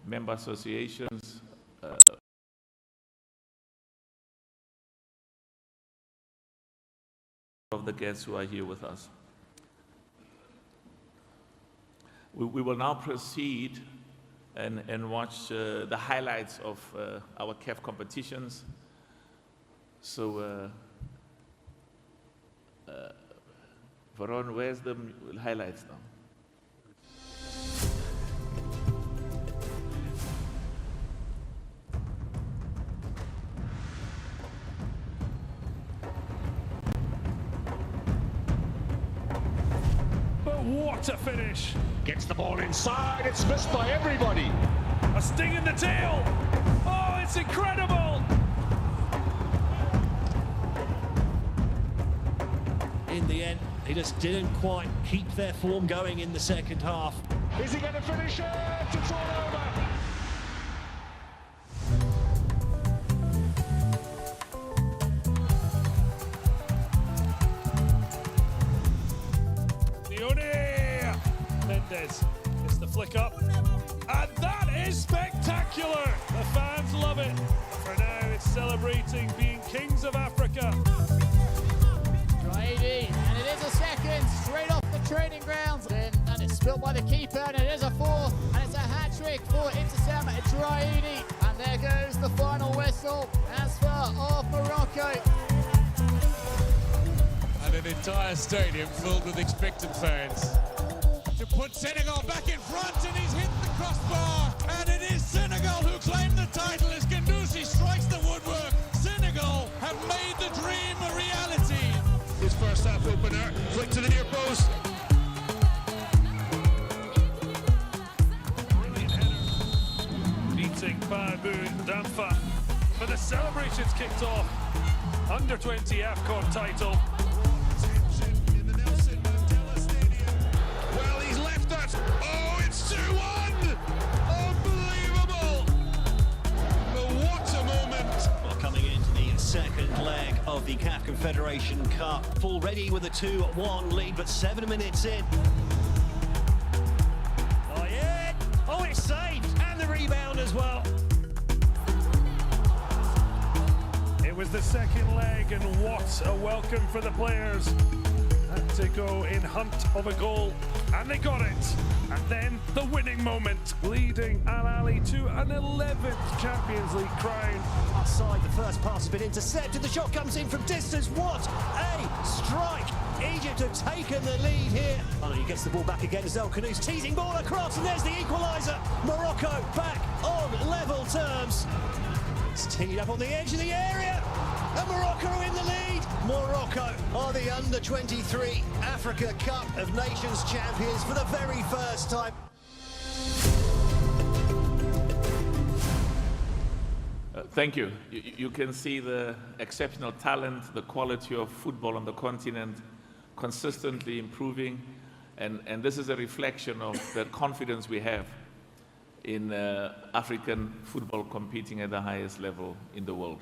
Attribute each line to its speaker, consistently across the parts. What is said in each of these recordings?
Speaker 1: member associations, of the guests who are here with us. We will now proceed and watch the highlights of our CAF competitions. So, Veron, where's the highlights now?
Speaker 2: What a finish!
Speaker 3: Gets the ball inside, it's missed by everybody.
Speaker 2: A sting in the tail! Oh, it's incredible!
Speaker 4: In the end, they just didn't quite keep their form going in the second half.
Speaker 3: Is he going to finish it? It's all over.
Speaker 2: It's the flick up, and that is spectacular. The fans love it. For now, it's celebrating being kings of Africa.
Speaker 5: Draidy, and it is a second straight off the training grounds, and it's spilled by the keeper, and it is a fourth, and it's a hat trick for Intersam Draidy, and there goes the final whistle as far of Morocco.
Speaker 6: And an entire stadium filled with expectant fans. To put Senegal back in front, and he's hit the crossbar, and it is Senegal who claim the title as Gendouzi strikes the woodwork. Senegal have made the dream a reality.
Speaker 3: His first half opener, flick to the near post.
Speaker 2: Brilliant header, beating Babu Damfa. But the celebrations kicked off. Under 20 AFCON title.
Speaker 3: Oh, it's 2-1! Unbelievable! But what a moment!
Speaker 4: Well, coming into the second leg of the CAF Confederation Cup, already with a 2-1 lead, but 7 minutes in. Oh, yeah! Oh, it's saved! And the rebound as well.
Speaker 2: It was the second leg, and what a welcome for the players. Had to go in hunt of a goal, and they got it. And then the winning moment, leading Al Ahly to an 11th Champions League crown.
Speaker 4: Outside, the first pass has been intercepted. The shot comes in from distance. What a strike! Egypt have taken the lead here. Oh, he gets the ball back again. El Khanous teasing ball across, and there's the equaliser. Morocco back on level terms. It's teed up on the edge of the area, and Morocco are in the lead. Morocco are the under-23 Africa Cup of Nations champions for the very first time.
Speaker 1: Thank you. You can see the exceptional talent, the quality of football on the continent consistently improving, and this is a reflection of the confidence we have in African football competing at the highest level in the world.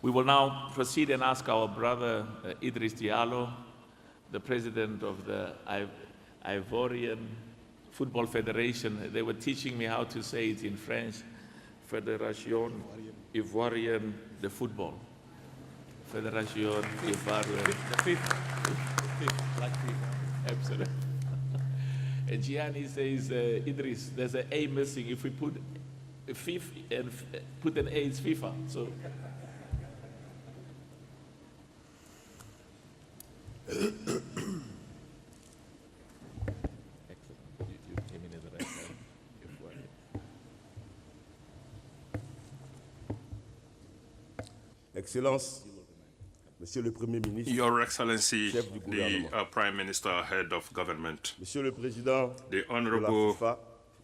Speaker 1: We will now proceed and ask our brother Idriss Diallo, the president of the Ivorian Football Federation. They were teaching me how to say it in French. Fédération Ivoirienne de Football. Fédération Ivoirienne. The fifth, like FIFA. Absolutely. And Gianni says, Idriss, there's an A missing. If we put a fifth and put an A, it's FIFA. So. Excellent. You came in at the right time.
Speaker 7: Excellences, Monsieur le Premier ministre,
Speaker 8: Your Excellency,
Speaker 7: chef du
Speaker 8: the
Speaker 7: gouvernement,
Speaker 8: Prime Minister, Head of Government,
Speaker 7: Monsieur le Président
Speaker 8: the
Speaker 7: de la
Speaker 8: Honorable
Speaker 7: FIFA,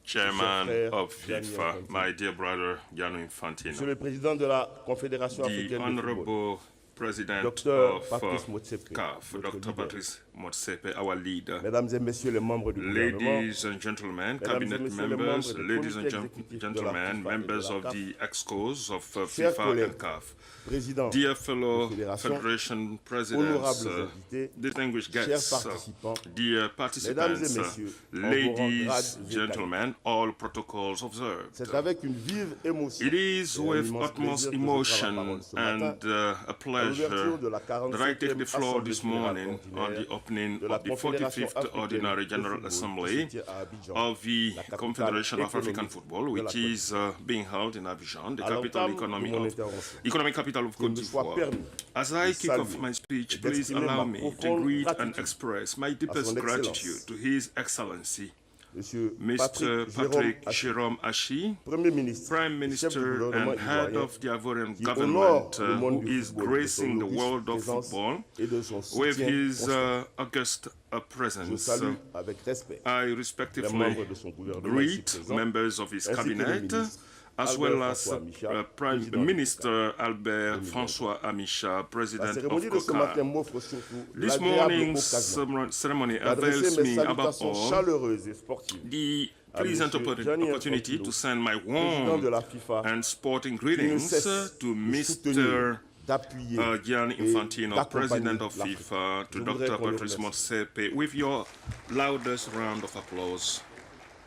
Speaker 8: Chairman
Speaker 7: frère
Speaker 8: of
Speaker 7: Gianni
Speaker 8: FIFA,
Speaker 7: Infantino.
Speaker 8: my dear brother Gianni
Speaker 7: Monsieur
Speaker 8: Infantino,
Speaker 7: le Président de la Confédération
Speaker 8: the
Speaker 7: africaine de football,
Speaker 8: Honorable President
Speaker 7: Dr.
Speaker 8: of
Speaker 7: Patrice Motsepe,
Speaker 8: CAF,
Speaker 7: notre
Speaker 8: Dr.
Speaker 7: leader.
Speaker 8: Patrice Motsepe, our leader.
Speaker 7: Mesdames et messieurs les membres du gouvernement,
Speaker 8: Ladies and gentlemen,
Speaker 7: Mesdames et
Speaker 8: cabinet
Speaker 7: messieurs les
Speaker 8: members,
Speaker 7: membres du
Speaker 8: ladies and
Speaker 7: comité exécutif de la
Speaker 8: gentlemen,
Speaker 7: FIFA et de
Speaker 8: members
Speaker 7: la
Speaker 8: of
Speaker 7: CAF,
Speaker 8: the ExCos of
Speaker 7: chers
Speaker 8: FIFA
Speaker 7: collègues,
Speaker 8: and CAF,
Speaker 7: président
Speaker 8: dear fellow
Speaker 7: de fédération,
Speaker 8: Federation presidents,
Speaker 7: honorables invités,
Speaker 8: distinguished
Speaker 7: chers
Speaker 8: guests,
Speaker 7: participants,
Speaker 8: dear
Speaker 7: Mesdames et
Speaker 8: participants,
Speaker 7: messieurs, en vos rangs,
Speaker 8: ladies,
Speaker 7: grades et
Speaker 8: gentlemen, all protocols observed.
Speaker 7: c'est avec une vive émotion
Speaker 8: It is
Speaker 7: et un
Speaker 8: with
Speaker 7: immense
Speaker 8: utmost
Speaker 7: plaisir que je prends la
Speaker 8: emotion
Speaker 7: parole ce matin
Speaker 8: and a
Speaker 7: à
Speaker 8: pleasure
Speaker 7: l'ouverture de la
Speaker 8: that I take the
Speaker 7: 47e
Speaker 8: floor this
Speaker 7: Assemblée
Speaker 8: morning
Speaker 7: générale
Speaker 8: on the opening
Speaker 7: de la
Speaker 8: of the
Speaker 7: Confédération
Speaker 8: 45th
Speaker 7: africaine
Speaker 8: Ordinary
Speaker 7: de
Speaker 8: General
Speaker 7: football
Speaker 8: Assembly
Speaker 7: qui se tient à Abidjan,
Speaker 8: of the
Speaker 7: la capitale
Speaker 8: Confederation of African
Speaker 7: économique
Speaker 8: Football,
Speaker 7: de la
Speaker 8: which
Speaker 7: Côte
Speaker 8: is being held in Abidjan, the
Speaker 7: À
Speaker 8: capital
Speaker 7: l'entame de mon intervention,
Speaker 8: economic capital of
Speaker 7: qu'il
Speaker 8: Côte
Speaker 7: me soit
Speaker 8: d'Ivoire.
Speaker 7: permis
Speaker 8: As I
Speaker 7: de
Speaker 8: kick off
Speaker 7: saluer
Speaker 8: my speech,
Speaker 7: et
Speaker 8: please
Speaker 7: d'exprimer
Speaker 8: allow
Speaker 7: ma
Speaker 8: me to
Speaker 7: profonde
Speaker 8: greet and
Speaker 7: gratitude
Speaker 8: express my
Speaker 7: à
Speaker 8: deepest
Speaker 7: son Excellence,
Speaker 8: gratitude to His Excellency,
Speaker 7: Monsieur
Speaker 8: Mr. Patrick Jérôme Hachi,
Speaker 7: Premier ministre,
Speaker 8: Prime
Speaker 7: et chef du
Speaker 8: Minister
Speaker 7: gouvernement
Speaker 8: and head
Speaker 7: ivoirien,
Speaker 8: of the Ivorian
Speaker 7: qui honore
Speaker 8: government,
Speaker 7: le monde
Speaker 8: who
Speaker 7: du
Speaker 8: is
Speaker 7: football de
Speaker 8: gracing
Speaker 7: son
Speaker 8: the
Speaker 7: illustre
Speaker 8: world of
Speaker 7: présence
Speaker 8: football
Speaker 7: et de son
Speaker 8: with
Speaker 7: soutien
Speaker 8: his
Speaker 7: constant.
Speaker 8: august
Speaker 7: Je
Speaker 8: presence.
Speaker 7: salue avec respect
Speaker 8: I
Speaker 7: les
Speaker 8: respectively
Speaker 7: membres de son gouvernement ici
Speaker 8: greet
Speaker 7: présents,
Speaker 8: members of his
Speaker 7: ainsi que le
Speaker 8: cabinet,
Speaker 7: ministre
Speaker 8: as
Speaker 7: Albert
Speaker 8: well as
Speaker 7: François Michel,
Speaker 8: Prime
Speaker 7: président du
Speaker 8: Minister Albert François Amicha,
Speaker 7: La
Speaker 8: President
Speaker 7: cérémonie
Speaker 8: of
Speaker 7: de ce matin
Speaker 8: COCA.
Speaker 7: m'offre surtout
Speaker 8: This
Speaker 7: l'agréable
Speaker 8: morning's
Speaker 7: occasion
Speaker 8: ceremony avails
Speaker 7: d'adresser mes
Speaker 8: me above
Speaker 7: salutations
Speaker 8: all
Speaker 7: chaleureuses et sportives
Speaker 8: the
Speaker 7: à
Speaker 8: pleasant
Speaker 7: Monsieur Gianni
Speaker 8: opportunity
Speaker 7: Infantino,
Speaker 8: to send my
Speaker 7: président de
Speaker 8: warm
Speaker 7: la FIFA,
Speaker 8: and sporting
Speaker 7: qui ne
Speaker 8: greetings
Speaker 7: cesse
Speaker 8: to
Speaker 7: de soutenir,
Speaker 8: Mr.
Speaker 7: d'appuyer
Speaker 8: Gianni
Speaker 7: et
Speaker 8: Infantino,
Speaker 7: d'accompagner
Speaker 8: President of
Speaker 7: l'Afrique.
Speaker 8: FIFA, to
Speaker 7: Je voudrais
Speaker 8: Dr.
Speaker 7: qu'on le
Speaker 8: Patrice
Speaker 7: remercie.
Speaker 8: Motsepe, with your loudest round of applause,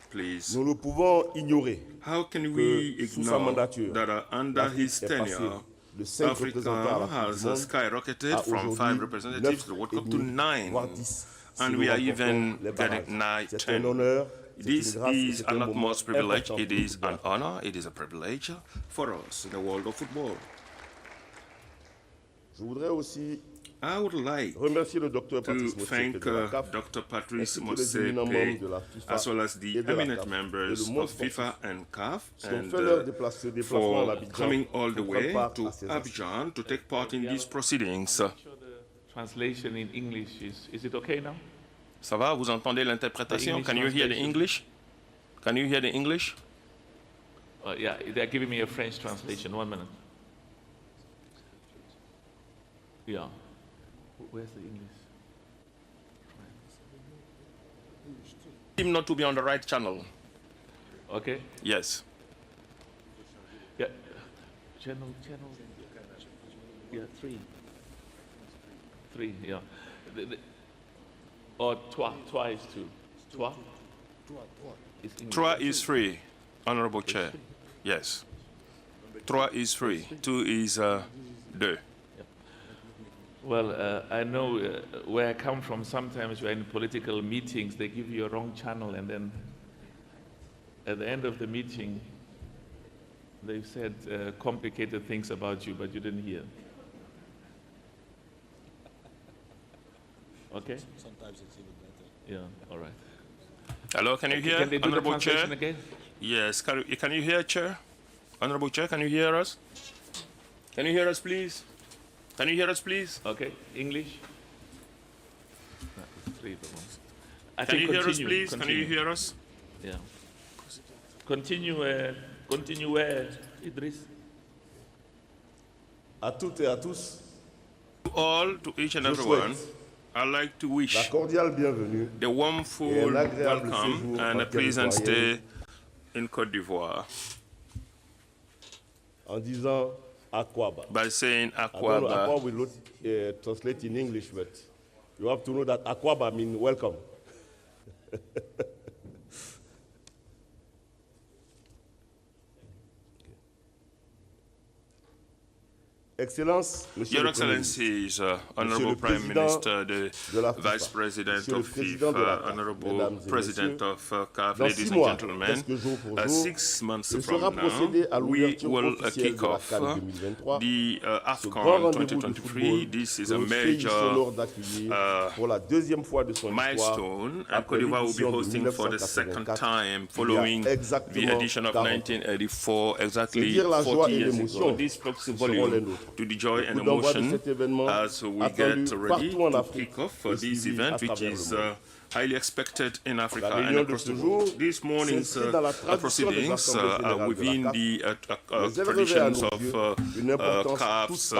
Speaker 8: please.
Speaker 7: Nous ne pouvons ignorer
Speaker 8: How can we
Speaker 7: que sous sa
Speaker 8: ignore
Speaker 7: mandature,
Speaker 8: that under
Speaker 7: l'Afrique
Speaker 8: his
Speaker 7: est passée
Speaker 8: tenure,
Speaker 7: de 5 représentants à la
Speaker 8: Africa
Speaker 7: Coupe
Speaker 8: has
Speaker 7: du Monde
Speaker 8: skyrocketed
Speaker 7: à
Speaker 8: from 5
Speaker 7: aujourd'hui
Speaker 8: representatives to the World Cup to
Speaker 7: 9,5,
Speaker 8: 9,
Speaker 7: voire 10, si
Speaker 8: and
Speaker 7: nous
Speaker 8: we are
Speaker 7: remportons
Speaker 8: even
Speaker 7: les
Speaker 8: getting
Speaker 7: barrages.
Speaker 8: 9,
Speaker 7: C'est un
Speaker 8: 10.
Speaker 7: honneur, c'est une
Speaker 8: This
Speaker 7: grâce et
Speaker 8: is
Speaker 7: c'est
Speaker 8: an
Speaker 7: un moment
Speaker 8: utmost privilege.
Speaker 7: important
Speaker 8: It
Speaker 7: pour le
Speaker 8: is an
Speaker 7: football.
Speaker 8: honor. It is a privilege for us in the world of football.
Speaker 7: Je voudrais aussi
Speaker 8: I would like
Speaker 7: remercier le docteur
Speaker 8: to
Speaker 7: Patrice Motsepe
Speaker 8: thank
Speaker 7: de la CAF,
Speaker 8: Dr. Patrice
Speaker 7: ainsi que les éminents membres de la
Speaker 8: Motsepe,
Speaker 7: FIFA
Speaker 8: as well as the
Speaker 7: et de la
Speaker 8: eminent
Speaker 7: CAF,
Speaker 8: members
Speaker 7: et le monde
Speaker 8: of FIFA
Speaker 7: sportif,
Speaker 8: and CAF,
Speaker 7: qui ont
Speaker 8: and
Speaker 7: fait leur déplacement
Speaker 8: for
Speaker 7: à Abidjan
Speaker 8: coming all the
Speaker 7: pour
Speaker 8: way
Speaker 7: prendre part
Speaker 8: to
Speaker 7: à ces actions.
Speaker 8: Abidjan to take part in these proceedings.
Speaker 1: Translation in English is it okay now?
Speaker 8: Ça va? Vous entendez l'interprétation?
Speaker 1: English
Speaker 8: Can you hear the
Speaker 1: translation.
Speaker 8: English? Can you hear the English?
Speaker 1: Yeah, they're giving me a French translation. 1 minute. Yeah. Where's the English?
Speaker 8: Seem not to be on the right channel.
Speaker 1: Okay.
Speaker 8: Yes.
Speaker 1: Yeah. Channel. Yeah, 3. 3. Yeah. Or trois is 2. Trois. Is English.
Speaker 8: Trois is free, Honorable Chair. Yes. Trois is free. 2 is deux.
Speaker 1: Well, I know where I come from. Sometimes we're in political meetings, they give you a wrong channel, and then at the end of the meeting, they've said complicated things about you, but you didn't hear. Okay? Sometimes it's even better. Yeah, all right.
Speaker 8: Hello, can you hear,
Speaker 1: Can they do the
Speaker 8: Honorable
Speaker 1: translation
Speaker 8: Chair?
Speaker 1: again?
Speaker 8: Yes, can you hear, Chair? Honorable Chair, can you hear us? Can you hear us, please? Can you hear us, please?
Speaker 1: Okay, English? No, it's 3 the ones. I
Speaker 8: Can
Speaker 1: think
Speaker 8: you hear us,
Speaker 1: continue,
Speaker 8: please? Can you
Speaker 1: continue.
Speaker 8: hear us?
Speaker 1: Yeah. Continue, Idris.
Speaker 7: À toutes et à tous,
Speaker 8: To all, to each and
Speaker 7: Je
Speaker 8: everyone,
Speaker 7: souhaite
Speaker 8: I'd like to
Speaker 7: la
Speaker 8: wish
Speaker 7: cordiale bienvenue
Speaker 8: the warm, full
Speaker 7: et un agréable
Speaker 8: welcome
Speaker 7: séjour
Speaker 8: and
Speaker 7: en
Speaker 8: a
Speaker 7: terre
Speaker 8: pleasant
Speaker 7: ivoirienne.
Speaker 8: stay in Côte d'Ivoire
Speaker 7: en disant Akwaba.
Speaker 8: by saying
Speaker 7: I don't know,
Speaker 8: Akwaba.
Speaker 7: Akwaba will not translate in English, but you have to know that Akwaba means welcome. Excellence, Monsieur
Speaker 8: Your
Speaker 7: le Premier ministre,
Speaker 8: Excellencies, Honorable
Speaker 7: le
Speaker 8: Prime
Speaker 7: Président
Speaker 8: Minister,
Speaker 7: de
Speaker 8: the
Speaker 7: la FIFA,
Speaker 8: Vice President
Speaker 7: Monsieur le
Speaker 8: of
Speaker 7: Président de la
Speaker 8: FIFA,
Speaker 7: CAF,
Speaker 8: Honorable
Speaker 7: Mesdames et
Speaker 8: President
Speaker 7: Messieurs,
Speaker 8: of CAF,
Speaker 7: dans
Speaker 8: ladies
Speaker 7: 6
Speaker 8: and
Speaker 7: mois,
Speaker 8: gentlemen,
Speaker 7: presque jour pour jour,
Speaker 8: 6 months
Speaker 7: il sera
Speaker 8: from
Speaker 7: procédé à
Speaker 8: now, we
Speaker 7: l'ouverture
Speaker 8: will
Speaker 7: officielle
Speaker 8: kick
Speaker 7: de la
Speaker 8: off
Speaker 7: CAN 2023.
Speaker 8: the
Speaker 7: Ce grand
Speaker 8: AFCON
Speaker 7: rendez-vous du
Speaker 8: 2023.
Speaker 7: football
Speaker 8: This is
Speaker 7: que
Speaker 8: a
Speaker 7: notre pays
Speaker 8: major
Speaker 7: s'honore d'accueillir pour la deuxième fois de son histoire
Speaker 8: milestone, and
Speaker 7: après
Speaker 8: Côte d'Ivoire will be
Speaker 7: l'édition de
Speaker 8: hosting for the second
Speaker 7: 1984,
Speaker 8: time
Speaker 7: il y a
Speaker 8: following the
Speaker 7: exactement
Speaker 8: edition of
Speaker 7: 40 ans.
Speaker 8: 1984,
Speaker 7: C'est
Speaker 8: exactly
Speaker 7: dire la joie
Speaker 8: 40
Speaker 7: et
Speaker 8: years
Speaker 7: l'émotion
Speaker 8: ago. This speaks
Speaker 7: seront les
Speaker 8: volume
Speaker 7: nôtres.
Speaker 8: to the joy
Speaker 7: Le
Speaker 8: and
Speaker 7: coup d'envoi de
Speaker 8: emotion
Speaker 7: cet événement
Speaker 8: as we
Speaker 7: attendu
Speaker 8: get ready
Speaker 7: partout en
Speaker 8: to
Speaker 7: Afrique
Speaker 8: kick off
Speaker 7: et
Speaker 8: this
Speaker 7: suivi à
Speaker 8: event, which
Speaker 7: travers
Speaker 8: is
Speaker 7: le monde.
Speaker 8: highly expected in Africa
Speaker 7: La
Speaker 8: and
Speaker 7: réunion de
Speaker 8: across
Speaker 7: ce
Speaker 8: the
Speaker 7: jour
Speaker 8: world. This morning's
Speaker 7: s'inscrit dans la tradition des
Speaker 8: proceedings
Speaker 7: assemblées
Speaker 8: are
Speaker 7: générales de
Speaker 8: within
Speaker 7: la
Speaker 8: the
Speaker 7: mais elle revêt à
Speaker 8: traditions
Speaker 7: nos
Speaker 8: of
Speaker 7: yeux une importance
Speaker 8: CAF's
Speaker 7: toute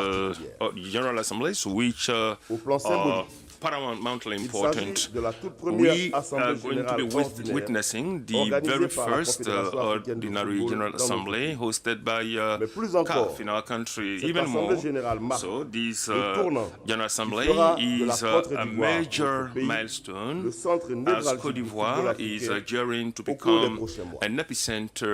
Speaker 7: particulière.
Speaker 8: General Assemblies, which
Speaker 7: Au plan symbolique,
Speaker 8: paramountly
Speaker 7: Il
Speaker 8: important.
Speaker 7: s'agit de la toute
Speaker 8: We
Speaker 7: première
Speaker 8: are
Speaker 7: assemblée
Speaker 8: going to
Speaker 7: générale
Speaker 8: be
Speaker 7: ordinaire
Speaker 8: witnessing the
Speaker 7: organisée
Speaker 8: very
Speaker 7: par la
Speaker 8: first
Speaker 7: Confédération africaine de
Speaker 8: ordinary
Speaker 7: football
Speaker 8: General
Speaker 7: dans notre
Speaker 8: Assembly
Speaker 7: pays.
Speaker 8: hosted by
Speaker 7: Mais plus encore,
Speaker 8: CAF in our country,
Speaker 7: cette
Speaker 8: even
Speaker 7: assemblée
Speaker 8: more.
Speaker 7: générale marque
Speaker 8: So this
Speaker 7: le tournant
Speaker 8: General
Speaker 7: qui
Speaker 8: Assembly
Speaker 7: fera de la
Speaker 8: is
Speaker 7: Côte
Speaker 8: a
Speaker 7: d'Ivoire,
Speaker 8: major
Speaker 7: notre pays,
Speaker 8: milestone
Speaker 7: le centre
Speaker 8: as
Speaker 7: névralgique
Speaker 8: Côte
Speaker 7: du football
Speaker 8: d'Ivoire is
Speaker 7: africain
Speaker 8: gearing to
Speaker 7: au cours des
Speaker 8: become
Speaker 7: prochains mois.
Speaker 8: an epicenter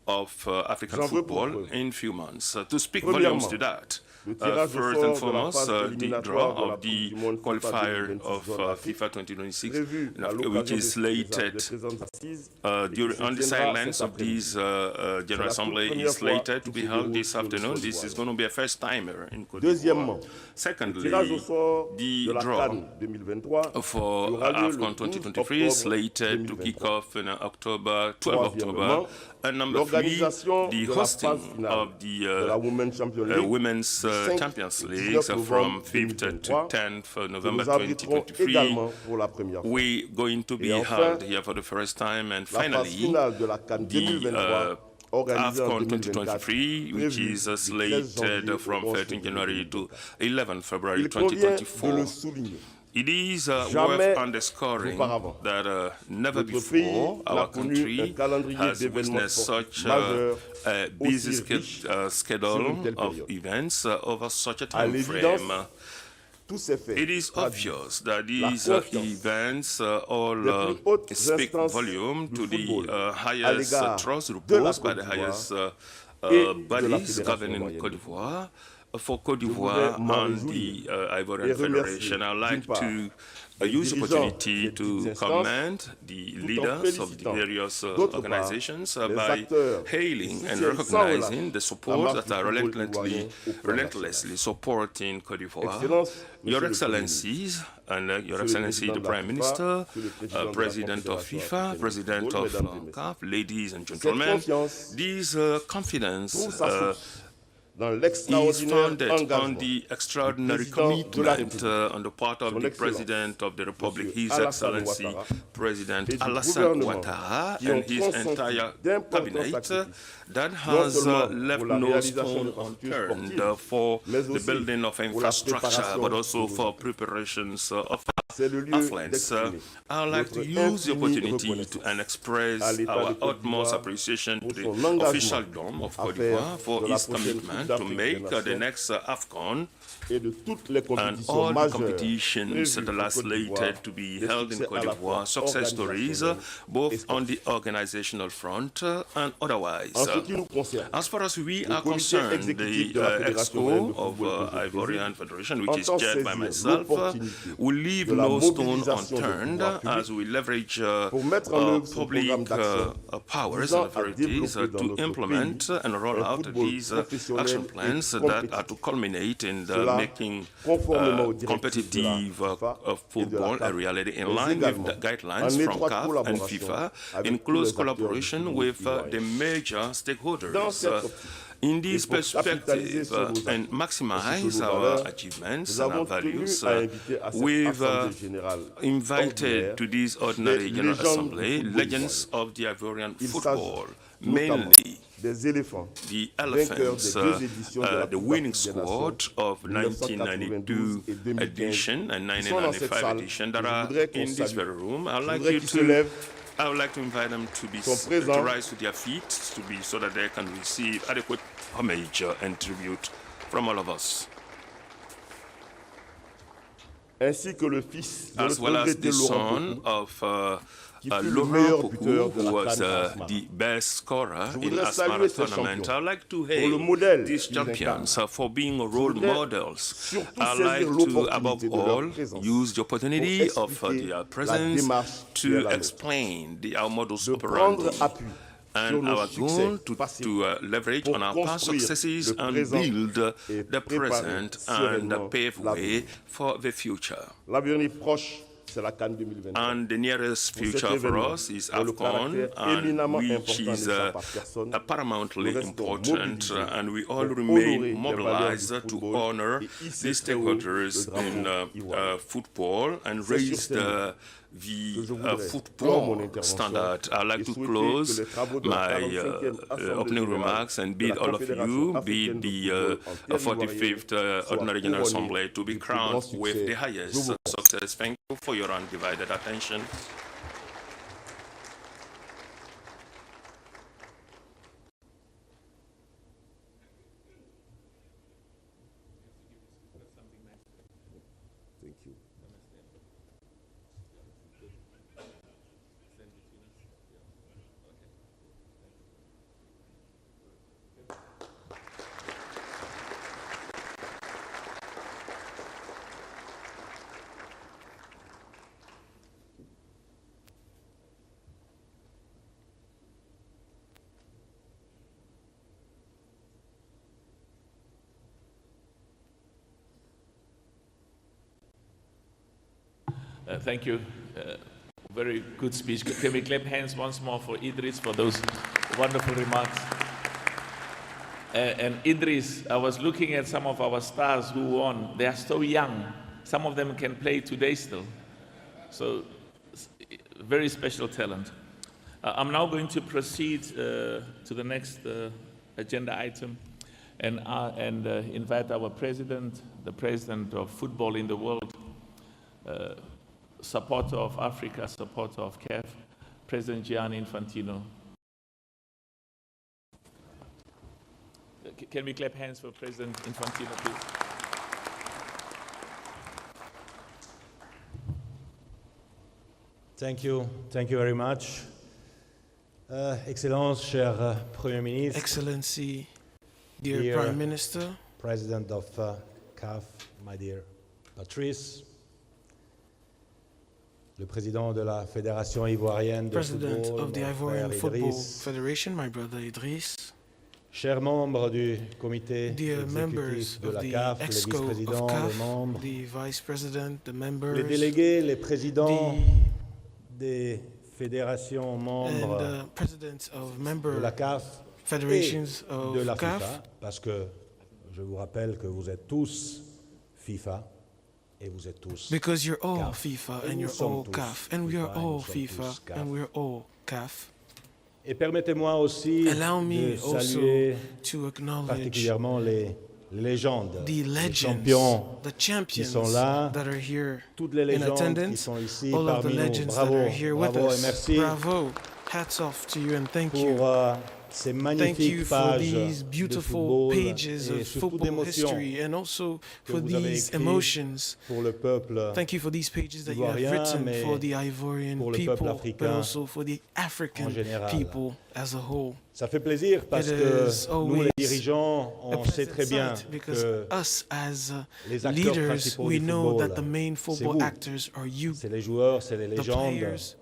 Speaker 8: of African
Speaker 7: J'en veux pour
Speaker 8: football
Speaker 7: preuve.
Speaker 8: in few months. To speak
Speaker 7: Premièrement,
Speaker 8: volumes to that,
Speaker 7: le tirage au
Speaker 8: first
Speaker 7: sort
Speaker 8: and
Speaker 7: de la
Speaker 8: foremost,
Speaker 7: phase
Speaker 8: the
Speaker 7: éliminatoire
Speaker 8: draw
Speaker 7: de la
Speaker 8: of
Speaker 7: Coupe
Speaker 8: the
Speaker 7: du Monde FIFA
Speaker 8: qualifier
Speaker 7: 2026
Speaker 8: of
Speaker 7: zone Afrique,
Speaker 8: FIFA 2026
Speaker 7: prévu à
Speaker 8: which
Speaker 7: l'occasion
Speaker 8: is
Speaker 7: des
Speaker 8: slated
Speaker 7: présentes assises
Speaker 8: during, on the sidelines of this General Assembly is slated to be held this afternoon. This is going to be a first timer in Côte d'Ivoire.
Speaker 7: Deuxièmement,
Speaker 8: Secondly,
Speaker 7: le tirage au sort
Speaker 8: the
Speaker 7: de la
Speaker 8: draw
Speaker 7: CAN 2023
Speaker 8: for
Speaker 7: aura lieu le
Speaker 8: AFCON
Speaker 7: 12
Speaker 8: 2023 is
Speaker 7: octobre
Speaker 8: slated to kick
Speaker 7: 2023.
Speaker 8: off in October, 12 October.
Speaker 7: Troisièmement,
Speaker 8: And number three,
Speaker 7: l'organisation
Speaker 8: the
Speaker 7: de la
Speaker 8: hosting
Speaker 7: phase finale
Speaker 8: of
Speaker 7: de la
Speaker 8: the
Speaker 7: Women's Champions League
Speaker 8: Women's
Speaker 7: du 5
Speaker 8: Champions
Speaker 7: au
Speaker 8: League
Speaker 7: 19
Speaker 8: from
Speaker 7: novembre
Speaker 8: 5th to
Speaker 7: 2023,
Speaker 8: 10th
Speaker 7: que
Speaker 8: November
Speaker 7: nous abriterons
Speaker 8: 2023.
Speaker 7: également pour la première fois.
Speaker 8: We're going to be
Speaker 7: Et enfin,
Speaker 8: held here for the first time. And
Speaker 7: La phase
Speaker 8: finally,
Speaker 7: finale de la CAN 2023 organisée en
Speaker 8: AFCON
Speaker 7: 2024,
Speaker 8: 2023, which
Speaker 7: prévue
Speaker 8: is
Speaker 7: du 13
Speaker 8: slated
Speaker 7: janvier
Speaker 8: from
Speaker 7: au 11
Speaker 8: 13 January to
Speaker 7: 2024.
Speaker 8: 11 February
Speaker 7: Il convient de
Speaker 8: 2024.
Speaker 7: le souligner.
Speaker 8: It is
Speaker 7: Jamais
Speaker 8: worth underscoring
Speaker 7: auparavant,
Speaker 8: that never
Speaker 7: notre pays
Speaker 8: before
Speaker 7: n'a
Speaker 8: our
Speaker 7: connu
Speaker 8: country
Speaker 7: un calendrier
Speaker 8: has
Speaker 7: d'événements
Speaker 8: witnessed
Speaker 7: sportifs
Speaker 8: such
Speaker 7: majeurs
Speaker 8: a busy
Speaker 7: aussi riche sur
Speaker 8: schedule
Speaker 7: une telle
Speaker 8: of
Speaker 7: période.
Speaker 8: events over such a
Speaker 7: À
Speaker 8: time
Speaker 7: l'évidence,
Speaker 8: frame.
Speaker 7: tous ces faits
Speaker 8: It is
Speaker 7: traduisent
Speaker 8: obvious that
Speaker 7: la
Speaker 8: these
Speaker 7: confiance
Speaker 8: events
Speaker 7: des
Speaker 8: all
Speaker 7: plus hautes
Speaker 8: speak
Speaker 7: instances
Speaker 8: volume
Speaker 7: du
Speaker 8: to the
Speaker 7: football à
Speaker 8: highest
Speaker 7: l'égard
Speaker 8: trust
Speaker 7: de la
Speaker 8: reposed by
Speaker 7: Côte
Speaker 8: the
Speaker 7: d'Ivoire
Speaker 8: highest
Speaker 7: et de la
Speaker 8: bodies
Speaker 7: Fédération
Speaker 8: governing
Speaker 7: ivoirienne.
Speaker 8: Côte d'Ivoire. For Côte
Speaker 7: Je
Speaker 8: d'Ivoire
Speaker 7: voudrais m'en
Speaker 8: and the
Speaker 7: réjouir
Speaker 8: Ivorian
Speaker 7: et remercier,
Speaker 8: Federation, I'd like
Speaker 7: d'une part,
Speaker 8: to
Speaker 7: les
Speaker 8: use the
Speaker 7: dirigeants
Speaker 8: opportunity
Speaker 7: des
Speaker 8: to
Speaker 7: petites instances,
Speaker 8: commend the
Speaker 7: tout en
Speaker 8: leaders of the
Speaker 7: félicitant,
Speaker 8: various
Speaker 7: d'autre part,
Speaker 8: organizations
Speaker 7: les
Speaker 8: by
Speaker 7: acteurs
Speaker 8: hailing
Speaker 7: qui
Speaker 8: and
Speaker 7: soutiennent sans
Speaker 8: recognizing
Speaker 7: relâche
Speaker 8: the
Speaker 7: la
Speaker 8: support
Speaker 7: marche
Speaker 8: that
Speaker 7: du
Speaker 8: are
Speaker 7: football ivoirien au plan
Speaker 8: relentlessly supporting Côte d'Ivoire.
Speaker 7: Excellences,
Speaker 8: Your
Speaker 7: Monsieur le
Speaker 8: Excellencies, and Your
Speaker 7: Monsieur le
Speaker 8: Excellency,
Speaker 7: Président
Speaker 8: the
Speaker 7: de la
Speaker 8: Prime
Speaker 7: FIFA,
Speaker 8: Minister,
Speaker 7: Monsieur le Président de la
Speaker 8: President of
Speaker 7: Confédération
Speaker 8: FIFA,
Speaker 7: africaine de
Speaker 8: President
Speaker 7: football,
Speaker 8: of
Speaker 7: Mesdames et messieurs.
Speaker 8: CAF, ladies and
Speaker 7: Cette
Speaker 8: gentlemen,
Speaker 7: confiance
Speaker 8: this confidence
Speaker 7: trouve sa source dans
Speaker 8: is
Speaker 7: l'extraordinaire
Speaker 8: founded on
Speaker 7: engagement
Speaker 8: the extraordinary
Speaker 7: du président de la
Speaker 8: commitment
Speaker 7: République,
Speaker 8: on the part of
Speaker 7: Son
Speaker 8: the
Speaker 7: Excellence,
Speaker 8: President of the Republic,
Speaker 7: Monsieur
Speaker 8: His
Speaker 7: Alassane
Speaker 8: Excellency
Speaker 7: Ouattara,
Speaker 8: President
Speaker 7: et du
Speaker 8: Alassane
Speaker 7: gouvernement
Speaker 8: Ouattara
Speaker 7: qui ont
Speaker 8: and his
Speaker 7: consenti
Speaker 8: entire
Speaker 7: d'importants
Speaker 8: cabinet
Speaker 7: sacrifices,
Speaker 8: that
Speaker 7: non
Speaker 8: has
Speaker 7: seulement
Speaker 8: left
Speaker 7: pour la
Speaker 8: no
Speaker 7: réalisation
Speaker 8: stone
Speaker 7: d'infrastructures
Speaker 8: unturned
Speaker 7: sportives,
Speaker 8: for
Speaker 7: mais
Speaker 8: the
Speaker 7: aussi
Speaker 8: building of
Speaker 7: pour la
Speaker 8: infrastructure,
Speaker 7: préparation
Speaker 8: but also
Speaker 7: de nos
Speaker 8: for
Speaker 7: athlètes.
Speaker 8: preparations of
Speaker 7: C'est le lieu
Speaker 8: athletes.
Speaker 7: d'exprimer
Speaker 8: I'd like to
Speaker 7: notre
Speaker 8: use the
Speaker 7: infinie
Speaker 8: opportunity
Speaker 7: reconnaissance
Speaker 8: and express
Speaker 7: à l'État
Speaker 8: our
Speaker 7: de Côte
Speaker 8: utmost
Speaker 7: d'Ivoire
Speaker 8: appreciation to
Speaker 7: pour
Speaker 8: the
Speaker 7: son engagement
Speaker 8: officialdom of
Speaker 7: à
Speaker 8: Côte
Speaker 7: faire
Speaker 8: d'Ivoire for
Speaker 7: de la
Speaker 8: his
Speaker 7: prochaine
Speaker 8: commitment
Speaker 7: Coupe
Speaker 8: to
Speaker 7: d'Afrique
Speaker 8: make
Speaker 7: des
Speaker 8: the
Speaker 7: Nations
Speaker 8: next AFCON
Speaker 7: et de toutes les
Speaker 8: and
Speaker 7: compétitions
Speaker 8: all the
Speaker 7: majeures
Speaker 8: competitions
Speaker 7: prévues
Speaker 8: that
Speaker 7: pour
Speaker 8: are
Speaker 7: Côte d'Ivoire,
Speaker 8: slated to be
Speaker 7: des
Speaker 8: held in
Speaker 7: succès
Speaker 8: Côte
Speaker 7: à la
Speaker 8: d'Ivoire,
Speaker 7: fois
Speaker 8: success stories, both
Speaker 7: et
Speaker 8: on the
Speaker 7: sportifs.
Speaker 8: organizational front and otherwise.
Speaker 7: En ce qui nous concerne,
Speaker 8: As far as we
Speaker 7: le
Speaker 8: are
Speaker 7: comité
Speaker 8: concerned,
Speaker 7: exécutif
Speaker 8: the
Speaker 7: de la Fédération
Speaker 8: EXCO
Speaker 7: de
Speaker 8: of
Speaker 7: football que je
Speaker 8: Ivorian
Speaker 7: préside
Speaker 8: Federation, which is
Speaker 7: entend
Speaker 8: chaired by
Speaker 7: saisir
Speaker 8: myself,
Speaker 7: l'opportunité
Speaker 8: will leave
Speaker 7: de la
Speaker 8: no stone
Speaker 7: mobilisation des
Speaker 8: unturned
Speaker 7: pouvoirs publics
Speaker 8: as we leverage
Speaker 7: pour mettre en œuvre son
Speaker 8: public
Speaker 7: programme d'action
Speaker 8: powers
Speaker 7: visant
Speaker 8: and
Speaker 7: à
Speaker 8: authorities
Speaker 7: développer dans
Speaker 8: to
Speaker 7: notre
Speaker 8: implement
Speaker 7: pays
Speaker 8: and roll
Speaker 7: un
Speaker 8: out
Speaker 7: football
Speaker 8: these
Speaker 7: professionnel
Speaker 8: action
Speaker 7: et
Speaker 8: plans that
Speaker 7: compétitif.
Speaker 8: are to culminate in
Speaker 7: Cela,
Speaker 8: making
Speaker 7: conformément aux directives de la
Speaker 8: competitive
Speaker 7: FIFA et de la
Speaker 8: football a
Speaker 7: CAF,
Speaker 8: reality in
Speaker 7: mais
Speaker 8: line with
Speaker 7: également
Speaker 8: the guidelines
Speaker 7: en
Speaker 8: from
Speaker 7: étroite
Speaker 8: CAF and
Speaker 7: collaboration
Speaker 8: FIFA,
Speaker 7: avec
Speaker 8: in
Speaker 7: tous
Speaker 8: close
Speaker 7: les acteurs
Speaker 8: collaboration
Speaker 7: du
Speaker 8: with
Speaker 7: football
Speaker 8: the major stakeholders.
Speaker 7: Dans cette optique,
Speaker 8: In this
Speaker 7: et pour capitaliser
Speaker 8: perspective
Speaker 7: sur nos acquis
Speaker 8: and
Speaker 7: ainsi que
Speaker 8: maximize
Speaker 7: sur nos
Speaker 8: our
Speaker 7: valeurs,
Speaker 8: achievements
Speaker 7: nous
Speaker 8: and our
Speaker 7: avons tenu
Speaker 8: values,
Speaker 7: à inviter à cette
Speaker 8: we've
Speaker 7: assemblée générale
Speaker 8: invited
Speaker 7: ordinaire
Speaker 8: to this ordinary
Speaker 7: des
Speaker 8: General
Speaker 7: légendes
Speaker 8: Assembly
Speaker 7: du football
Speaker 8: legends of the Ivorian
Speaker 7: Il
Speaker 8: football,
Speaker 7: s'agit notamment
Speaker 8: mainly
Speaker 7: des éléphants,
Speaker 8: the
Speaker 7: vainqueurs
Speaker 8: elephants,
Speaker 7: des deux éditions de la
Speaker 8: the
Speaker 7: Coupe
Speaker 8: winning
Speaker 7: d'Afrique des
Speaker 8: squad
Speaker 7: Nations,
Speaker 8: of
Speaker 7: 1992 et
Speaker 8: 1992 edition and
Speaker 7: qui sont dans cette
Speaker 8: 1995
Speaker 7: salle,
Speaker 8: edition
Speaker 7: que
Speaker 8: that
Speaker 7: je
Speaker 8: are
Speaker 7: voudrais qu'on
Speaker 8: in this
Speaker 7: salue.
Speaker 8: very room.
Speaker 7: Je voudrais qu'ils se lèvent,
Speaker 8: I would like to invite them to be
Speaker 7: sont
Speaker 8: to
Speaker 7: présents
Speaker 8: rise to their feet so that they can receive adequate homage and tribute from all of us,
Speaker 7: ainsi que le fils de
Speaker 8: as
Speaker 7: notre
Speaker 8: well as
Speaker 7: regretté
Speaker 8: the
Speaker 7: Laurent
Speaker 8: son
Speaker 7: Pokou,
Speaker 8: of
Speaker 7: qui fut le
Speaker 8: Laurent
Speaker 7: meilleur
Speaker 8: Pokou,
Speaker 7: buteur de
Speaker 8: who
Speaker 7: la
Speaker 8: was
Speaker 7: CAN Asmara.
Speaker 8: the best scorer
Speaker 7: Je
Speaker 8: in
Speaker 7: voudrais
Speaker 8: Asmara
Speaker 7: saluer ces
Speaker 8: tournament.
Speaker 7: champions
Speaker 8: I'd like to
Speaker 7: pour le
Speaker 8: hail
Speaker 7: modèle
Speaker 8: these
Speaker 7: qu'ils
Speaker 8: champions
Speaker 7: incarnent.
Speaker 8: for being role
Speaker 7: voudrais
Speaker 8: models.
Speaker 7: surtout
Speaker 8: I'd
Speaker 7: saisir
Speaker 8: like to,
Speaker 7: l'opportunité
Speaker 8: above
Speaker 7: de leur
Speaker 8: all,
Speaker 7: présence
Speaker 8: use the opportunity
Speaker 7: pour
Speaker 8: of
Speaker 7: expliquer
Speaker 8: their
Speaker 7: la
Speaker 8: presence
Speaker 7: démarche qui est
Speaker 8: to
Speaker 7: la nôtre.
Speaker 8: explain our modus
Speaker 7: de
Speaker 8: operandi
Speaker 7: prendre appui sur
Speaker 8: and
Speaker 7: nos
Speaker 8: our
Speaker 7: succès
Speaker 8: goal to
Speaker 7: passés
Speaker 8: leverage
Speaker 7: pour
Speaker 8: on our past
Speaker 7: construire
Speaker 8: successes
Speaker 7: le
Speaker 8: and
Speaker 7: présent
Speaker 8: build
Speaker 7: et
Speaker 8: the
Speaker 7: préparer
Speaker 8: present and
Speaker 7: sereinement
Speaker 8: pave way
Speaker 7: l'avenir.
Speaker 8: for the future.
Speaker 7: L'avenir proche, c'est la CAN 2023.
Speaker 8: And the nearest
Speaker 7: Pour cet
Speaker 8: future for
Speaker 7: événement,
Speaker 8: us is
Speaker 7: dont le
Speaker 8: AFCON,
Speaker 7: caractère
Speaker 8: and
Speaker 7: éminemment
Speaker 8: which
Speaker 7: important
Speaker 8: is
Speaker 7: n'est pas personne,
Speaker 8: paramountly
Speaker 7: nous restons
Speaker 8: important,
Speaker 7: mobilisés
Speaker 8: and we
Speaker 7: pour
Speaker 8: all
Speaker 7: honorer
Speaker 8: remain
Speaker 7: les
Speaker 8: mobilized
Speaker 7: valeurs du
Speaker 8: to
Speaker 7: football
Speaker 8: honor
Speaker 7: et hisser
Speaker 8: the
Speaker 7: très haut le
Speaker 8: stakeholders
Speaker 7: drapeau
Speaker 8: in
Speaker 7: ivoirien.
Speaker 8: football and
Speaker 7: C'est sur
Speaker 8: raise
Speaker 7: ces mots que je
Speaker 8: the
Speaker 7: voudrais clore mon
Speaker 8: football
Speaker 7: intervention
Speaker 8: standard. I'd like
Speaker 7: et
Speaker 8: to
Speaker 7: souhaiter
Speaker 8: close
Speaker 7: que les travaux de la
Speaker 8: my
Speaker 7: 45e Assemblée
Speaker 8: opening
Speaker 7: générale
Speaker 8: remarks and
Speaker 7: de
Speaker 8: bid
Speaker 7: la
Speaker 8: all of
Speaker 7: Confédération
Speaker 8: you,
Speaker 7: africaine
Speaker 8: bid
Speaker 7: de
Speaker 8: the
Speaker 7: football en terre ivoirienne
Speaker 8: 45th
Speaker 7: soient
Speaker 8: Ordinary General
Speaker 7: couronnés
Speaker 8: Assembly to be
Speaker 7: du plus grand
Speaker 8: crowned
Speaker 7: succès.
Speaker 8: with the
Speaker 7: Je
Speaker 8: highest
Speaker 7: vous
Speaker 8: success. Thank you for your undivided attention.
Speaker 7: Thank you.
Speaker 1: Thank you. Very good speech. Can we clap hands once more for Idris for those wonderful remarks? And Idris, I was looking at some of our stars who won. They are so young. Some of them can play today still. So, very special talent. I'm now going to proceed to the next agenda item and invite our president, the president of football in the world, supporter of Africa, supporter of CAF, President Gianni Infantino. Can we clap hands for President Infantino, please?
Speaker 9: Thank you very much. Excellence, cher Premier Ministre,
Speaker 10: Excellency, dear Prime Minister,
Speaker 9: President of CAF, my dear Patrice, le président de la Fédération ivoirienne de
Speaker 10: President
Speaker 9: football,
Speaker 10: of the
Speaker 9: mon
Speaker 10: Ivorian
Speaker 9: frère
Speaker 10: Football
Speaker 9: Idriss,
Speaker 10: Federation, my brother Idriss,
Speaker 9: chers membres du comité
Speaker 10: dear members
Speaker 9: exécutif de
Speaker 10: of
Speaker 9: la
Speaker 10: the
Speaker 9: CAF, les
Speaker 10: EXCO of
Speaker 9: vice-présidents, les
Speaker 10: CAF,
Speaker 9: membres,
Speaker 10: the Vice President, the
Speaker 9: les
Speaker 10: members,
Speaker 9: délégués, les présidents
Speaker 10: the
Speaker 9: des fédérations membres
Speaker 10: and presidents of
Speaker 9: de
Speaker 10: member
Speaker 9: la CAF
Speaker 10: federations
Speaker 9: et de la
Speaker 10: of CAF,
Speaker 9: FIFA, parce que je vous rappelle que vous êtes tous FIFA et vous êtes tous
Speaker 10: because you're all
Speaker 9: CAF.
Speaker 10: FIFA
Speaker 9: Et
Speaker 10: and
Speaker 9: nous
Speaker 10: you're
Speaker 9: sommes
Speaker 10: all
Speaker 9: tous
Speaker 10: CAF, and we are
Speaker 9: FIFA et nous
Speaker 10: all
Speaker 9: sommes
Speaker 10: FIFA
Speaker 9: tous CAF.
Speaker 10: and we're all CAF.
Speaker 9: Et permettez-moi aussi
Speaker 10: Allow me
Speaker 9: de
Speaker 10: also
Speaker 9: saluer
Speaker 10: to acknowledge
Speaker 9: particulièrement les légendes,
Speaker 10: the
Speaker 9: les
Speaker 10: legends,
Speaker 9: champions
Speaker 10: the
Speaker 9: qui
Speaker 10: champions
Speaker 9: sont là,
Speaker 10: that are here
Speaker 9: toutes les
Speaker 10: in
Speaker 9: légendes qui
Speaker 10: attendance,
Speaker 9: sont ici
Speaker 10: all of the
Speaker 9: parmi nous.
Speaker 10: legends that
Speaker 9: Bravo,
Speaker 10: are here with
Speaker 9: bravo et
Speaker 10: us.
Speaker 9: merci
Speaker 10: Bravo, hats off to you and thank you.
Speaker 9: pour ces
Speaker 10: Thank you
Speaker 9: magnifiques
Speaker 10: for
Speaker 9: pages
Speaker 10: these
Speaker 9: de
Speaker 10: beautiful
Speaker 9: football
Speaker 10: pages
Speaker 9: et
Speaker 10: of
Speaker 9: surtout
Speaker 10: football
Speaker 9: d'émotion
Speaker 10: history and also
Speaker 9: que
Speaker 10: for
Speaker 9: vous avez
Speaker 10: these
Speaker 9: écrites
Speaker 10: emotions.
Speaker 9: pour le peuple
Speaker 10: Thank you for these pages that you have
Speaker 9: ivoirien,
Speaker 10: written
Speaker 9: mais
Speaker 10: for the Ivorian
Speaker 9: pour le peuple
Speaker 10: people, but
Speaker 9: africain
Speaker 10: also for the African
Speaker 9: en général.
Speaker 10: people as a whole.
Speaker 9: Ça fait plaisir parce
Speaker 10: It
Speaker 9: que
Speaker 10: is
Speaker 9: nous, les
Speaker 10: always
Speaker 9: dirigeants,
Speaker 10: A
Speaker 9: on sait
Speaker 10: pleasant
Speaker 9: très bien
Speaker 10: sight because
Speaker 9: que
Speaker 10: us as
Speaker 9: les acteurs
Speaker 10: leaders,
Speaker 9: principaux
Speaker 10: we
Speaker 9: du
Speaker 10: know
Speaker 9: football,
Speaker 10: that the main
Speaker 9: c'est
Speaker 10: football
Speaker 9: vous.
Speaker 10: actors are you,
Speaker 9: C'est les joueurs, c'est les
Speaker 10: the
Speaker 9: légendes.
Speaker 10: players,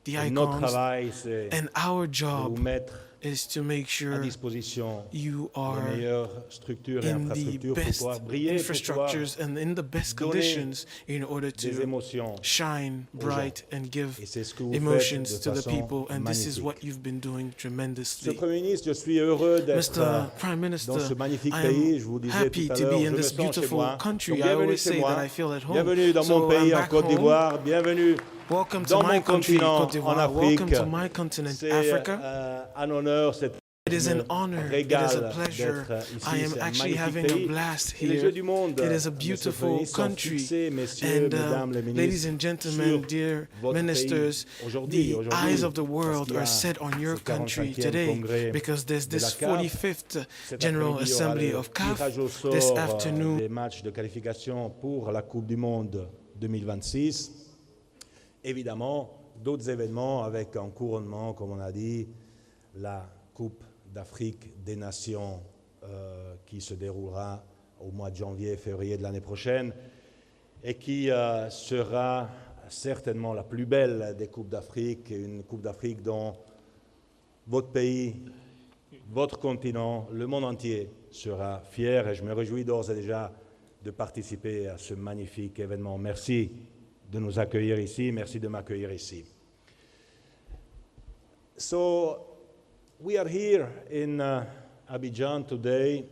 Speaker 10: the
Speaker 9: Et notre
Speaker 10: icons,
Speaker 9: travail, c'est
Speaker 10: and our
Speaker 9: de
Speaker 10: job
Speaker 9: vous mettre
Speaker 10: is to make
Speaker 9: à
Speaker 10: sure
Speaker 9: disposition
Speaker 10: you
Speaker 9: les
Speaker 10: are
Speaker 9: meilleures structures et
Speaker 10: in the
Speaker 9: infrastructures pour
Speaker 10: best
Speaker 9: pouvoir briller, pour pouvoir
Speaker 10: infrastructures and in the best
Speaker 9: donner
Speaker 10: conditions in order
Speaker 9: des
Speaker 10: to
Speaker 9: émotions.
Speaker 10: shine bright and give
Speaker 9: Et c'est ce que vous
Speaker 10: emotions
Speaker 9: faites
Speaker 10: to
Speaker 9: de
Speaker 10: the
Speaker 9: façon
Speaker 10: people, and this is
Speaker 9: magnifique.
Speaker 10: what you've been doing
Speaker 9: Monsieur
Speaker 10: tremendously.
Speaker 9: le Premier ministre, je suis heureux d'être
Speaker 10: Mr. Prime Minister,
Speaker 9: dans ce magnifique
Speaker 10: I
Speaker 9: pays. Je
Speaker 10: am
Speaker 9: vous disais
Speaker 10: happy
Speaker 9: tout à
Speaker 10: to
Speaker 9: l'heure,
Speaker 10: be
Speaker 9: je
Speaker 10: in
Speaker 9: me
Speaker 10: this
Speaker 9: sens chez
Speaker 10: beautiful
Speaker 9: moi.
Speaker 10: country.
Speaker 9: Donc,
Speaker 10: I
Speaker 9: bienvenue
Speaker 10: always
Speaker 9: chez
Speaker 10: say
Speaker 9: moi.
Speaker 10: that I feel at home.
Speaker 9: Bienvenue dans
Speaker 10: So
Speaker 9: mon pays
Speaker 10: I'm
Speaker 9: en
Speaker 10: back
Speaker 9: Côte
Speaker 10: home.
Speaker 9: d'Ivoire. Bienvenue
Speaker 10: Welcome to
Speaker 9: dans
Speaker 10: my
Speaker 9: mon
Speaker 10: country,
Speaker 9: continent,
Speaker 10: Côte
Speaker 9: en
Speaker 10: d'Ivoire.
Speaker 9: Afrique.
Speaker 10: Welcome to my continent,
Speaker 9: C'est
Speaker 10: Africa.
Speaker 9: un honneur, c'est
Speaker 10: It is an honor, it is a
Speaker 9: régal
Speaker 10: pleasure.
Speaker 9: d'être ici.
Speaker 10: I am
Speaker 9: C'est un
Speaker 10: actually
Speaker 9: magnifique
Speaker 10: having
Speaker 9: pays.
Speaker 10: a blast
Speaker 9: Et les
Speaker 10: here.
Speaker 9: Jeux du monde,
Speaker 10: It is a
Speaker 9: Monsieur le
Speaker 10: beautiful
Speaker 9: Premier ministre, sont
Speaker 10: country.
Speaker 9: fixés, messieurs,
Speaker 10: And
Speaker 9: mesdames les
Speaker 10: ladies
Speaker 9: ministres,
Speaker 10: and gentlemen,
Speaker 9: sur
Speaker 10: dear
Speaker 9: votre
Speaker 10: ministers,
Speaker 9: pays. Aujourd'hui,
Speaker 10: the eyes of the
Speaker 9: parce
Speaker 10: world
Speaker 9: qu'il y a
Speaker 10: are set on your
Speaker 9: ce
Speaker 10: country
Speaker 9: 45e
Speaker 10: today
Speaker 9: congrès
Speaker 10: because there's
Speaker 9: de la
Speaker 10: this
Speaker 9: CAF.
Speaker 10: 45th
Speaker 9: Cet
Speaker 10: General
Speaker 9: après-midi, il y aura
Speaker 10: Assembly
Speaker 9: le
Speaker 10: of CAF
Speaker 9: tirage au sort
Speaker 10: this afternoon.
Speaker 9: des matchs de qualification pour la Coupe du Monde 2026. Évidemment, d'autres événements avec un couronnement, comme on a dit, la Coupe d'Afrique des Nations qui se déroulera au mois de janvier et février de l'année prochaine et qui sera certainement la plus belle des Coupes d'Afrique, une Coupe d'Afrique dont votre pays, votre continent, le monde entier sera fier et je me réjouis d'ores et déjà de participer à ce magnifique événement. Merci de nous accueillir ici, merci de m'accueillir ici. So, we are here in Abidjan today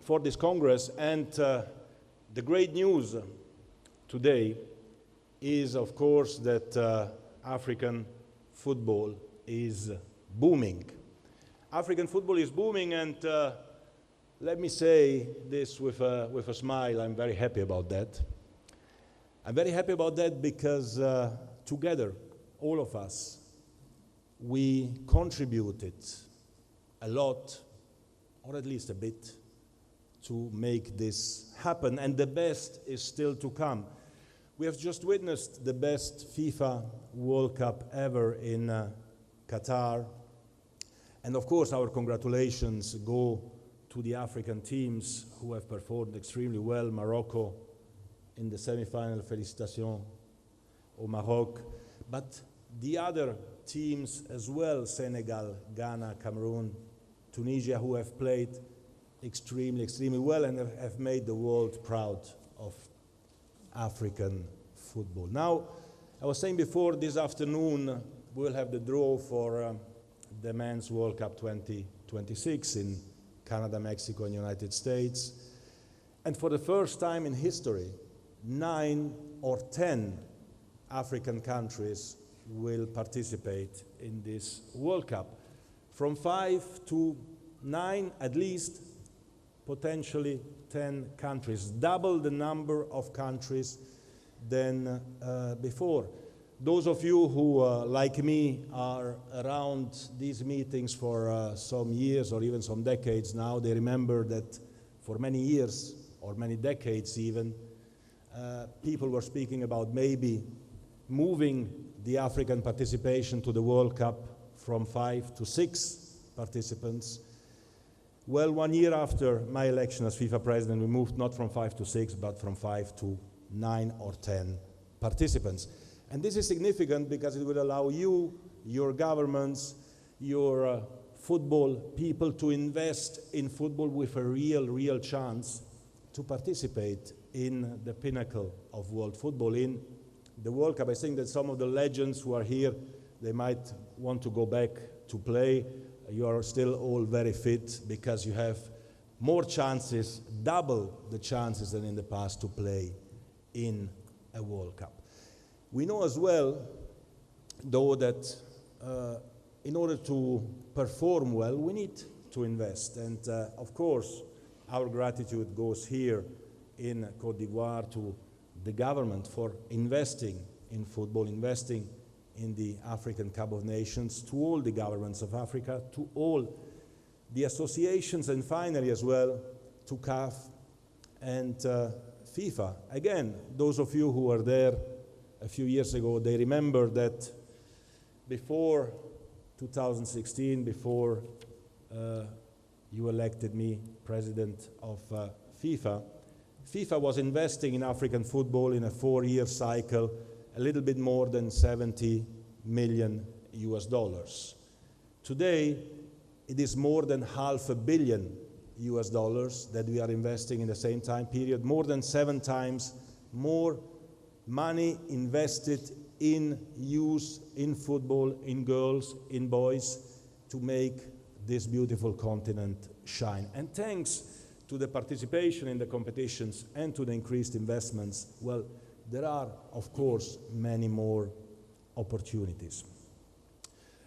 Speaker 9: for this Congress, and the great news today is, of course, that African football is booming. African football is booming, and let me say this with a smile. I'm very happy about that. I'm very happy about that because together, all of us, we contributed a lot, or at least a bit, to make this happen, and the best is still to come. We have just witnessed the best FIFA World Cup ever in Qatar, and of course our congratulations go to the African teams who have performed extremely well. Morocco in the semi-final, félicitations au Maroc, but the other teams as well, Senegal, Ghana, Cameroon, Tunisia, who have played extremely, extremely well and have made the world proud of African football. Now, I was saying before, this afternoon we'll have the draw for the Men's World Cup 2026 in Canada, Mexico, and United States. And for the first time in history, 9 or 10 African countries will participate in this World Cup. From 5 to 9, at least, potentially 10 countries, double the number of countries than before. Those of you who, like me, are around these meetings for some years or even some decades now, they remember that for many years, or many decades even, people were speaking about maybe moving the African participation to the World Cup from 5 to 6 participants. Well, 1 year after my election as FIFA president, we moved not from 5 to 6, but from 5 to 9 or 10 participants. And this is significant because it will allow you, your governments, your football people to invest in football with a real chance to participate in the pinnacle of world football, in the World Cup. I think that some of the legends who are here, they might want to go back to play. You are still all very fit because you have more chances, double the chances than in the past to play in a World Cup. We know as well, though, that in order to perform well, we need to invest. And of course, our gratitude goes here in Côte d'Ivoire to the government for investing in football, investing in the African Cup of Nations, to all the governments of Africa, to all the associations, and finally as well to CAF and FIFA. Again, those of you who were there a few years ago, they remember that before 2016, before you elected me president of FIFA, FIFA was investing in African football in a 4-year cycle, a little bit more than $70 million. Today, it is more than $500 million that we are investing in the same time period, more than 7 times more money invested in youth, in football, in girls, in boys, to make this beautiful continent shine. And thanks to the participation in the competitions and to the increased investments, well, there are, of course, many more opportunities.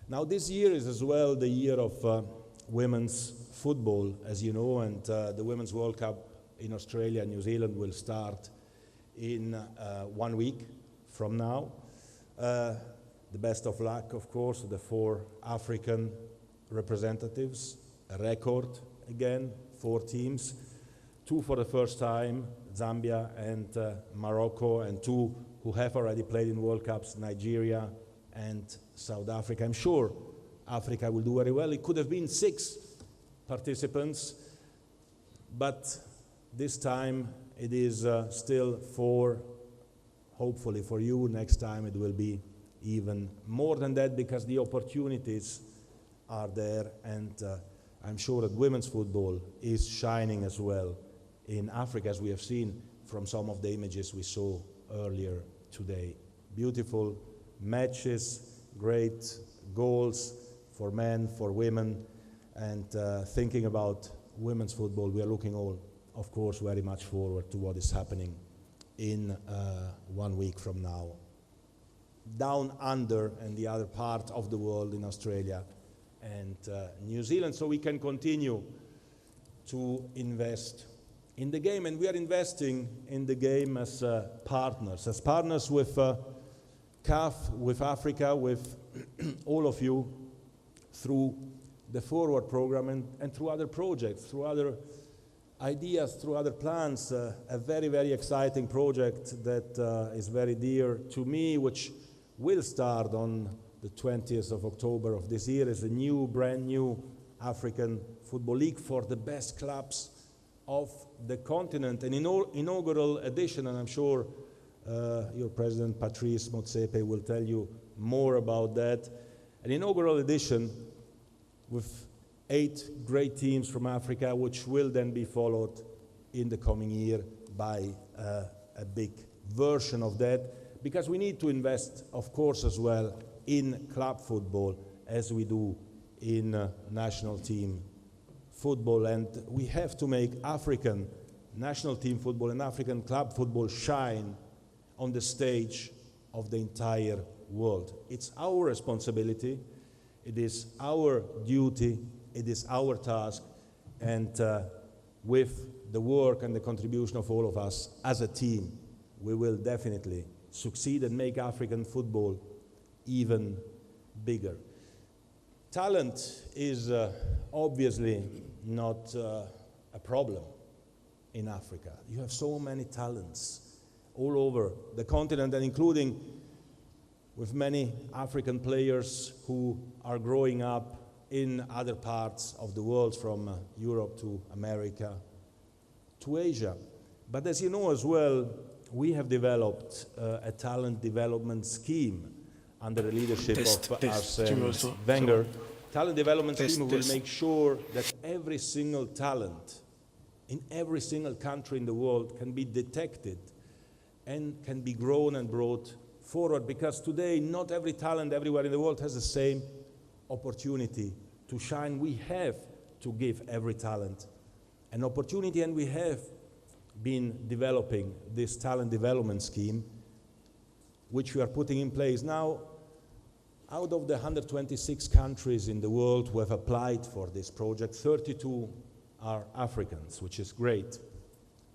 Speaker 9: Now, this year is as well the year of women's football, as you know, and the Women's World Cup in Australia and New Zealand will start in 1 week from now. The best of luck, of course, to the 4 African representatives, a record again, 4 teams, 2 for the first time, Zambia and Morocco, and 2 who have already played in World Cups, Nigeria and South Africa. I'm sure Africa will do very well. It could have been 6 participants, but this time it is still 4. Hopefully for you, next time it will be even more than that, because the opportunities are there, and I'm sure that women's football is shining as well in Africa, as we have seen from some of the images we saw earlier today. Beautiful matches, great goals for men, for women, and thinking about women's football, we are looking all, of course, very much forward to what is happening in 1 week from now down under and the other part of the world in Australia and New Zealand, so we can continue to invest in the game. And we are investing in the game as partners with CAF, with Africa, with all of you, through the Forward program and through other projects, through other ideas, through other plans. A very, very exciting project that is very dear to me, which will start on the 20th of October of this year, is a new, brand new African Football League for the best clubs of the continent. An inaugural edition, and I'm sure your President Patrice Motsepe will tell you more about that. An inaugural edition with 8 great teams from Africa, which will then be followed in the coming year by a big version of that, because we need to invest, of course, as well in club football as we do in national team football. And we have to make African national team football and African club football shine on the stage of the entire world. It's our responsibility, it is our duty, it is our task, and with the work and the contribution of all of us as a team, we will definitely succeed and make African football even bigger. Talent is obviously not a problem in Africa. You have so many talents all over the continent, and including with many African players who are growing up in other parts of the world, from Europe to America to Asia. But as you know as well, we have developed a talent development scheme under the leadership of Arsene Wenger. Talent development scheme will make sure that every single talent in every single country in the world can be detected and can be grown and brought forward, because today not every talent everywhere in the world has the same opportunity to shine. We have to give every talent an opportunity, and we have been developing this talent development scheme, which we are putting in place now. Out of the 126 countries in the world who have applied for this project, 32 are Africans, which is great.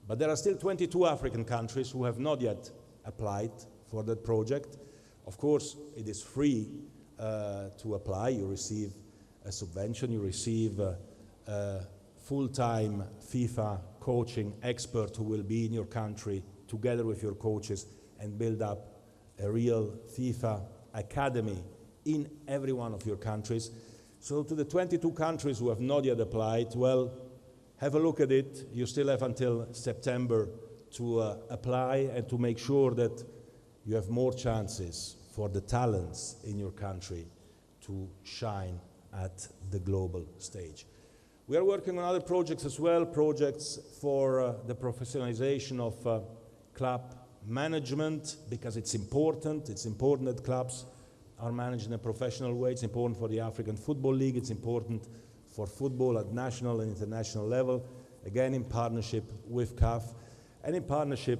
Speaker 9: But there are still 22 African countries who have not yet applied for that project. Of course, it is free to apply. You receive a subvention, you receive a full-time FIFA coaching expert who will be in your country together with your coaches and build up a real FIFA academy in every one of your countries. So to the 22 countries who have not yet applied, well, have a look at it. You still have until September to apply and to make sure that you have more chances for the talents in your country to shine at the global stage. We are working on other projects as well, projects for the professionalization of club management, because it's important. It's important that clubs are managed in a professional way. It's important for the African Football League. It's important for football at national and international level, again in partnership with CAF, and in partnership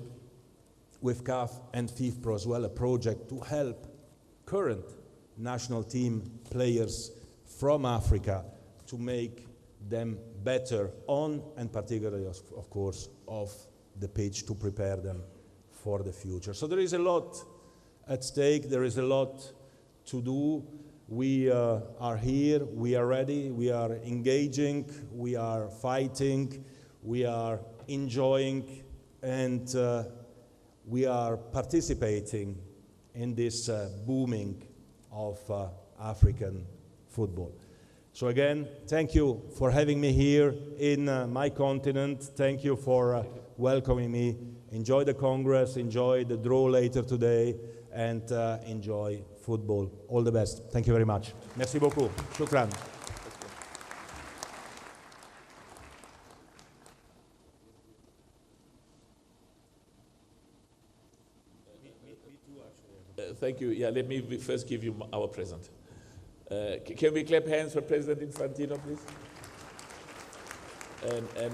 Speaker 9: with CAF and FIFPro as well, a project to help current national team players from Africa to make them better on, and particularly, of course, off the pitch, to prepare them for the future. So there is a lot at stake, there is a lot to do. We are here, we are ready, we are engaging, we are fighting, we are enjoying, and we are participating in this booming of African football. So again, thank you for having me here in my continent. Thank you for welcoming me. Enjoy the Congress, enjoy the draw later today, and enjoy football. All the best. Thank you very much. Merci beaucoup. Shukran.
Speaker 1: Thank you. Yeah, let me first give you our present. Can we clap hands for President Infantino, please? And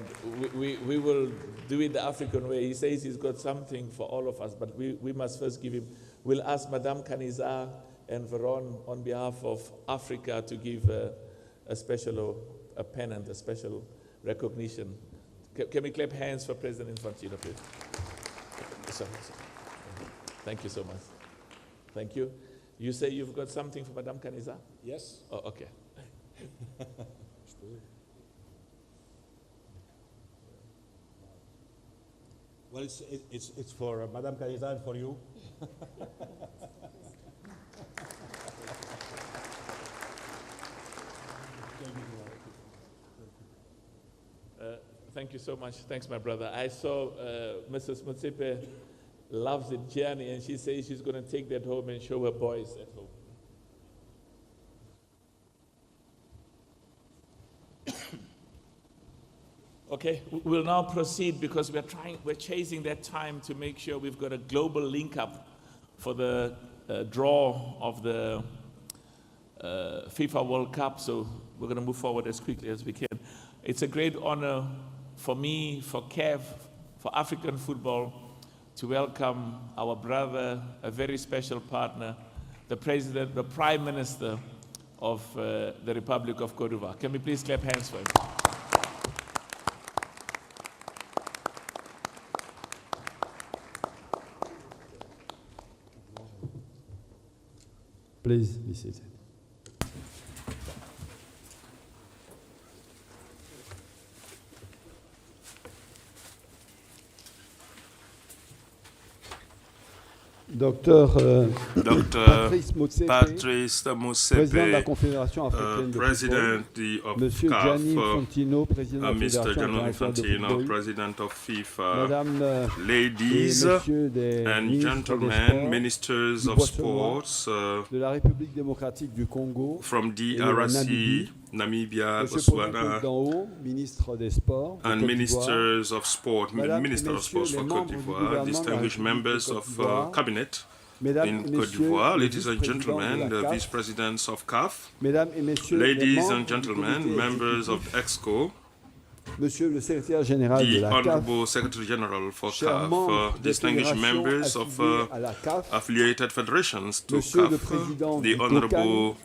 Speaker 1: we will do it the African way. He says he's got something for all of us, but we must first give him we'll ask Madame Kaniza and Veron on behalf of Africa to give a special a pennant, a special recognition. Can we clap hands for President Infantino, please? Sorry. Thank you so much. Thank you. You say you've got something for Madame Kaniza?
Speaker 9: Yes.
Speaker 1: Oh, okay.
Speaker 9: Well, it's for Madame Kaniza and for you.
Speaker 1: Thank you so much. Thanks, my brother. I saw Mrs. Motsepe loves the journey, and she says she's going to take that home and show her boys at home. Okay, we'll now proceed because we're chasing that time to make sure we've got a global link up for the draw of the FIFA World Cup. So we're going to move forward as quickly as we can. It's a great honor for me, for CAF, for African football, to welcome our brother, a very special partner, the President, the Prime Minister of the Republic of Cote d'Ivoire. Can we please clap hands for him?
Speaker 11: Please be seated. Docteur Patrice Motsepe, président de la Confédération africaine de football, Monsieur Gianni Infantino, président de la Fédération internationale de football, Madame
Speaker 8: ladies and gentlemen, ministers of sports
Speaker 11: de la République démocratique du Congo,
Speaker 8: from DRC, Namibia, Botswana,
Speaker 11: ministre des sports,
Speaker 8: and ministers of sport, Minister of Sports for Côte d'Ivoire, distinguished members of cabinet in Côte d'Ivoire, ladies and gentlemen, the vice presidents of CAF, ladies and gentlemen, members of EXCO,
Speaker 11: Monsieur le secrétaire général de
Speaker 8: the
Speaker 11: la CAF,
Speaker 8: Honorable Secretary General for CAF, distinguished members of affiliated federations to
Speaker 11: Monsieur le
Speaker 8: CAF,
Speaker 11: Président
Speaker 8: the
Speaker 11: du
Speaker 8: Honorable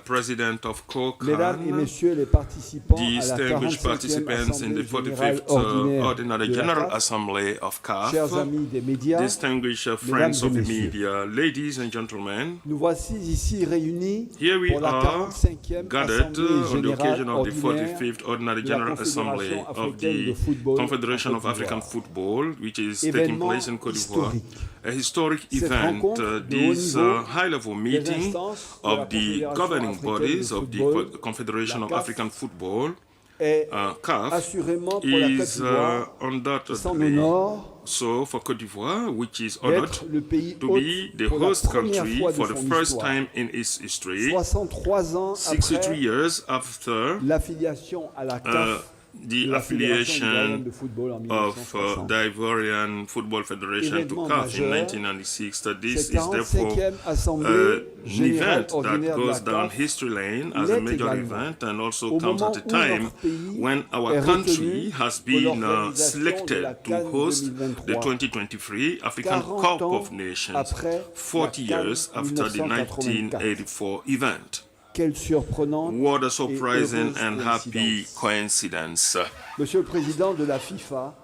Speaker 8: President of
Speaker 11: Mesdames et
Speaker 8: COCAN,
Speaker 11: Messieurs les participants à la
Speaker 8: distinguished
Speaker 11: 45e
Speaker 8: participants in the
Speaker 11: Assemblée
Speaker 8: 45th
Speaker 11: générale
Speaker 8: Ordinary
Speaker 11: de la
Speaker 8: General
Speaker 11: CAF,
Speaker 8: Assembly of CAF,
Speaker 11: chers amis des médias,
Speaker 8: distinguished friends of the media, ladies and gentlemen,
Speaker 11: nous voici ici réunis
Speaker 8: here we
Speaker 11: pour la
Speaker 8: are
Speaker 11: 45e
Speaker 8: gathered
Speaker 11: Assemblée
Speaker 8: on the occasion
Speaker 11: générale
Speaker 8: of the
Speaker 11: ordinaire
Speaker 8: 45th Ordinary
Speaker 11: de la
Speaker 8: General Assembly
Speaker 11: Confédération
Speaker 8: of
Speaker 11: africaine de
Speaker 8: the
Speaker 11: football
Speaker 8: Confederation
Speaker 11: en
Speaker 8: of
Speaker 11: Côte
Speaker 8: African
Speaker 11: d'Ivoire.
Speaker 8: Football, which is taking
Speaker 11: Événement
Speaker 8: place in Côte d'Ivoire.
Speaker 11: historique.
Speaker 8: A historic
Speaker 11: Cette
Speaker 8: event,
Speaker 11: rencontre de
Speaker 8: this
Speaker 11: haut niveau
Speaker 8: high-level
Speaker 11: des
Speaker 8: meeting
Speaker 11: instances de
Speaker 8: of
Speaker 11: la
Speaker 8: the
Speaker 11: Confédération
Speaker 8: governing
Speaker 11: africaine
Speaker 8: bodies
Speaker 11: de
Speaker 8: of the
Speaker 11: football,
Speaker 8: Confederation
Speaker 11: la
Speaker 8: of
Speaker 11: CAF,
Speaker 8: African Football,
Speaker 11: est
Speaker 8: CAF,
Speaker 11: assurément pour la Côte
Speaker 8: is
Speaker 11: d'Ivoire qui s'en
Speaker 8: undoubtedly
Speaker 11: honore
Speaker 8: so for Côte d'Ivoire, which is honored
Speaker 11: d'être le pays
Speaker 8: to
Speaker 11: hôte
Speaker 8: be the
Speaker 11: pour la
Speaker 8: host
Speaker 11: première
Speaker 8: country
Speaker 11: fois de
Speaker 8: for the
Speaker 11: son
Speaker 8: first
Speaker 11: histoire.
Speaker 8: time in its history,
Speaker 11: 63 ans
Speaker 8: 63
Speaker 11: après
Speaker 8: years after
Speaker 11: l'affiliation à la CAF
Speaker 8: the
Speaker 11: de la Fédération ivoirienne
Speaker 8: affiliation
Speaker 11: de football en
Speaker 8: of
Speaker 11: 1960.
Speaker 8: the Ivorian Football Federation to
Speaker 11: Événement
Speaker 8: CAF in
Speaker 11: majeur,
Speaker 8: 1996. That this
Speaker 11: cette
Speaker 8: is therefore
Speaker 11: 45e Assemblée
Speaker 8: an
Speaker 11: générale
Speaker 8: event that
Speaker 11: ordinaire de la
Speaker 8: goes down
Speaker 11: CAF
Speaker 8: history lane as a
Speaker 11: l'est
Speaker 8: major
Speaker 11: également
Speaker 8: event and also
Speaker 11: au
Speaker 8: comes
Speaker 11: moment
Speaker 8: at a
Speaker 11: où
Speaker 8: time
Speaker 11: notre pays
Speaker 8: when our
Speaker 11: est
Speaker 8: country
Speaker 11: retenu
Speaker 8: has
Speaker 11: pour
Speaker 8: been
Speaker 11: l'organisation de
Speaker 8: selected
Speaker 11: la
Speaker 8: to
Speaker 11: CAN
Speaker 8: host the
Speaker 11: 2023.
Speaker 8: 2023 African
Speaker 11: 40
Speaker 8: Cup
Speaker 11: ans
Speaker 8: of Nations,
Speaker 11: après
Speaker 8: 40
Speaker 11: la CAN
Speaker 8: years after the 1984 event.
Speaker 11: Quelle surprenante
Speaker 8: What a
Speaker 11: et
Speaker 8: surprising
Speaker 11: heureuse
Speaker 8: and happy
Speaker 11: coïncidence.
Speaker 8: coincidence.
Speaker 11: Monsieur le Président de la FIFA,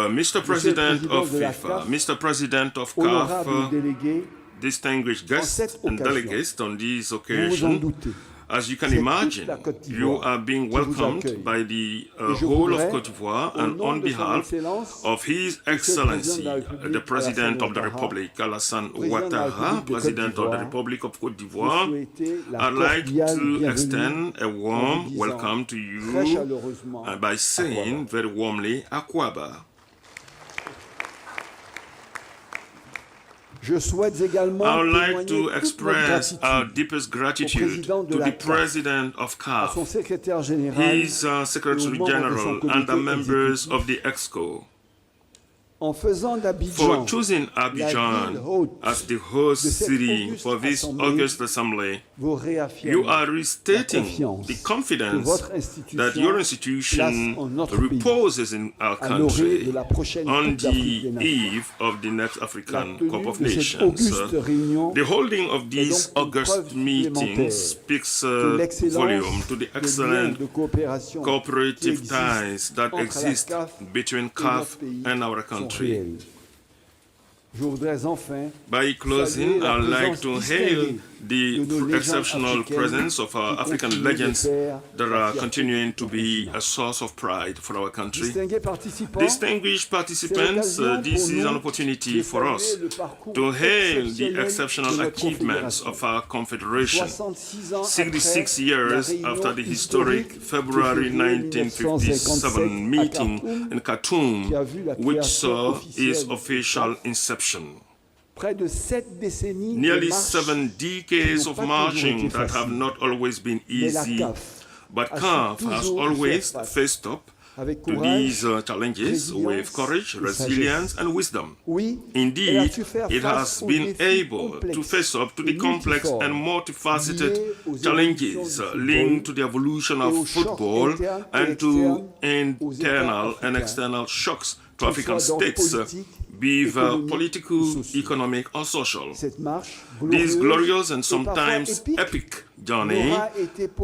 Speaker 8: Mr. President
Speaker 11: Président
Speaker 8: of
Speaker 11: de la
Speaker 8: FIFA,
Speaker 11: CAF,
Speaker 8: Mr. President of
Speaker 11: honorable
Speaker 8: CAF,
Speaker 11: délégué,
Speaker 8: distinguished
Speaker 11: en
Speaker 8: guests
Speaker 11: cette
Speaker 8: and
Speaker 11: occasion,
Speaker 8: delegates on this
Speaker 11: vous vous en
Speaker 8: occasion,
Speaker 11: doutez,
Speaker 8: as you can
Speaker 11: c'est toute
Speaker 8: imagine,
Speaker 11: la Côte
Speaker 8: you
Speaker 11: d'Ivoire
Speaker 8: are being
Speaker 11: qui vous
Speaker 8: welcomed
Speaker 11: accueille.
Speaker 8: by the
Speaker 11: Et je
Speaker 8: whole
Speaker 11: voudrais,
Speaker 8: of Côte d'Ivoire
Speaker 11: au
Speaker 8: and
Speaker 11: nom
Speaker 8: on
Speaker 11: de son
Speaker 8: behalf
Speaker 11: Excellence,
Speaker 8: of His
Speaker 11: Monsieur le Président
Speaker 8: Excellency,
Speaker 11: de la République,
Speaker 8: the President of the
Speaker 11: Alassane
Speaker 8: Republic, Alassane
Speaker 11: Président de la
Speaker 8: Ouattara,
Speaker 11: République de Côte
Speaker 8: President of the
Speaker 11: d'Ivoire,
Speaker 8: Republic of Côte
Speaker 11: vous
Speaker 8: d'Ivoire,
Speaker 11: souhaitez la
Speaker 8: I'd like
Speaker 11: cordiale
Speaker 8: to
Speaker 11: bienvenue
Speaker 8: extend a
Speaker 11: en vous
Speaker 8: warm
Speaker 11: disant
Speaker 8: welcome to
Speaker 11: très
Speaker 8: you
Speaker 11: chaleureusement
Speaker 8: by saying
Speaker 11: Akwaba.
Speaker 8: very warmly, Akwaba.
Speaker 11: Je souhaite également
Speaker 8: I would like
Speaker 11: témoigner
Speaker 8: to
Speaker 11: toute notre
Speaker 8: express our
Speaker 11: gratitude
Speaker 8: deepest
Speaker 11: au
Speaker 8: gratitude
Speaker 11: président de
Speaker 8: to
Speaker 11: la
Speaker 8: the
Speaker 11: CAF,
Speaker 8: President of
Speaker 11: à son
Speaker 8: CAF,
Speaker 11: secrétaire général
Speaker 8: his
Speaker 11: et aux
Speaker 8: Secretary
Speaker 11: membres de son
Speaker 8: General,
Speaker 11: comité
Speaker 8: and the members
Speaker 11: exécutif
Speaker 8: of the EXCO,
Speaker 11: for choosing Abidjan as the host city for this August Assembly. You are restating the confidence that your institution reposes in our country on the eve of the next African Cup of Nations. The holding of these August meetings speaks volume to the excellent cooperative ties that exist between CAF and our country. By closing, I'd like to hail the exceptional presence of our African legends that are continuing to be a source of pride for our country. Distinguished participants, this is an opportunity for us to hail the exceptional achievements of our confederation. 66 years after the historic February 1957 meeting in Khartoum, which saw its official inception. Nearly 7 decades of marching that have not always been easy, but CAF has always faced up to these challenges with courage, resilience, and wisdom. Indeed, it has been able to face up to the complex and multifaceted challenges linked to the evolution of football and to internal and external shocks to African states, be it political, economic, or social. This glorious and sometimes epic journey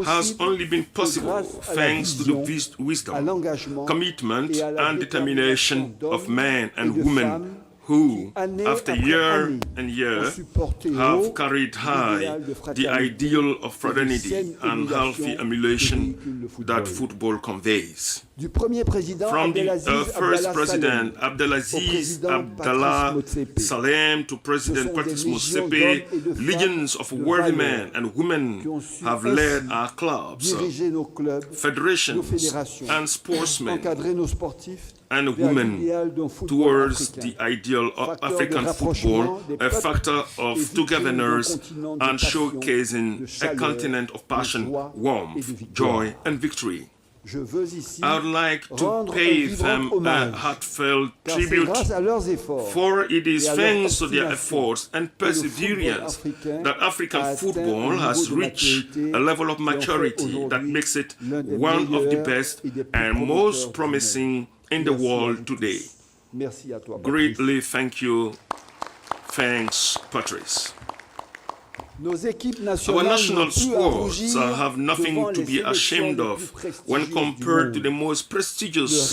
Speaker 11: has only been possible thanks to the wisdom, commitment, and determination of men and women who, after year and year, have carried high the ideal of fraternity and healthy emulation that football conveys. From the first president, Abdelaziz Abdallah Salem, to President Patrice Motsepe, legions of worthy men and women have led our clubs, federations, and sportsmen and women towards the ideal of African football, a factor of togetherness and showcasing a continent of passion, warmth, joy, and victory. I would like to pay them a heartfelt tribute, for it is thanks to their efforts and perseverance that African football has reached a level of maturity that makes it one of the best and most promising in the world today. Greatly thank you. Thanks, Patrice. Our national sports have nothing to be ashamed of when compared to the most prestigious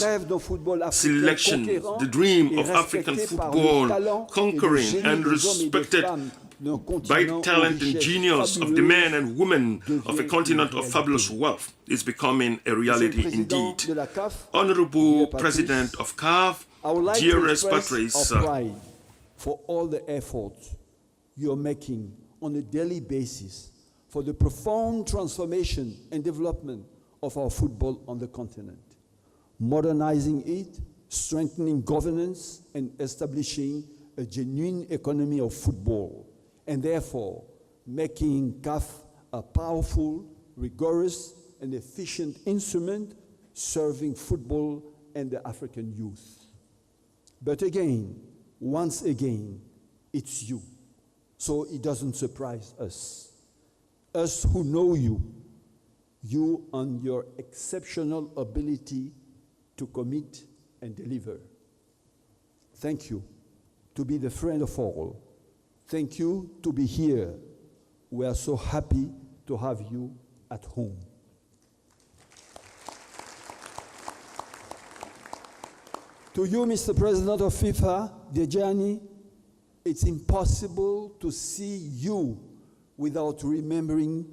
Speaker 11: selection, the dream of African football, conquering and respected by the talent and genius of the men and women of a continent of fabulous wealth is becoming a reality indeed. Honorable President of CAF, dearest Patrice,
Speaker 12: for all the efforts you're making on a daily basis for the profound transformation and development of our football on the continent, modernizing it, strengthening governance, and establishing a genuine economy of football, and therefore making CAF a powerful, rigorous, and efficient instrument serving football and the African youth. But again, once again, it's you. So it doesn't surprise us. Us who know you and your exceptional ability to commit and deliver. Thank you to be the friend of all. Thank you to be here. We are so happy to have you at home. To you, Mr. President of FIFA, dear Gianni, it's impossible to see you without remembering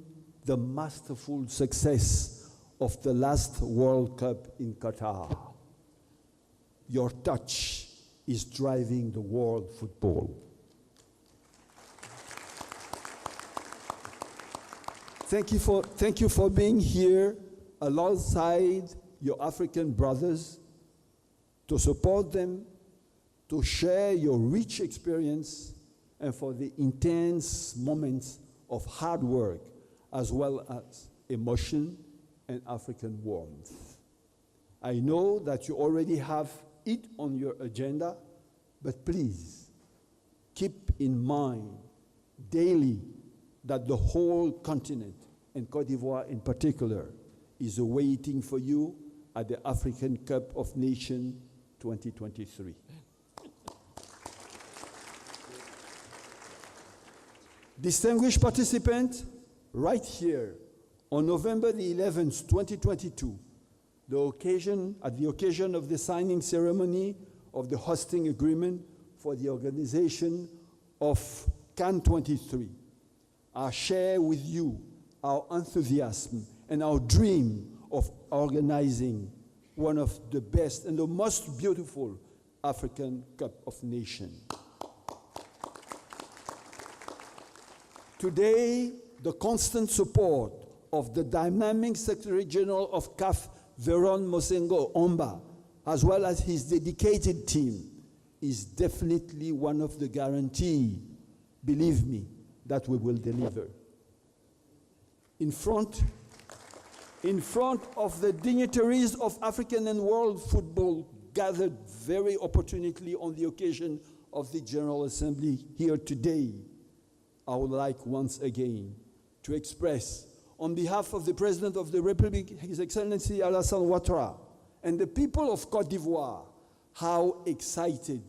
Speaker 12: the masterful success of the last World Cup in Qatar. Your touch is driving the world football. Thank you for being here alongside your African brothers, to support them, to share your rich experience, and for the intense moments of hard work, as well as emotion and African warmth. I know that you already have it on your agenda But please, keep in mind daily that the whole continent, and Côte d'Ivoire in particular, is awaiting for you at the African Cup of Nations 2023. Distinguished participants, right here on November the 11th, 2022, at the occasion of the signing ceremony of the hosting agreement for the organization of CAN 23, I share with you our enthusiasm and our dream of organizing one of the best and the most beautiful African Cup of Nations. Today, the constant support of the dynamic Secretary General of CAF, Veron Mosengo Omba, as well as his dedicated team, is definitely one of the guarantees, believe me, that we will deliver. In front of the dignitaries of African and world football gathered very opportunely on the occasion of the General Assembly here today, I would like once again to express, on behalf of the President of the Republic, His Excellency Alassane Ouattara, and the people of Côte d'Ivoire, how excited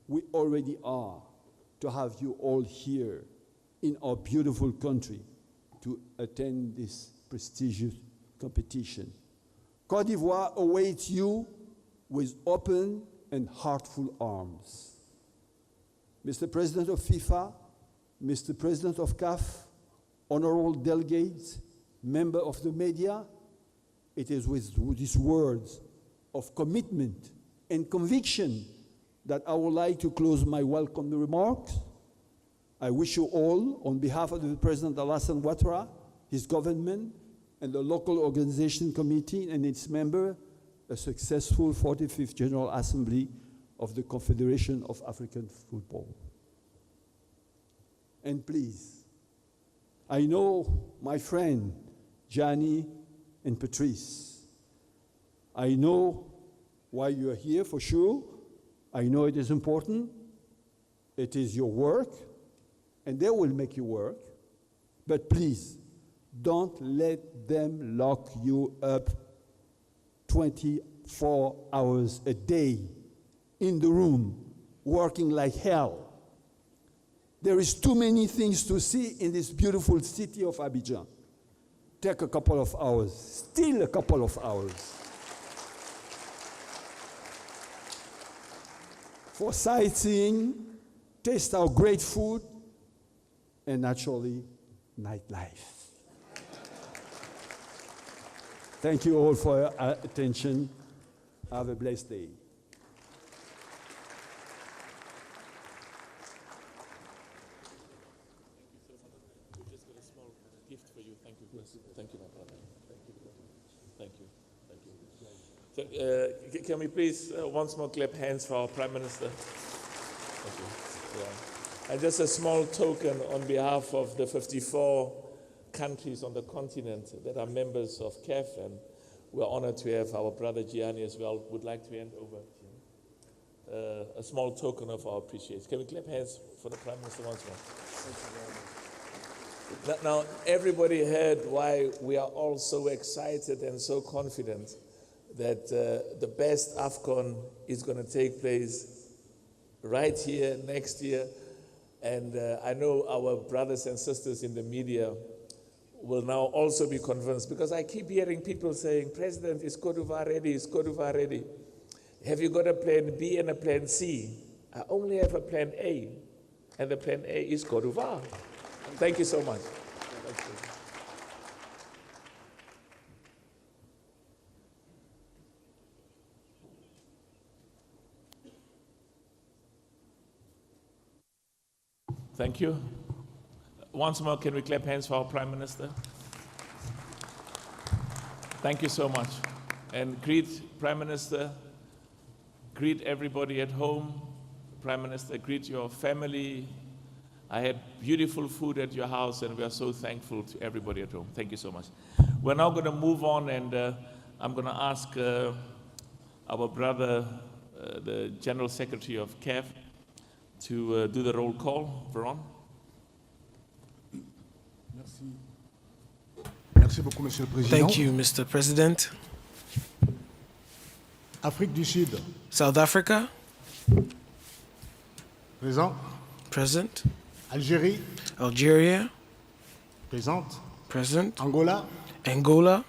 Speaker 12: we already are to have you all here in our beautiful country to attend this prestigious competition. Côte d'Ivoire awaits you with open and heartful arms. Mr. President of FIFA, Mr. President of CAF, honorable delegates, member of the media, it is with these words of commitment and conviction that I would like to close my welcome remarks. I wish you all, on behalf of the President Alassane Ouattara, his government, and the local organization committee and its member, a successful 45th General Assembly of the Confederation of African Football. And please, I know my friend, Gianni and Patrice. I know why you are here for sure. I know it is important. It is your work, and they will make you work. But please, don't let them lock you up 24 hours a day in the room, working like hell. There is too many things to see in this beautiful city of Abidjan. Take a couple of hours, still a couple of hours, for sightseeing, taste our great food, and naturally, nightlife. Thank you all for your attention. Have a blessed day.
Speaker 1: Thank you, my brother. Thank you. Thank you. So, can we please once more clap hands for our Prime Minister? Thank you. Yeah. And just a small token on behalf of the 54 countries on the continent that are members of CAF, and we're honored to have our brother Gianni as well. Would like to hand over a small token of our appreciation. Can we clap hands for the Prime Minister once more? Thank you very much. Now, everybody heard why we are all so excited and so confident that the best AFCON is going to take place right here next year. And I know our brothers and sisters in the media will now also be convinced, because I keep hearing people saying, President, is Côte d'Ivoire ready? Is Côte d'Ivoire ready? Have you got a plan B and a plan C? I only have a plan A, and the plan A is Côte d'Ivoire. Thank you so much. Thank you. Once more, can we clap hands for our Prime Minister? Thank you so much. And greet Prime Minister, greet everybody at home. Prime Minister, greet your family. I had beautiful food at your house, and we are so thankful to everybody at home. Thank you so much. We're now going to move on, and I'm going to ask our brother, the General Secretary of CAF, to do the roll call. Veron?
Speaker 13: Merci beaucoup, Monsieur le Président.
Speaker 10: Thank you, Mr. President.
Speaker 13: Afrique du Sud.
Speaker 10: South Africa.
Speaker 13: Présent.
Speaker 10: Present.
Speaker 13: Algérie.
Speaker 10: Algeria.
Speaker 13: Présente.
Speaker 10: Present.
Speaker 13: Angola.
Speaker 10: Angola.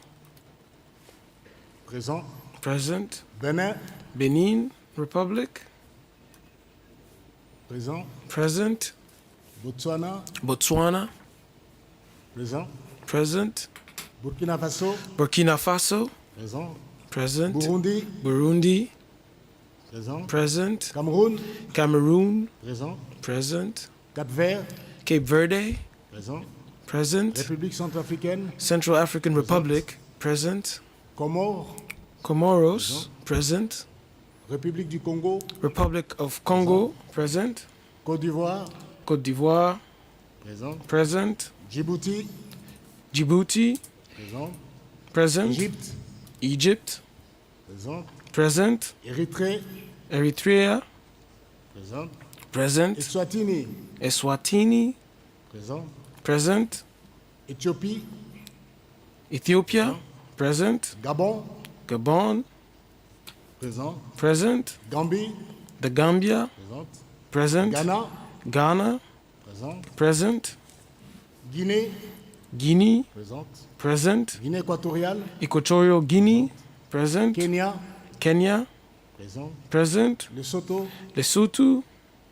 Speaker 13: Présent.
Speaker 10: Present.
Speaker 13: Bénin.
Speaker 10: Benin Republic.
Speaker 13: Présent.
Speaker 10: Present.
Speaker 13: Botswana.
Speaker 10: Botswana.
Speaker 13: Présent.
Speaker 10: Present.
Speaker 13: Burkina Faso.
Speaker 10: Burkina Faso.
Speaker 13: Présent.
Speaker 10: Present.
Speaker 13: Burundi.
Speaker 10: Burundi.
Speaker 13: Présent.
Speaker 10: Present.
Speaker 13: Cameroun.
Speaker 10: Cameroon.
Speaker 13: Présent.
Speaker 10: Present.
Speaker 13: Cap-Vert.
Speaker 10: Cape Verde.
Speaker 13: Présent.
Speaker 10: Present.
Speaker 13: République centrafricaine.
Speaker 10: Central African Republic. Present.
Speaker 13: Comores.
Speaker 10: Comoros. Present.
Speaker 13: République du Congo.
Speaker 10: Republic of Congo. Present.
Speaker 13: Côte d'Ivoire.
Speaker 10: Côte d'Ivoire.
Speaker 13: Présent.
Speaker 10: Present.
Speaker 13: Djibouti.
Speaker 10: Djibouti.
Speaker 13: Présent.
Speaker 10: Present.
Speaker 13: Égypte.
Speaker 10: Egypt.
Speaker 13: Présent.
Speaker 10: Present.
Speaker 13: Érythrée.
Speaker 10: Eritrea.
Speaker 13: Présent.
Speaker 10: Present.
Speaker 13: Eswatini.
Speaker 10: Eswatini.
Speaker 13: Présent.
Speaker 10: Present.
Speaker 13: Éthiopie.
Speaker 10: Ethiopia. Present.
Speaker 13: Gabon.
Speaker 10: Gabon.
Speaker 13: Présent.
Speaker 10: Present.
Speaker 13: Gambie.
Speaker 10: The Gambia.
Speaker 13: Présente.
Speaker 10: Present.
Speaker 13: Ghana.
Speaker 10: Ghana.
Speaker 13: Présent.
Speaker 10: Present.
Speaker 13: Guinée.
Speaker 10: Guinea.
Speaker 13: Présente.
Speaker 10: Present.
Speaker 13: Guinée équatoriale.
Speaker 10: Equatorial Guinea. Present.
Speaker 13: Kenya.
Speaker 10: Kenya.
Speaker 13: Présent.
Speaker 10: Present.
Speaker 13: Lesotho.
Speaker 10: Lesotho.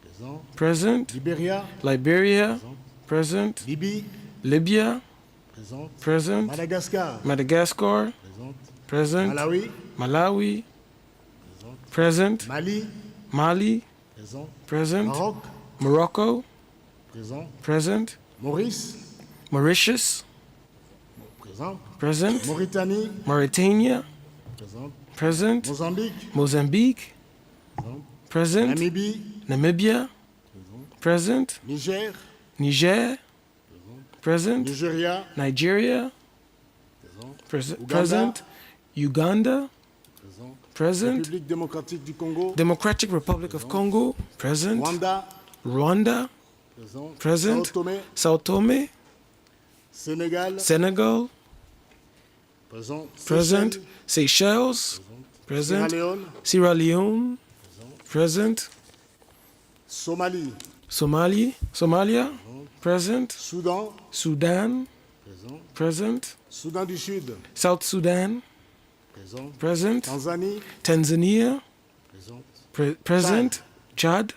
Speaker 13: Présent.
Speaker 10: Present.
Speaker 13: Libéria.
Speaker 10: Liberia. Present.
Speaker 13: Libye.
Speaker 10: Libya.
Speaker 13: Présente.
Speaker 10: Present.
Speaker 13: Madagascar.
Speaker 10: Madagascar.
Speaker 13: Présente.
Speaker 10: Present.
Speaker 13: Malawi.
Speaker 10: Malawi. Present.
Speaker 13: Mali.
Speaker 10: Mali.
Speaker 13: Présent.
Speaker 10: Present.
Speaker 13: Maroc.
Speaker 10: Morocco.
Speaker 13: Présent.
Speaker 10: Present.
Speaker 13: Maurice.
Speaker 10: Mauritius.
Speaker 13: Présent.
Speaker 10: Present.
Speaker 13: Mauritanie.
Speaker 10: Mauritania.
Speaker 13: Présent.
Speaker 10: Present.
Speaker 13: Mozambique.
Speaker 10: Mozambique.
Speaker 13: Présent.
Speaker 10: Present.
Speaker 13: Namibie.
Speaker 10: Namibia. Present.
Speaker 13: Niger.
Speaker 10: Niger. Present.
Speaker 13: Nigeria.
Speaker 10: Nigeria.
Speaker 13: Présent.
Speaker 10: Present. Uganda.
Speaker 13: Présent.
Speaker 10: Present.
Speaker 13: République démocratique du Congo.
Speaker 10: Democratic Republic of Congo. Present.
Speaker 13: Rwanda.
Speaker 10: Rwanda.
Speaker 13: Présent.
Speaker 10: Present.
Speaker 13: Sao Tomé.
Speaker 10: Sao Tome.
Speaker 13: Sénégal.
Speaker 10: Senegal.
Speaker 13: Présent.
Speaker 10: Present.
Speaker 13: Seychelles.
Speaker 10: Seychelles.
Speaker 13: Sierra
Speaker 10: Present.
Speaker 13: Leone.
Speaker 10: Sierra Leone. Present.
Speaker 13: Somalie.
Speaker 10: Somalia. Present.
Speaker 13: Soudan.
Speaker 10: Sudan.
Speaker 13: Présent.
Speaker 10: Present.
Speaker 13: Soudan du Sud.
Speaker 10: South Sudan.
Speaker 13: Présent.
Speaker 10: Present.
Speaker 13: Tanzanie.
Speaker 10: Tanzania.
Speaker 13: Présent.
Speaker 10: Present. Chad.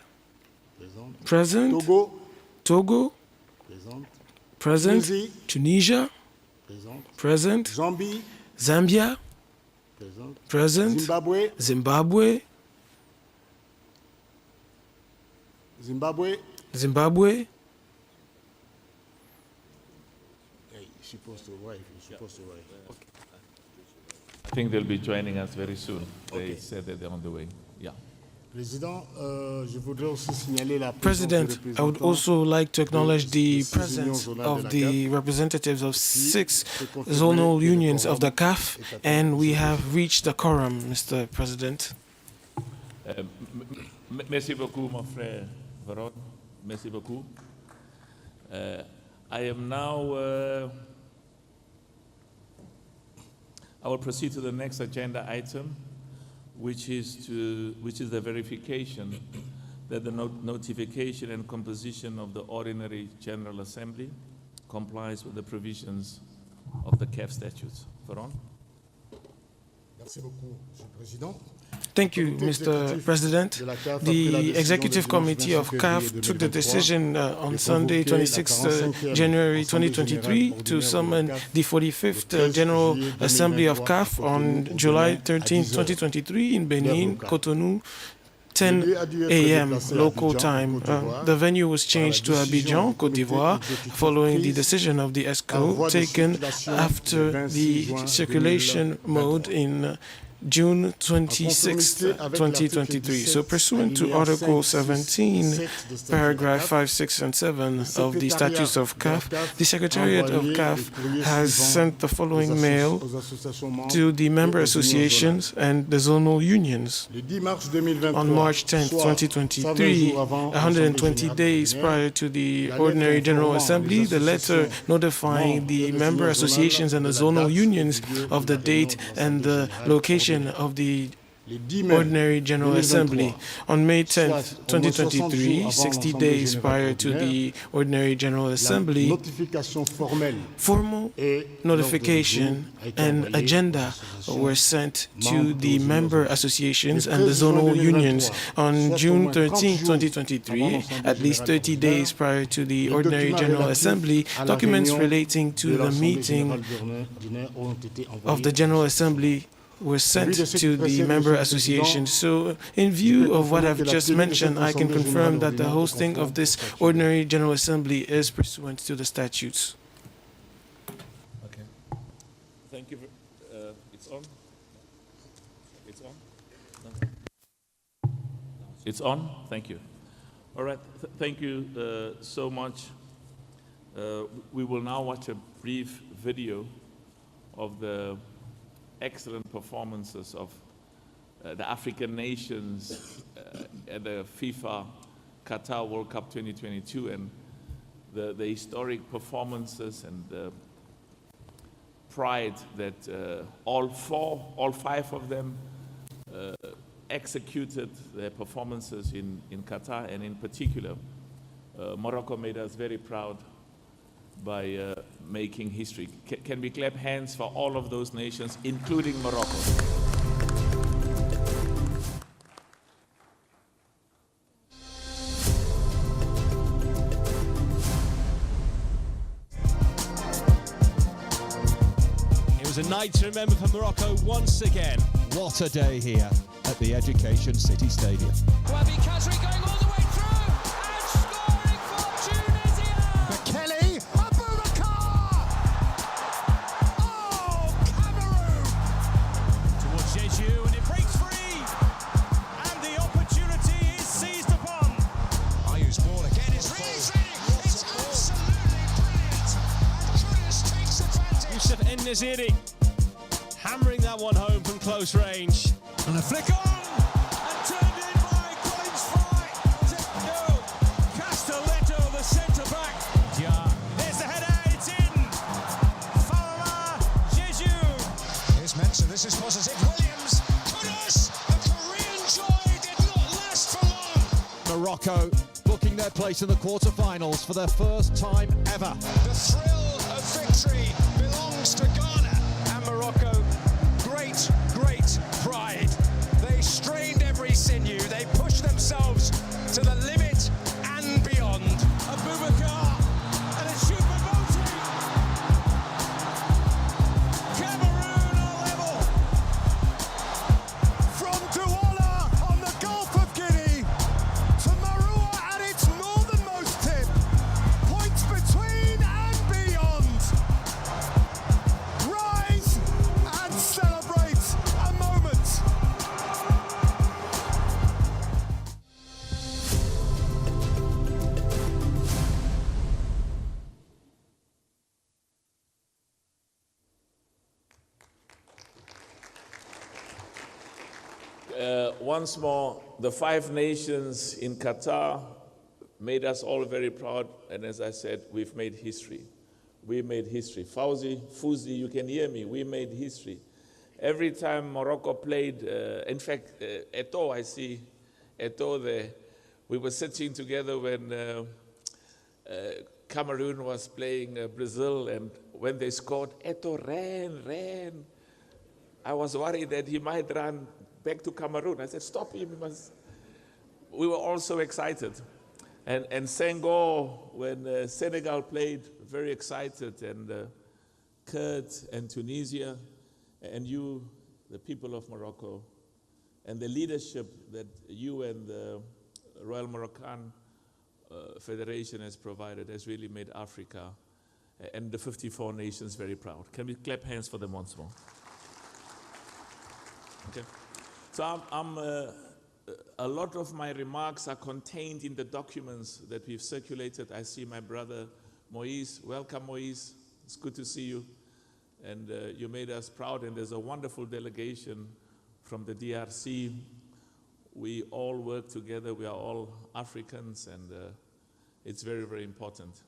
Speaker 13: Présent.
Speaker 10: Present.
Speaker 13: Togo.
Speaker 10: Togo.
Speaker 13: Présent.
Speaker 10: Present.
Speaker 13: Tunisie.
Speaker 10: Tunisia.
Speaker 13: Présent.
Speaker 10: Present.
Speaker 13: Zambie.
Speaker 10: Zambia.
Speaker 13: Présent.
Speaker 10: Present.
Speaker 13: Zimbabwe.
Speaker 10: Zimbabwe.
Speaker 13: Zimbabwe.
Speaker 10: Zimbabwe.
Speaker 13: Hey, you're supposed to write. You're supposed to write. Okay.
Speaker 1: I think they'll be joining us very soon. They said that they're on the way. Yeah.
Speaker 13: Président, je voudrais aussi signaler la présence
Speaker 10: President,
Speaker 13: des
Speaker 10: I would
Speaker 13: représentants
Speaker 10: also like to acknowledge the
Speaker 13: six unions
Speaker 10: presence
Speaker 13: zonales
Speaker 10: of
Speaker 13: de la
Speaker 10: the
Speaker 13: CAF.
Speaker 10: representatives of 6
Speaker 13: confirmer
Speaker 10: zonal
Speaker 13: que le
Speaker 10: unions of the
Speaker 13: quorum
Speaker 10: CAF,
Speaker 13: est atteint.
Speaker 10: and we have reached the quorum, Mr. President.
Speaker 1: Merci beaucoup, mon frère Veron. Merci beaucoup. I am now. I will proceed to the next agenda item, which is the verification that the notification and composition of the Ordinary General Assembly complies with the provisions of the CAF statutes. Veron?
Speaker 13: Merci beaucoup, Monsieur le Président.
Speaker 10: Thank you, Mr. President. The Executive Committee of CAF took the decision on Sunday, 26th January 2023, to summon the 45th General Assembly of CAF on July 13, 2023 in Benin, Cotonou, 10 a.m. local time. The venue was changed to Abidjan, Côte d'Ivoire, following the decision of the ESCO taken after the circulation mode in June 26, 2023. So pursuant to Article 17, paragraph 5, 6, and 7 of the statutes of CAF, the Secretariat of CAF has sent the following mail to the member associations and the zonal unions. On March 10, 2023, 120 days prior to the Ordinary General Assembly, the letter notifying the member associations and the zonal unions of the date and the location of the Ordinary General Assembly. On May 10, 2023, 60 days prior to the Ordinary General Assembly, formal notification and agenda were sent to the member associations and the zonal unions. On June 13, 2023, at least 30 days prior to the Ordinary General Assembly, documents relating to the meeting of the General Assembly were sent to the member association. So in view of what I've just mentioned, I can confirm that the hosting of this Ordinary General Assembly is pursuant to the statutes.
Speaker 1: Okay. Thank you. It's on? It's on? No. It's on? Thank you. All right. Thank you so much. We will now watch a brief video of the excellent performances of the African nations at the FIFA Qatar World Cup 2022 and the historic performances and the pride that all five of them executed their performances in Qatar, and in particular, Morocco made us very proud by making history. Can we clap hands for all of those nations, including Morocco?
Speaker 14: It was a night to remember for Morocco once again. What a day here at the Education City Stadium.
Speaker 3: Wabi Khazri going all the way through and scoring for Tunisia. McKelly, Abubakar. Oh, Cameroon.
Speaker 14: Towards Jeju, and it breaks free. And the opportunity is seized upon.
Speaker 3: Ayu's ball again is really thrilling. It's absolutely brilliant. And Kudus takes advantage.
Speaker 14: Youssef En-Nesyri hammering that one home from close range.
Speaker 3: And a flick on.
Speaker 14: And turned in by Collins Fry. No, Castelletto, the centre-back. Yeah. There's the header, it's in. Farah Jeju.
Speaker 3: Here's Mensah, this is positive. Williams, Kudus. The Korean joy did not last for long.
Speaker 14: Morocco booking their place in the quarter-finals for their first time ever.
Speaker 3: The thrill of victory belongs to Ghana.
Speaker 14: And Morocco, great pride.
Speaker 3: They strained every sinew. They pushed themselves to the limit and beyond.
Speaker 14: Abubakar and a shoot for Moti. Cameroon are level.
Speaker 3: From Douala on the Gulf of Guinea to Marua at its northernmost tip. Points between and beyond. Rise and celebrate a moment.
Speaker 1: Once more, the five nations in Qatar made us all very proud, and as I said, we've made history. We made history. Fuzi, you can hear me, we made history. Every time Morocco played, in fact, Eto'o, I see Eto'o there, we were sitting together when Cameroon was playing Brazil, and when they scored, Eto'o ran. I was worried that he might run back to Cameroon. I said, stop him. We were all so excited. And Senghor, when Senegal played, very excited, and Kurt and Tunisia, and you, the people of Morocco, and the leadership that you and the Royal Moroccan Federation has provided has really made Africa and the 54 nations very proud. Can we clap hands for them once more? Okay. So a lot of my remarks are contained in the documents that we've circulated. I see my brother Moise. Welcome, Moise. It's good to see you. And you made us proud, and there's a wonderful delegation from the DRC. We all work together. We are all Africans, and it's very, very important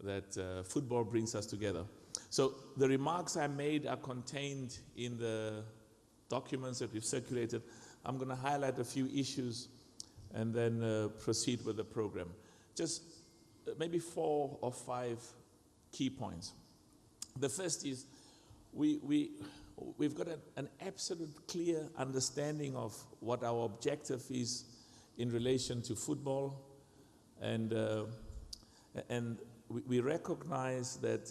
Speaker 1: that football brings us together. So the remarks I made are contained in the documents that we've circulated. I'm going to highlight a few issues and then proceed with the program. Just maybe 4 or 5 key points. The first is we've got an absolute clear understanding of what our objective is in relation to football, and we recognize that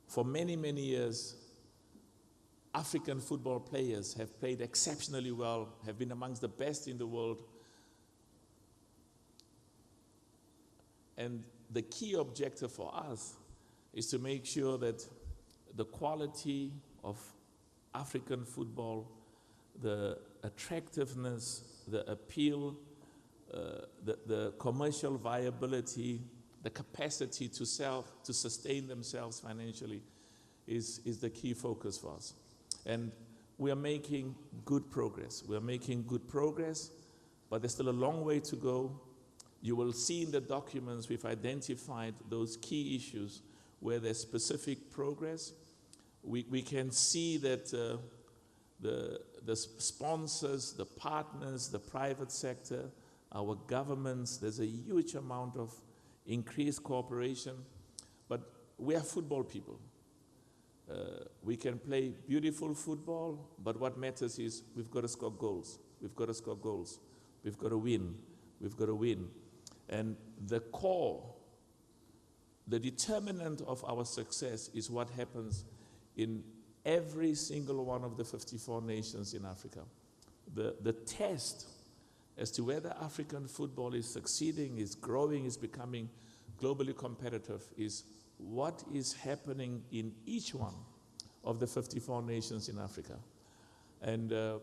Speaker 1: for many, many years, African football players have played exceptionally well, have been amongst the best in the world. And the key objective for us is to make sure that the quality of African football, the attractiveness, the appeal, the commercial viability, the capacity to sustain themselves financially is the key focus for us. And we are making good progress. We are making good progress, but there's still a long way to go. You will see in the documents we've identified those key issues where there's specific progress. We can see that the sponsors, the partners, the private sector, our governments, there's a huge amount of increased cooperation. But we are football people. We can play beautiful football, but what matters is we've got to score goals. We've got to score goals. We've got to win. We've got to win. And the core, the determinant of our success is what happens in every single one of the 54 nations in Africa. The test as to whether African football is succeeding, is growing, is becoming globally competitive is what is happening in each one of the 54 nations in Africa. And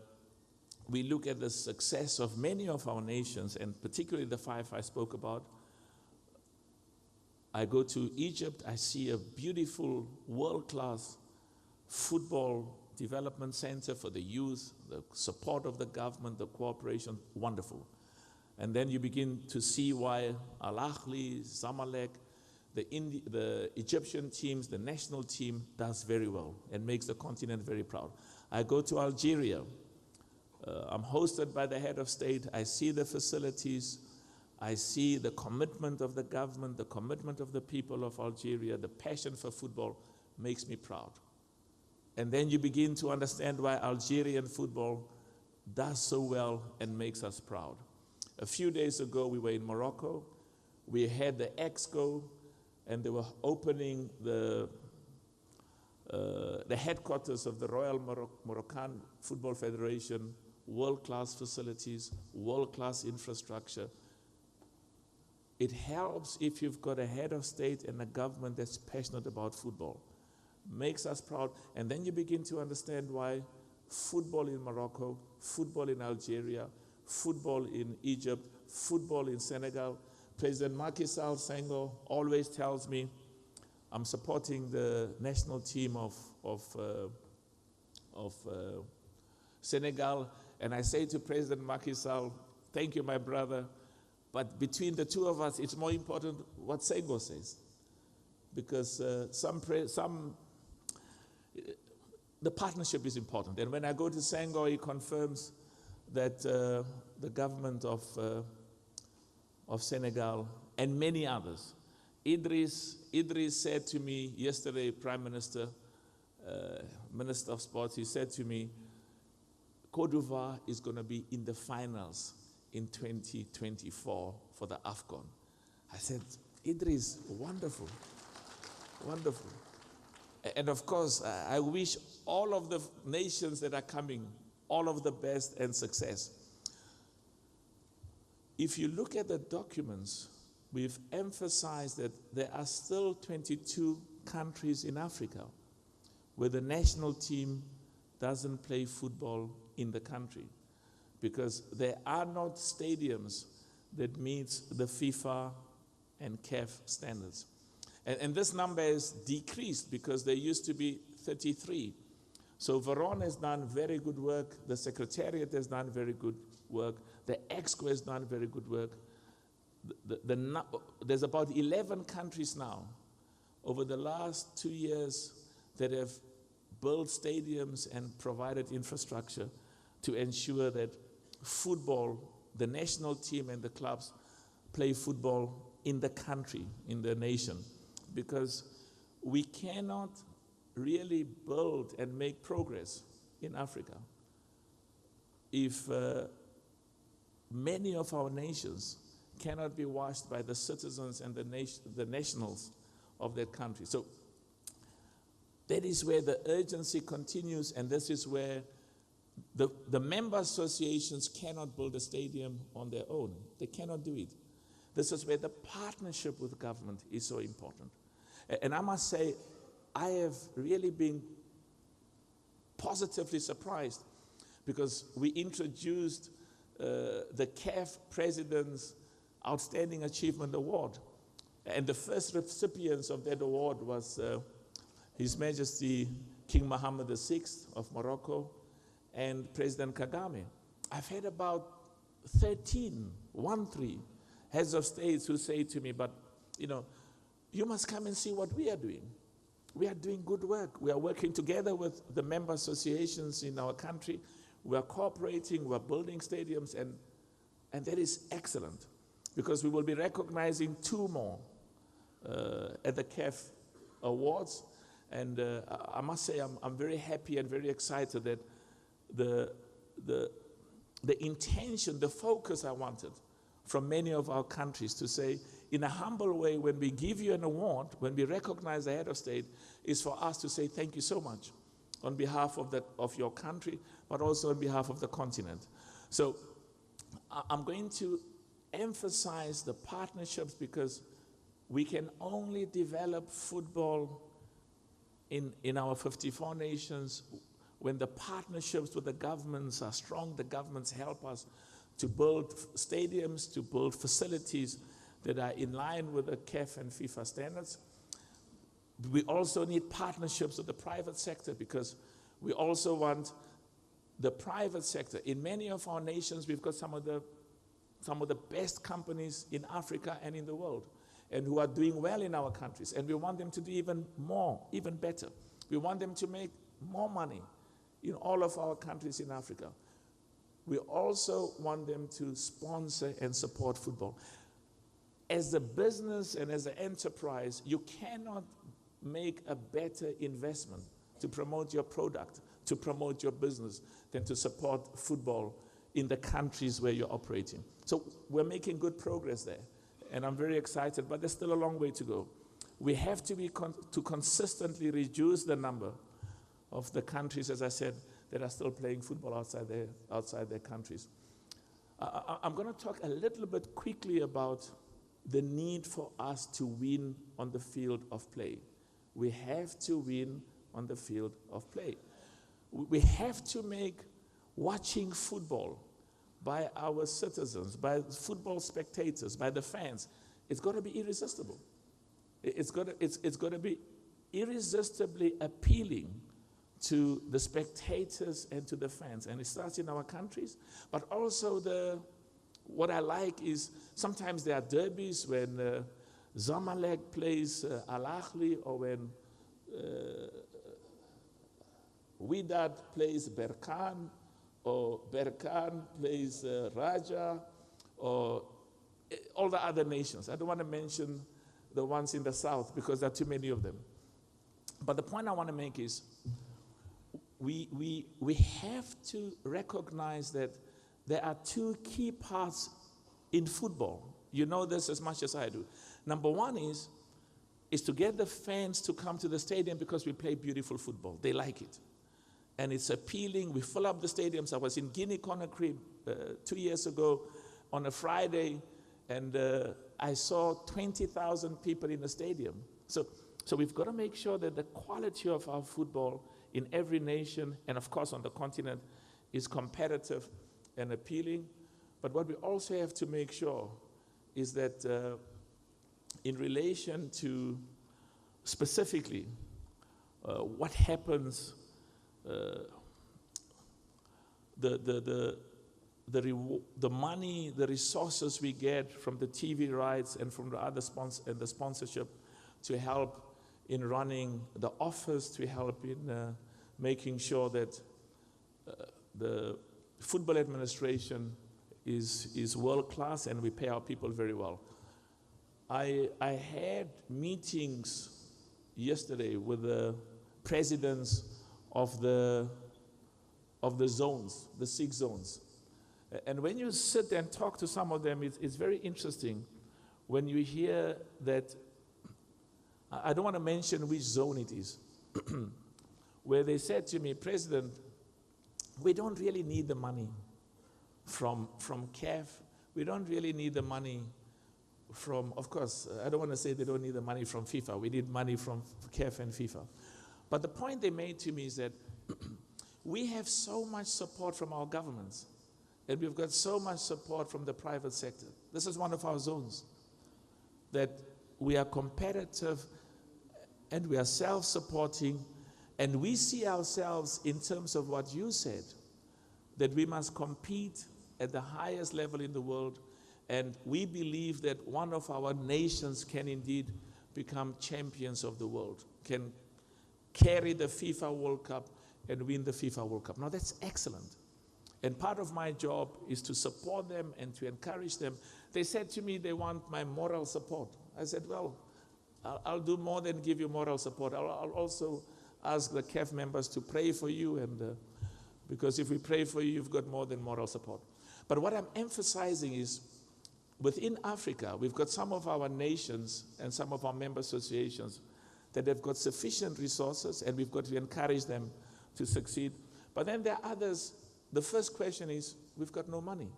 Speaker 1: we look at the success of many of our nations, and particularly the 5 I spoke about. I go to Egypt, I see a beautiful world-class football development center for the youth, the support of the government, the cooperation, wonderful. And then you begin to see why Al Ahly, Zamalek, the Egyptian teams, the national team does very well and makes the continent very proud. I go to Algeria. I'm hosted by the head of state. I see the facilities. I see the commitment of the government, the commitment of the people of Algeria, the passion for football makes me proud. And then you begin to understand why Algerian football does so well and makes us proud. A few days ago, we were in Morocco. We had the Exco, and they were opening the headquarters of the Royal Moroccan Football Federation, world-class facilities, world-class infrastructure. It helps if you've got a head of state and a government that's passionate about football. Makes us proud, and then you begin to understand why football in Morocco, football in Algeria, football in Egypt, football in Senegal. President Macky Sall Senghor always tells me, I'm supporting the national team of Senegal, and I say to President Macky Sall, thank you, my brother, but between the two of us, it's more important what Senghor says, because the partnership is important. And when I go to Senghor, he confirms that the government of Senegal and many others. Idris said to me yesterday, Prime Minister, Minister of Sports, he said to me, Côte d'Ivoire is going to be in the finals in 2024 for the AFCON. I said, Idris, wonderful, wonderful. And of course, I wish all of the nations that are coming all of the best and success. If you look at the documents, we've emphasized that there are still 22 countries in Africa where the national team doesn't play football in the country, because there are not stadiums that meets the FIFA and CAF standards. And this number has decreased because there used to be 33. So Veron has done very good work, the Secretariat has done very good work, the EXCO has done very good work. There's about 11 countries now over the last 2 years that have built stadiums and provided infrastructure to ensure that football, the national team and the clubs play football in the country, in the nation, because we cannot really build and make progress in Africa if many of our nations cannot be watched by the citizens and the nationals of that country. So that is where the urgency continues, and this is where the member associations cannot build a stadium on their own. They cannot do it. This is where the partnership with government is so important. And I must say, I have really been positively surprised because we introduced the CAF President's Outstanding Achievement Award. And the first recipients of that award was His Majesty King Mohammed VI of Morocco and President Kagame. I've had about 13 heads of states who say to me, but you must come and see what we are doing. We are doing good work. We are working together with the member associations in our country. We are cooperating, we are building stadiums, and that is excellent because we will be recognizing 2 more at the CAF Awards. And I must say I'm very happy and very excited that the intention, the focus I wanted from many of our countries to say, in a humble way, when we give you an award, when we recognize the head of state, is for us to say thank you so much on behalf of your country, but also on behalf of the continent. So I'm going to emphasize the partnerships because we can only develop football in our 54 nations when the partnerships with the governments are strong. The governments help us to build stadiums, to build facilities that are in line with the CAF and FIFA standards. We also need partnerships with the private sector because we also want the private sector. In many of our nations, we've got some of the best companies in Africa and in the world, and who are doing well in our countries. And we want them to do even more, even better. We want them to make more money in all of our countries in Africa. We also want them to sponsor and support football. As a business and as an enterprise, you cannot make a better investment to promote your product, to promote your business, than to support football in the countries where you're operating. So we're making good progress there, and I'm very excited, but there's still a long way to go. We have to be to consistently reduce the number of the countries, as I said, that are still playing football outside their countries. I'm going to talk a little bit quickly about the need for us to win on the field of play. We have to win on the field of play. We have to make watching football by our citizens, by football spectators, by the fans, it's got to be irresistible. It's got to be irresistibly appealing to the spectators and to the fans. And it starts in our countries, but also what I like is sometimes there are derbies when Zamalek plays Al Ahly, or when Wydad plays Berkane, or Berkane plays Raja, or all the other nations. I don't want to mention the ones in the south because there are too many of them. But the point I want to make is we have to recognize that there are 2 key parts in football. You know this as much as I do. Number one is to get the fans to come to the stadium because we play beautiful football. They like it. And it's appealing. We fill up the stadiums. I was in Guinea-Conakry 2 years ago on a Friday, and I saw 20,000 people in the stadium. So we've got to make sure that the quality of our football in every nation, and of course on the continent, is competitive and appealing. But what we also have to make sure is that in relation to specifically what happens, the money, the resources we get from the TV rights and from the other the sponsorship to help in running the office, to help in making sure that the football administration is world class and we pay our people very well. I had meetings yesterday with the presidents of the zones, the 6 zones. And when you sit and talk to some of them, it's very interesting when you hear that, I don't want to mention which zone it is, where they said to me, President, we don't really need the money from CAF. We don't really need the money from, of course, I don't want to say they don't need the money from FIFA. We need money from CAF and FIFA. But the point they made to me is that we have so much support from our governments, and we've got so much support from the private sector. This is one of our zones, that we are competitive and we are self-supporting, and we see ourselves in terms of what you said, that we must compete at the highest level in the world, and we believe that one of our nations can indeed become champions of the world, can carry the FIFA World Cup and win the FIFA World Cup. Now that's excellent. And part of my job is to support them and to encourage them. They said to me they want my moral support. I said, well, I'll do more than give you moral support. I'll also ask the CAF members to pray for you, and because if we pray for you, you've got more than moral support. But what I'm emphasizing is, within Africa, we've got some of our nations and some of our member associations that have got sufficient resources, and we've got to encourage them to succeed. But then there are others. The first question is, we've got no money.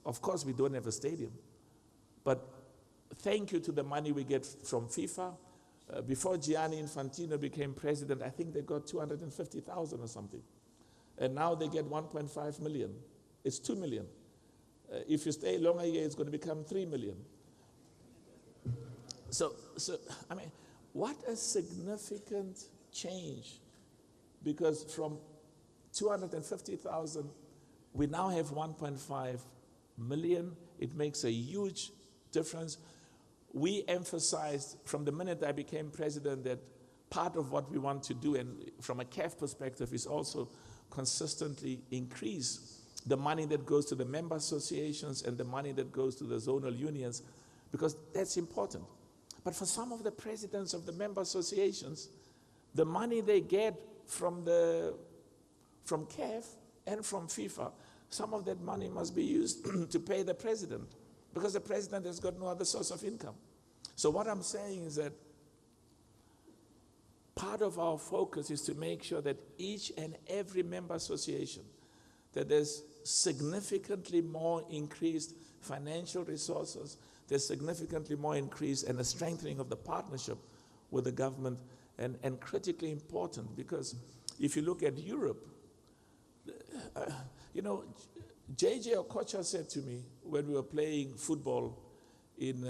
Speaker 1: Of course, we don't have a stadium. But thank you to the money we get from FIFA. Before Gianni Infantino became president, I think they got 250,000 or something. And now they get 1.5 million. It's 2 million. If you stay longer here, it's going to become 3 million. So I mean, what a significant change. Because from 250,000, we now have 1.5 million. It makes a huge difference. We emphasized from the minute I became president that part of what we want to do, and from a CAF perspective, is also consistently increase the money that goes to the member associations and the money that goes to the zonal unions, because that's important. But for some of the presidents of the member associations, the money they get from CAF and from FIFA, some of that money must be used to pay the president, because the president has got no other source of income. So what I'm saying is that part of our focus is to make sure that each and every member association, that there's significantly more increased financial resources, there's significantly more increase and a strengthening of the partnership with the government, and critically important, because if you look at Europe, you know, JJ Okocha said to me when we were playing football in,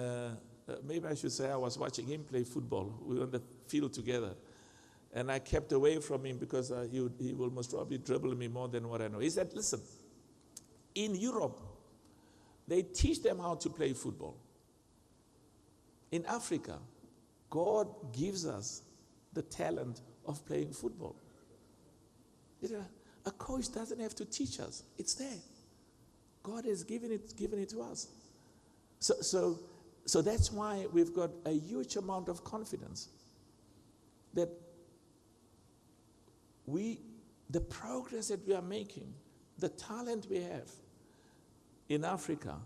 Speaker 1: maybe I should say I was watching him play football. We were on the field together. And I kept away from him because he will most probably dribble me more than what I know. He said, listen, in Europe, they teach them how to play football. In Africa, God gives us the talent of playing football. You know, a coach doesn't have to teach us. It's there. God has given it to us. So that's why we've got a huge amount of confidence that the progress that we are making, the talent we have in Africa,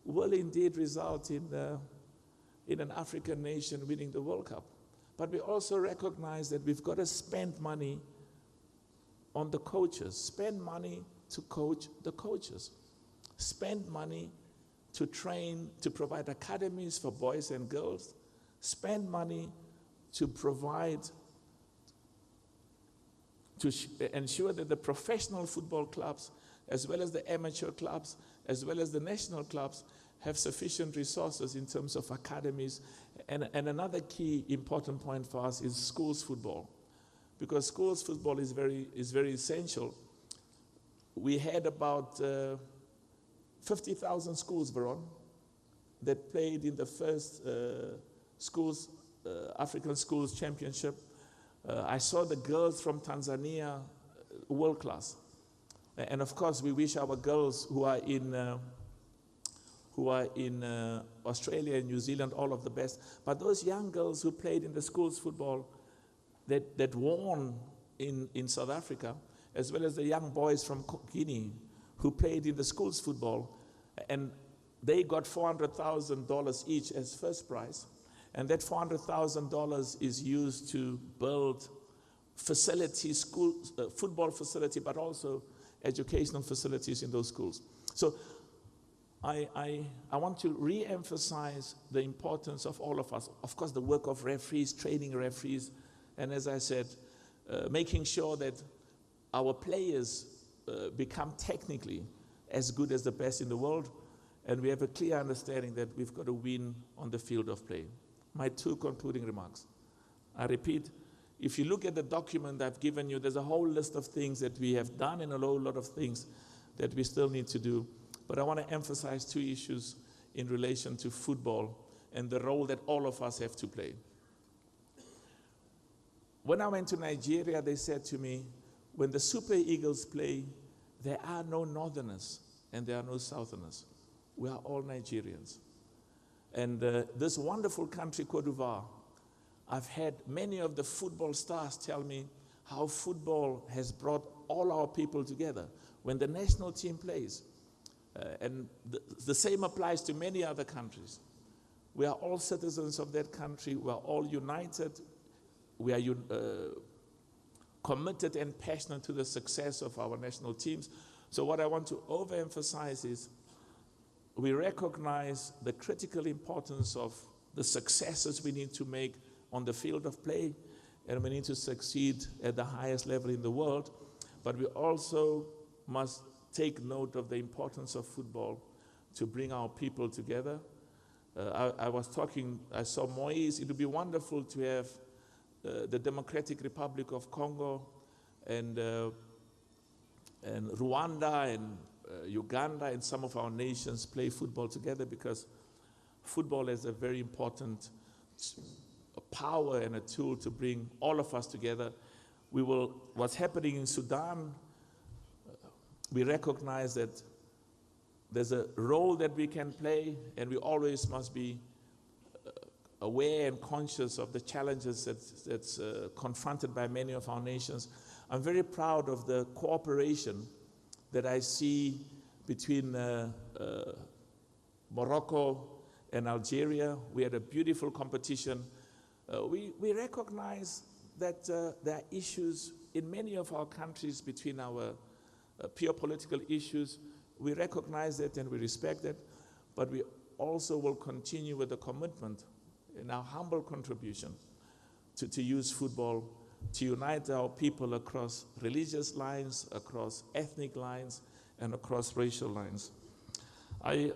Speaker 1: will indeed result in an African nation winning the World Cup. But we also recognize that we've got to spend money on the coaches, spend money to coach the coaches, spend money to train, to provide academies for boys and girls, spend money to provide to ensure that the professional football clubs, as well as the amateur clubs, as well as the national clubs, have sufficient resources in terms of academies. And another key important point for us is schools football, because schools football is very essential. We had about 50,000 schools, Veron, that played in the first African Schools Championship. I saw the girls from Tanzania, world class. And of course, we wish our girls who are in Australia and New Zealand all of the best. But those young girls who played in the schools football that won in South Africa, as well as the young boys from Guinea who played in the schools football, and they got $400,000 each as first prize. And that $400,000 is used to build facilities, football facility, but also educational facilities in those schools. So I want to re-emphasize the importance of all of us. Of course, the work of referees, training referees, and as I said, making sure that our players become technically as good as the best in the world, and we have a clear understanding that we've got to win on the field of play. My two concluding remarks. I repeat, if you look at the document I've given you, there's a whole list of things that we have done and a whole lot of things that we still need to do. But I want to emphasize two issues in relation to football and the role that all of us have to play. When I went to Nigeria, they said to me, when the Super Eagles play, there are no Northerners and there are no Southerners. We are all Nigerians. And this wonderful country, Côte d'Ivoire, I've had many of the football stars tell me how football has brought all our people together. When the national team plays, and the same applies to many other countries. We are all citizens of that country. We are all united. We are committed and passionate to the success of our national teams. So what I want to overemphasize is we recognize the critical importance of the successes we need to make on the field of play, and we need to succeed at the highest level in the world. But we also must take note of the importance of football to bring our people together. I saw Moise. It would be wonderful to have the Democratic Republic of Congo and Rwanda and Uganda and some of our nations play football together, because football is a very important power and a tool to bring all of us together. What's happening in Sudan, we recognize that there's a role that we can play, and we always must be aware and conscious of the challenges that's confronted by many of our nations. I'm very proud of the cooperation that I see between Morocco and Algeria. We had a beautiful competition. We recognize that there are issues in many of our countries between our pure political issues. We recognize it and we respect it, but we also will continue with the commitment in our humble contribution to use football to unite our people across religious lines, across ethnic lines, and across racial lines. I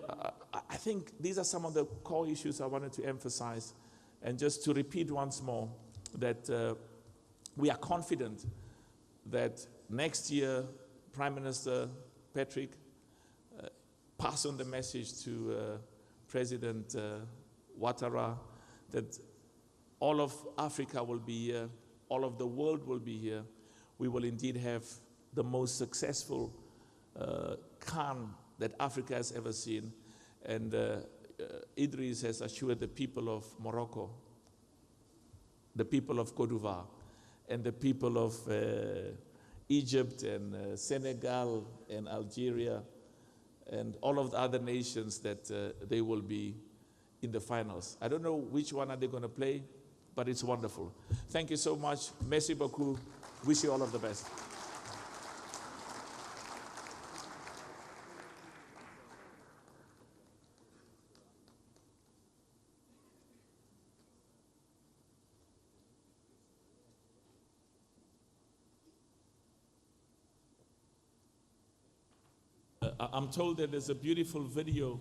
Speaker 1: think these are some of the core issues I wanted to emphasize. And just to repeat once more that we are confident that next year, Prime Minister Patrick pass on the message to President Ouattara that all of Africa will be here, all of the world will be here. We will indeed have the most successful CAN that Africa has ever seen. And Idris has assured the people of Morocco, the people of Côte d'Ivoire, and the people of Egypt and Senegal and Algeria and all of the other nations that they will be in the finals. I don't know which one are they going to play, but it's wonderful. Thank you so much. Merci beaucoup. Wish you all of the best. I'm told that there's a beautiful video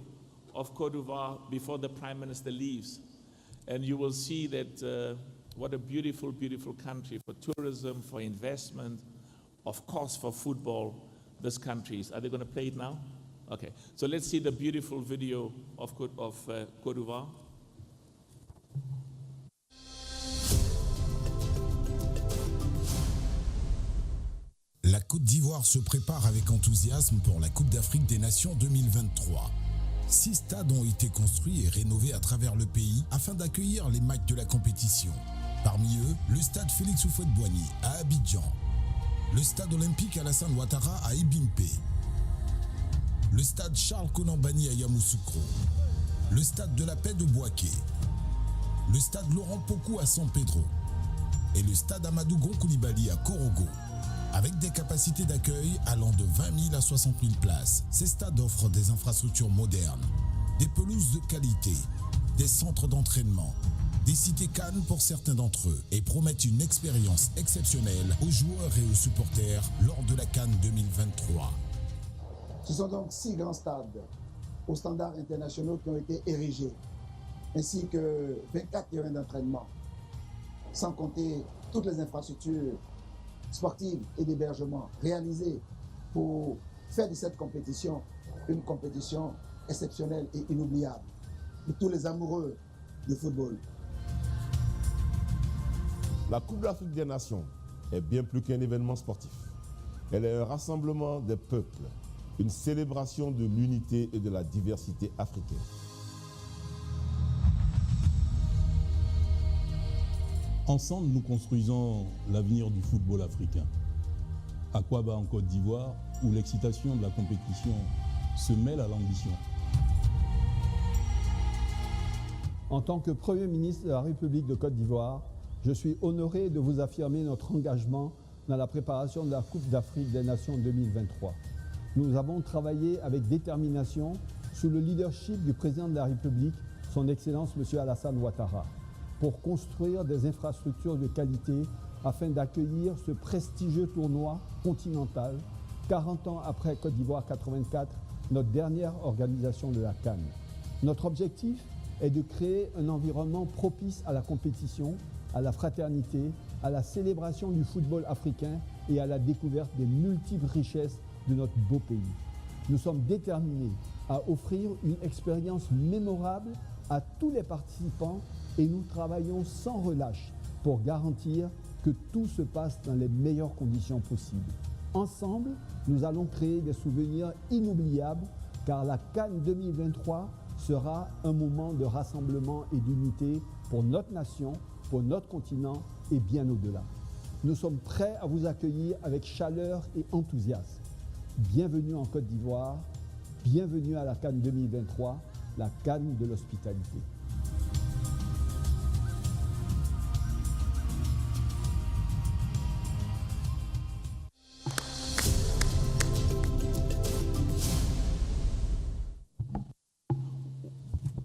Speaker 1: of Côte d'Ivoire before the Prime Minister leaves. And you will see that what a beautiful, beautiful country for tourism, for investment, of course for football, this country is. Are they going to play it now? Okay, so let's see the beautiful video of Côte d'Ivoire.
Speaker 15: La Côte d'Ivoire se prépare avec enthousiasme pour la Coupe d'Afrique des Nations 2023. 6 stades ont été construits et rénovés à travers le pays afin d'accueillir les matchs de la compétition. Parmi eux, le stade Félix Houphouët-Boigny à Abidjan, le stade olympique Alassane Ouattara à Ibimpé, le stade Charles Konan-Banny à Yamoussoukro, le stade de la Paix de Bouaké, le stade Laurent Pokou à San Pedro et le stade Amadou Gon Coulibaly à Korogo. Avec des capacités d'accueil allant de 20 000 à 60 000 places, ces stades offrent des infrastructures modernes, des pelouses de qualité, des centres d'entraînement, des cités Cannes pour certains d'entre eux et promettent une expérience exceptionnelle aux joueurs et aux supporters lors de la CAN 2023.
Speaker 16: Ce sont donc 6 grands stades aux standards internationaux qui ont été érigés, ainsi que 24 terrains d'entraînement, sans compter toutes les infrastructures sportives et d'hébergement réalisées pour faire de cette compétition une compétition exceptionnelle et inoubliable pour tous les amoureux du football.
Speaker 7: La Coupe d'Afrique des Nations est bien plus qu'un événement sportif. Elle est un rassemblement des peuples, une célébration de l'unité et de la diversité africaine.
Speaker 17: Ensemble, nous construisons l'avenir du football africain. Aquaba en Côte d'Ivoire, où l'excitation de la compétition se mêle à l'ambition.
Speaker 12: En tant que Premier ministre de la République de Côte d'Ivoire, je suis honoré de vous affirmer notre engagement dans la préparation de la Coupe d'Afrique des Nations 2023. Nous avons travaillé avec détermination sous le leadership du président de la République, son Excellence M. Alassane Ouattara, pour construire des infrastructures de qualité afin d'accueillir ce prestigieux tournoi continental, 40 ans après Côte d'Ivoire 84, notre dernière organisation de la CAN. Notre objectif est de créer un environnement propice à la compétition, à la fraternité, à la célébration du football africain et à la découverte des multiples richesses de notre beau pays. Nous sommes déterminés à offrir une expérience mémorable à tous les participants et nous travaillons sans relâche pour garantir que tout se passe dans les meilleures conditions possibles. Ensemble, nous allons créer des souvenirs inoubliables car la CAN 2023 sera un moment de rassemblement et d'unité pour notre nation, pour notre continent et bien au-delà. Nous sommes prêts à vous accueillir avec chaleur et enthousiasme. Bienvenue en Côte d'Ivoire, bienvenue à la CAN 2023, la CAN de l'hospitalité.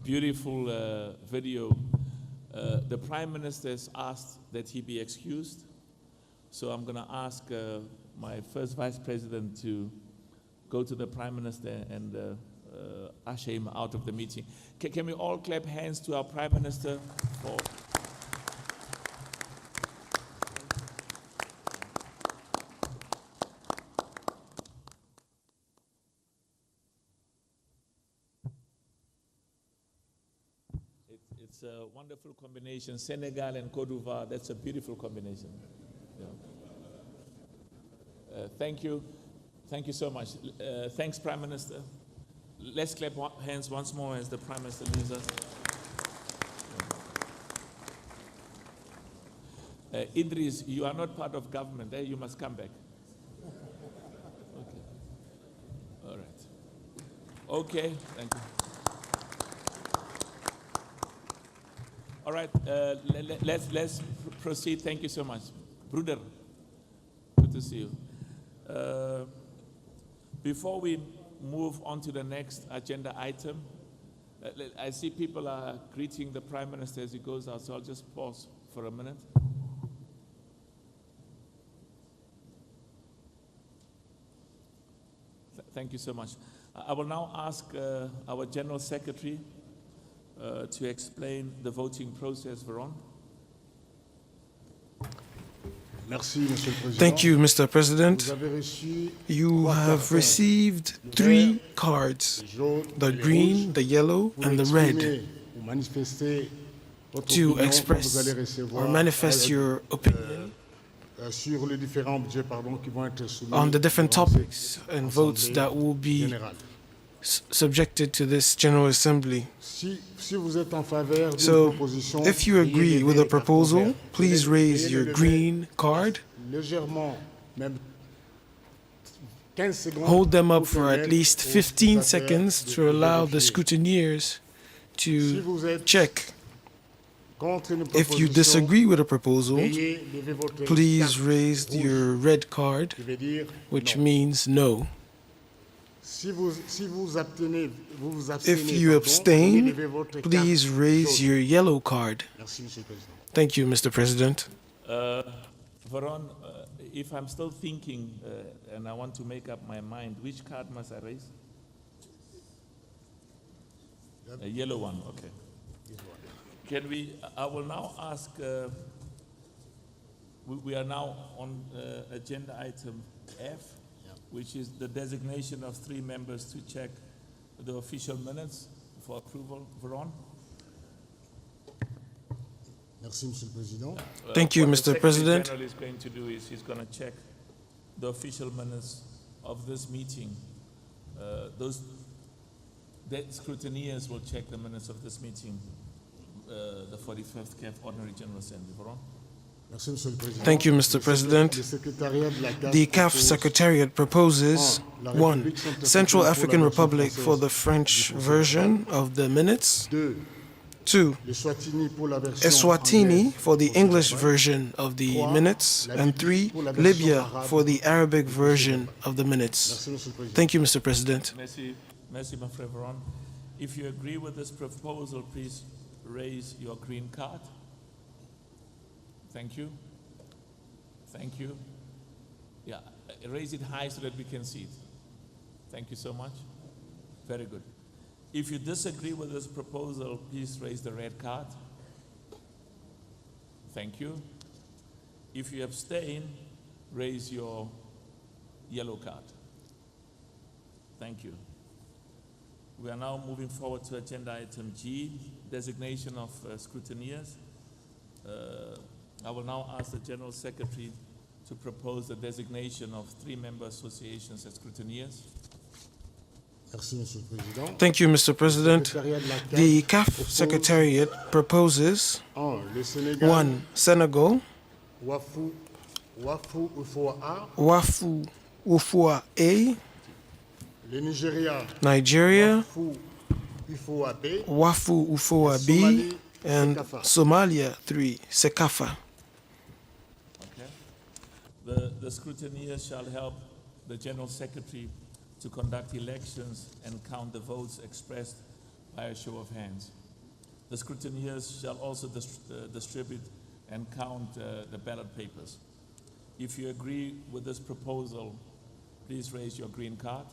Speaker 1: Beautiful video. The Prime Minister has asked that he be excused. So I'm going to ask my first Vice President to go to the Prime Minister and usher him out of the meeting. Can we all clap hands to our Prime Minister for... It's a wonderful combination. Senegal and Côte d'Ivoire, that's a beautiful combination. Yeah. Thank you. Thank you so much. Thanks, Prime Minister. Let's clap hands once more as the Prime Minister leaves us. Idris, you are not part of government. You must come back. Okay. All right. Okay, thank you. All right, let's proceed. Thank you so much. Bruder, good to see you. Before we move on to the next agenda item, I see people are greeting the Prime Minister as he goes out, so I'll just pause for a minute. Thank you so much. I will now ask our General Secretary to explain the voting process, Veron.
Speaker 10: Thank you, Mr. President. You have received 3 cards, the green, the yellow, and the red, to express or manifest your opinion on the different topics and votes that will be subjected to this General Assembly. So, if you agree with the proposal, please raise your green card. Hold them up for at least 15 seconds to allow the scrutineers to check. If you disagree with the proposal, please raise your red card, which means no. If you abstain, please raise your yellow card. Thank you, Mr. President.
Speaker 1: Veron, if I'm still thinking and I want to make up my mind, which card must I raise? A yellow one, okay. Can we, I will now ask, we are now on agenda item F, which is the designation of 3 members to check the official minutes for approval. Veron?
Speaker 10: Thank you, Mr. President.
Speaker 1: What the Secretary General is going to do is he's going to check the official minutes of this meeting. The scrutineers will check the minutes of this meeting, the 45th CAF Ordinary General Assembly. Veron?
Speaker 10: Thank you, Mr. President. The CAF Secretariat proposes 1. Central African Republic for the French version of the minutes. 2. Eswatini for the English version of the minutes. And 3. Libya for the Arabic version of the minutes. Thank you, Mr. President.
Speaker 1: Merci, my friend Veron. If you agree with this proposal, please raise your green card. Thank you. Thank you. Yeah, raise it high so that we can see it. Thank you so much. Very good. If you disagree with this proposal, please raise the red card. Thank you. If you abstain, raise your yellow card. Thank you. We are now moving forward to agenda item G, designation of scrutineers. I will now ask the General Secretary to propose the designation of 3 member associations as scrutineers.
Speaker 10: Thank you, Mr. President. The CAF Secretariat proposes 1. Senegal,
Speaker 13: Wafu
Speaker 10: Ufua A, Nigeria, Wafu Ufua B, and Somalia 3, CECAFA.
Speaker 1: Okay. The scrutineers shall help the General Secretary to conduct elections and count the votes expressed by a show of hands. The scrutineers shall also distribute and count the ballot papers. If you agree with this proposal, please raise your green card.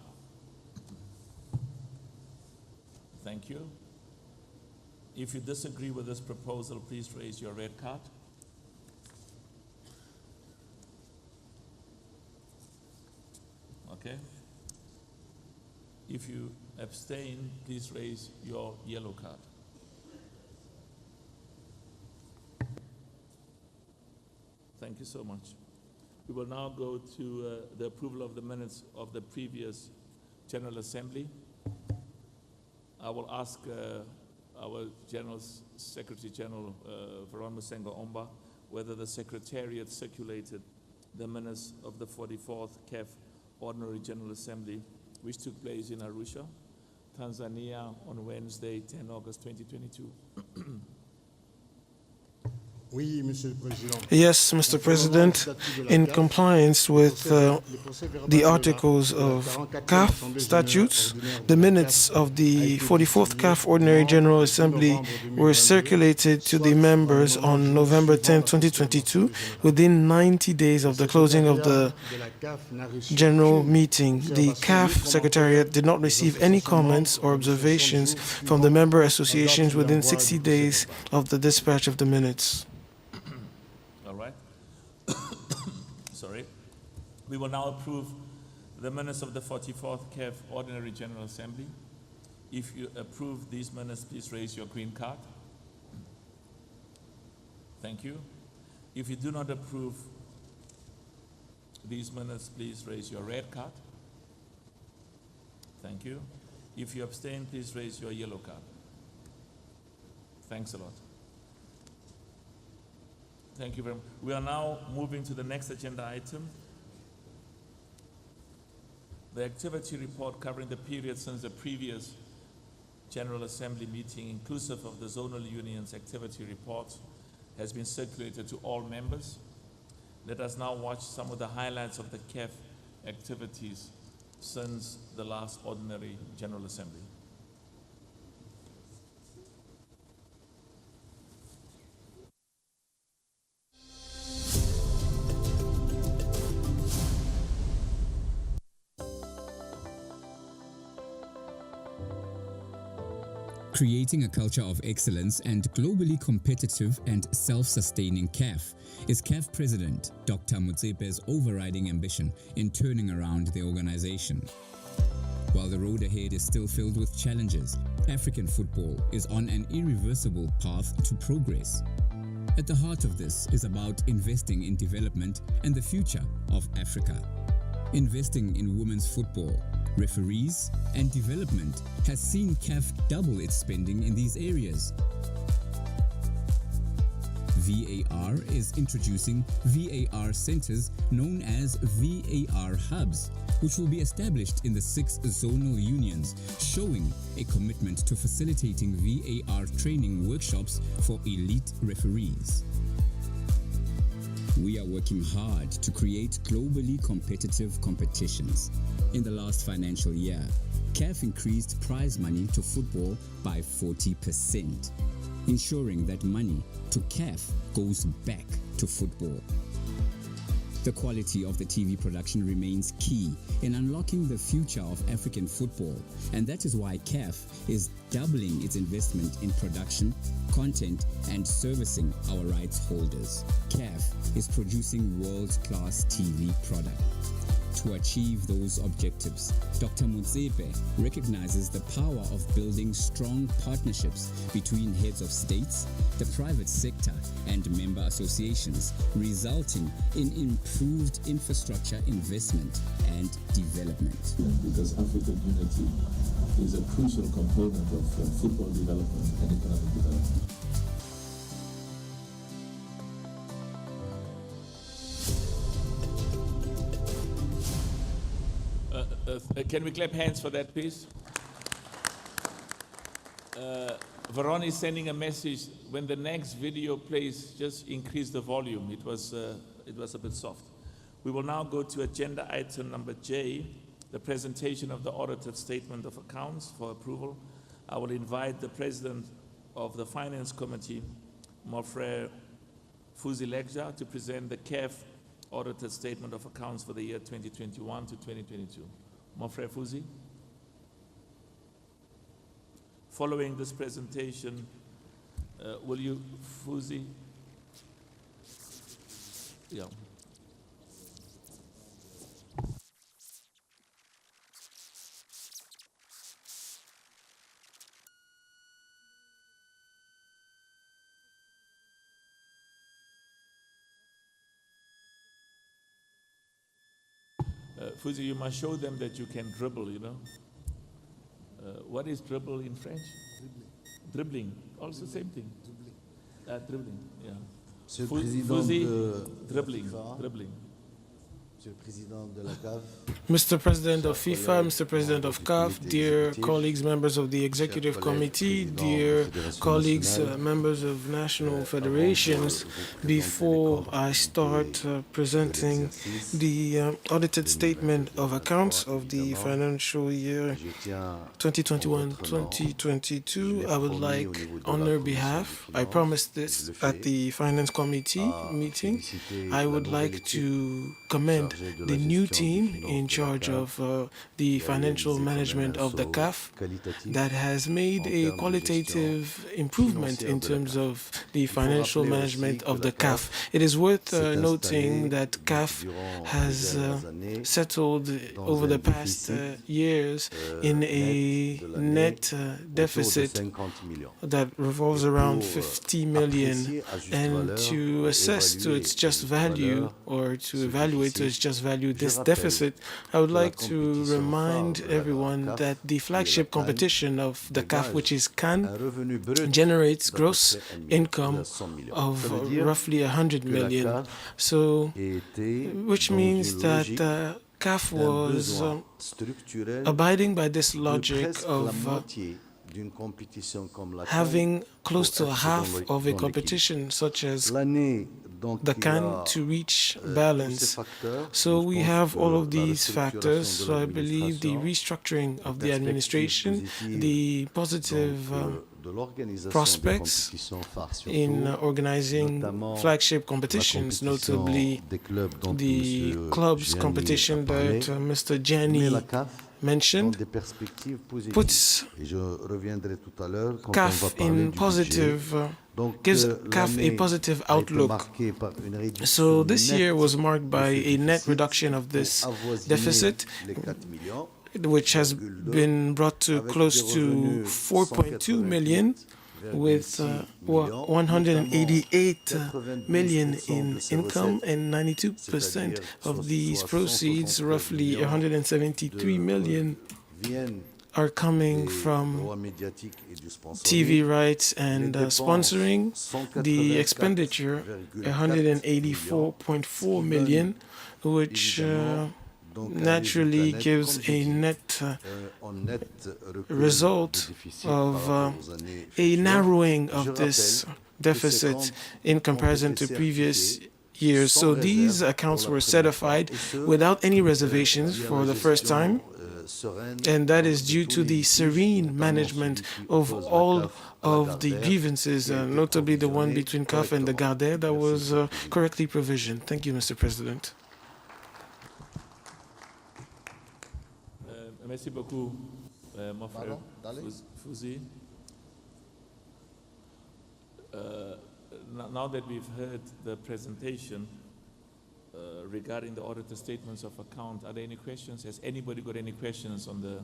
Speaker 1: Thank you. If you disagree with this proposal, please raise your red card. Okay. If you abstain, please raise your yellow card. Thank you so much. We will now go to the approval of the minutes of the previous General Assembly. I will ask our General Secretary General Veron Musenga-Omba whether the Secretariat circulated the minutes of the 44th CAF Ordinary General Assembly, which took place in Arusha, Tanzania on Wednesday, 10 August 2022.
Speaker 10: Yes, Mr. President, in compliance with the articles of CAF statutes, the minutes of the 44th CAF Ordinary General Assembly were circulated to the members on November 10, 2022, within 90 days of the closing of the General Meeting. The CAF Secretariat did not receive any comments or observations from the member associations within 60 days of the dispatch of the minutes.
Speaker 1: Sorry. We will now approve the minutes of the 44th CAF Ordinary General Assembly. If you approve these minutes, please raise your green card. Thank you. If you do not approve these minutes, please raise your red card. Thank you. If you abstain, please raise your yellow card. Thanks a lot. Thank you very much. We are now moving to the next agenda item. The activity report covering the period since the previous General Assembly meeting, inclusive of the zonal unions activity report, has been circulated to all members. Let us now watch some of the highlights of the CAF activities since the last Ordinary General Assembly.
Speaker 18: Creating a culture of excellence and globally competitive and self-sustaining CAF is CAF President Dr. Motsepe's overriding ambition in turning around the organization. While the road ahead is still filled with challenges, African football is on an irreversible path to progress. At the heart of this is about investing in development and the future of Africa. Investing in women's football, referees, and development has seen CAF double its spending in these areas. VAR is introducing VAR centers known as VAR hubs, which will be established in the 6 zonal unions, showing a commitment to facilitating VAR training workshops for elite referees. We are working hard to create globally competitive competitions. In the last financial year, CAF increased prize money to football by 40%, ensuring that money to CAF goes back to football. The quality of the TV production remains key in unlocking the future of African football, and that is why CAF is doubling its investment in production, content, and servicing our rights holders. CAF is producing world-class TV product. To achieve those objectives, Dr. Motsepe recognizes the power of building strong partnerships between heads of states, the private sector, and member associations, resulting in improved infrastructure investment and development.
Speaker 19: Because African unity is a crucial component of football development and economic development.
Speaker 1: Can we clap hands for that, please? Veron is sending a message. When the next video plays, just increase the volume. It was a bit soft. We will now go to agenda item number J, the presentation of the audited statement of accounts for approval. I will invite the President of the Finance Committee, mon frère Fuzi Lekja, to present the CAF audited statement of accounts for the year 2021 to 2022. Mon frère Fuzi. Following this presentation, will you, Fuzi? Yeah. Fuzi, you must show them that you can dribble, you know. What is dribble in French? Dribbling. Also same thing. Dribbling, yeah.
Speaker 20: Monsieur le Président
Speaker 1: Fuzi,
Speaker 20: de
Speaker 1: dribbling,
Speaker 20: FIFA,
Speaker 1: dribbling.
Speaker 10: Mr. President of FIFA, Mr. President of CAF, dear colleagues, members of the Executive Committee, dear colleagues, members of national federations, before I start presenting the audited statement of accounts of the financial year 2021-2022, I would like, on their behalf, I promised this at the Finance Committee meeting, I would like to commend the new team in charge of the financial management of the CAF that has made a qualitative improvement in terms of the financial management of the CAF. It is worth noting that CAF has settled over the past years in a net deficit that revolves around 50 million, and to assess to its just value, or to evaluate to its just value this deficit, I would like to remind everyone that the flagship competition of the CAF, which is CAN, generates gross income of roughly 100 million. So, which means that CAF was abiding by this logic of having close to half of a competition such as the CAN to reach balance. So we have all of these factors. So I believe the restructuring of the administration, the positive prospects in organizing flagship competitions, notably the clubs competition that Mr. Gianni mentioned, puts CAF in positive, gives CAF a positive outlook. So this year was marked by a net reduction of this deficit, which has been brought to close to 4.2 million, with 188 million in income, and 92% of these proceeds, roughly 173 million, are coming from TV rights and sponsoring. The expenditure, 184.4 million, which naturally gives a net result of a narrowing of this deficit in comparison to previous years. So these accounts were certified without any reservations for the first time, and that is due to the serene management of all of the grievances, notably the one between CAF and the Gardère that was correctly provisioned. Thank you, Mr. President.
Speaker 1: Merci beaucoup, mon frère Fouzi. Now that we've heard the presentation regarding the auditor statements of account, are there any questions? Has anybody got any questions on the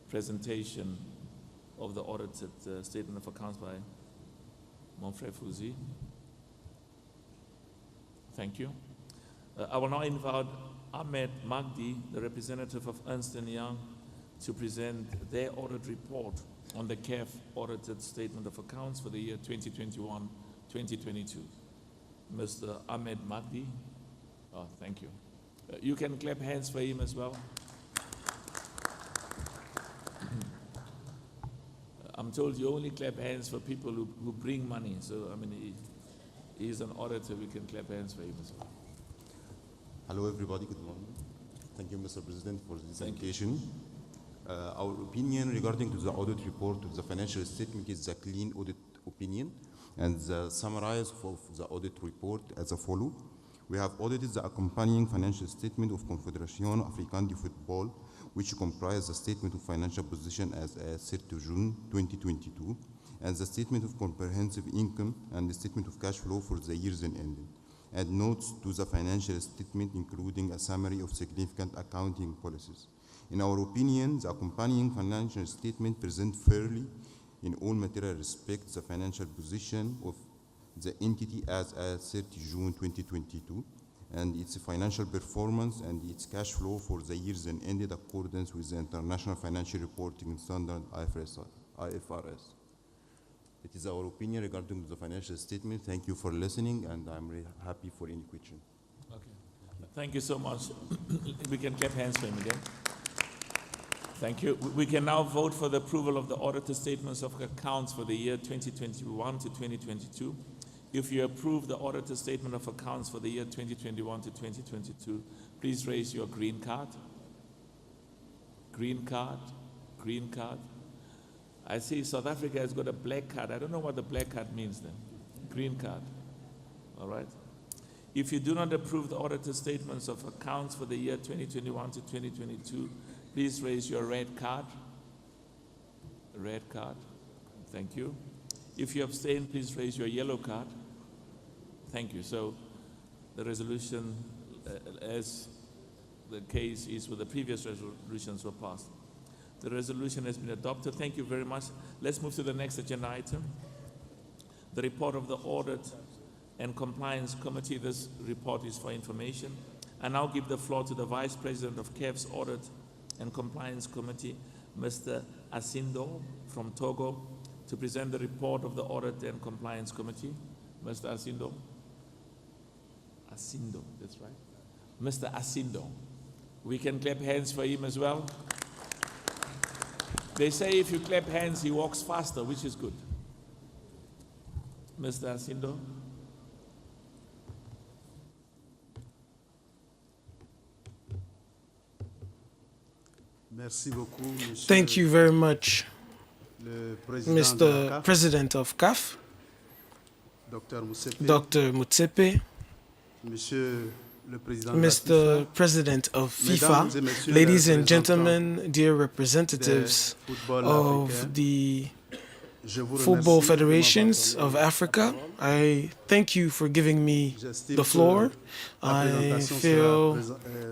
Speaker 1: presentation of the audited statement of accounts by mon frère Fouzi? Thank you. I will now invite Ahmed Magdi, the representative of Ernst & Young, to present their audit report on the CAF audited statement of accounts for the year 2021-2022. Mr. Ahmed Magdi. Oh, thank you. You can clap hands for him as well. I'm told you only clap hands for people who bring money. So, I mean, he's an auditor. We can clap hands for him as well.
Speaker 20: Hello, everybody. Good morning. Thank you, Mr. President, for this invitation. Our opinion regarding to the audit report of the financial statement is a clean audit opinion, and the summarize of the audit report as follows. We have audited the accompanying financial statement of Confédération Africaine de Football, which comprise the statement of financial position as at 30 June 2022, and the statement of comprehensive income and the statement of cash flow for the years ending, and notes to the financial statement, including a summary of significant accounting policies. In our opinion, the accompanying financial statement presents fairly, in all material respects, the financial position of the entity as at 30 June 2022, and its financial performance and its cash flow for the years ended accordance with the International Financial Reporting Standard IFRS. It is our opinion regarding the financial statement. Thank you for listening, and I'm really happy for any question.
Speaker 1: Okay. Thank you so much. We can clap hands for him again. Thank you. We can now vote for the approval of the auditor statements of accounts for the year 2021 to 2022. If you approve the auditor statement of accounts for the year 2021 to 2022, please raise your green card. Green card, green card. I see South Africa has got a black card. I don't know what the black card means then. Green card. All right. If you do not approve the auditor statements of accounts for the year 2021 to 2022, please raise your red card. Red card. Thank you. If you abstain, please raise your yellow card. Thank you. So the resolution, as the case is with the previous resolutions, were passed. The resolution has been adopted. Thank you very much. Let's move to the next agenda item. The report of the Audit and Compliance Committee. This report is for information. I now give the floor to the Vice President of CAF's Audit and Compliance Committee, Mr. Asindo from Togo, to present the report of the Audit and Compliance Committee. Mr. Asindo. Asindo, that's right. Mr. Asindo. We can clap hands for him as well. They say if you clap hands, he walks faster, which is good. Mr. Asindo.
Speaker 10: Thank you very much, Mr. President of CAF, Dr. Motsepe, Mr. President of FIFA, ladies and gentlemen, dear representatives of the Football Federations of Africa, I thank you for giving me the floor. I feel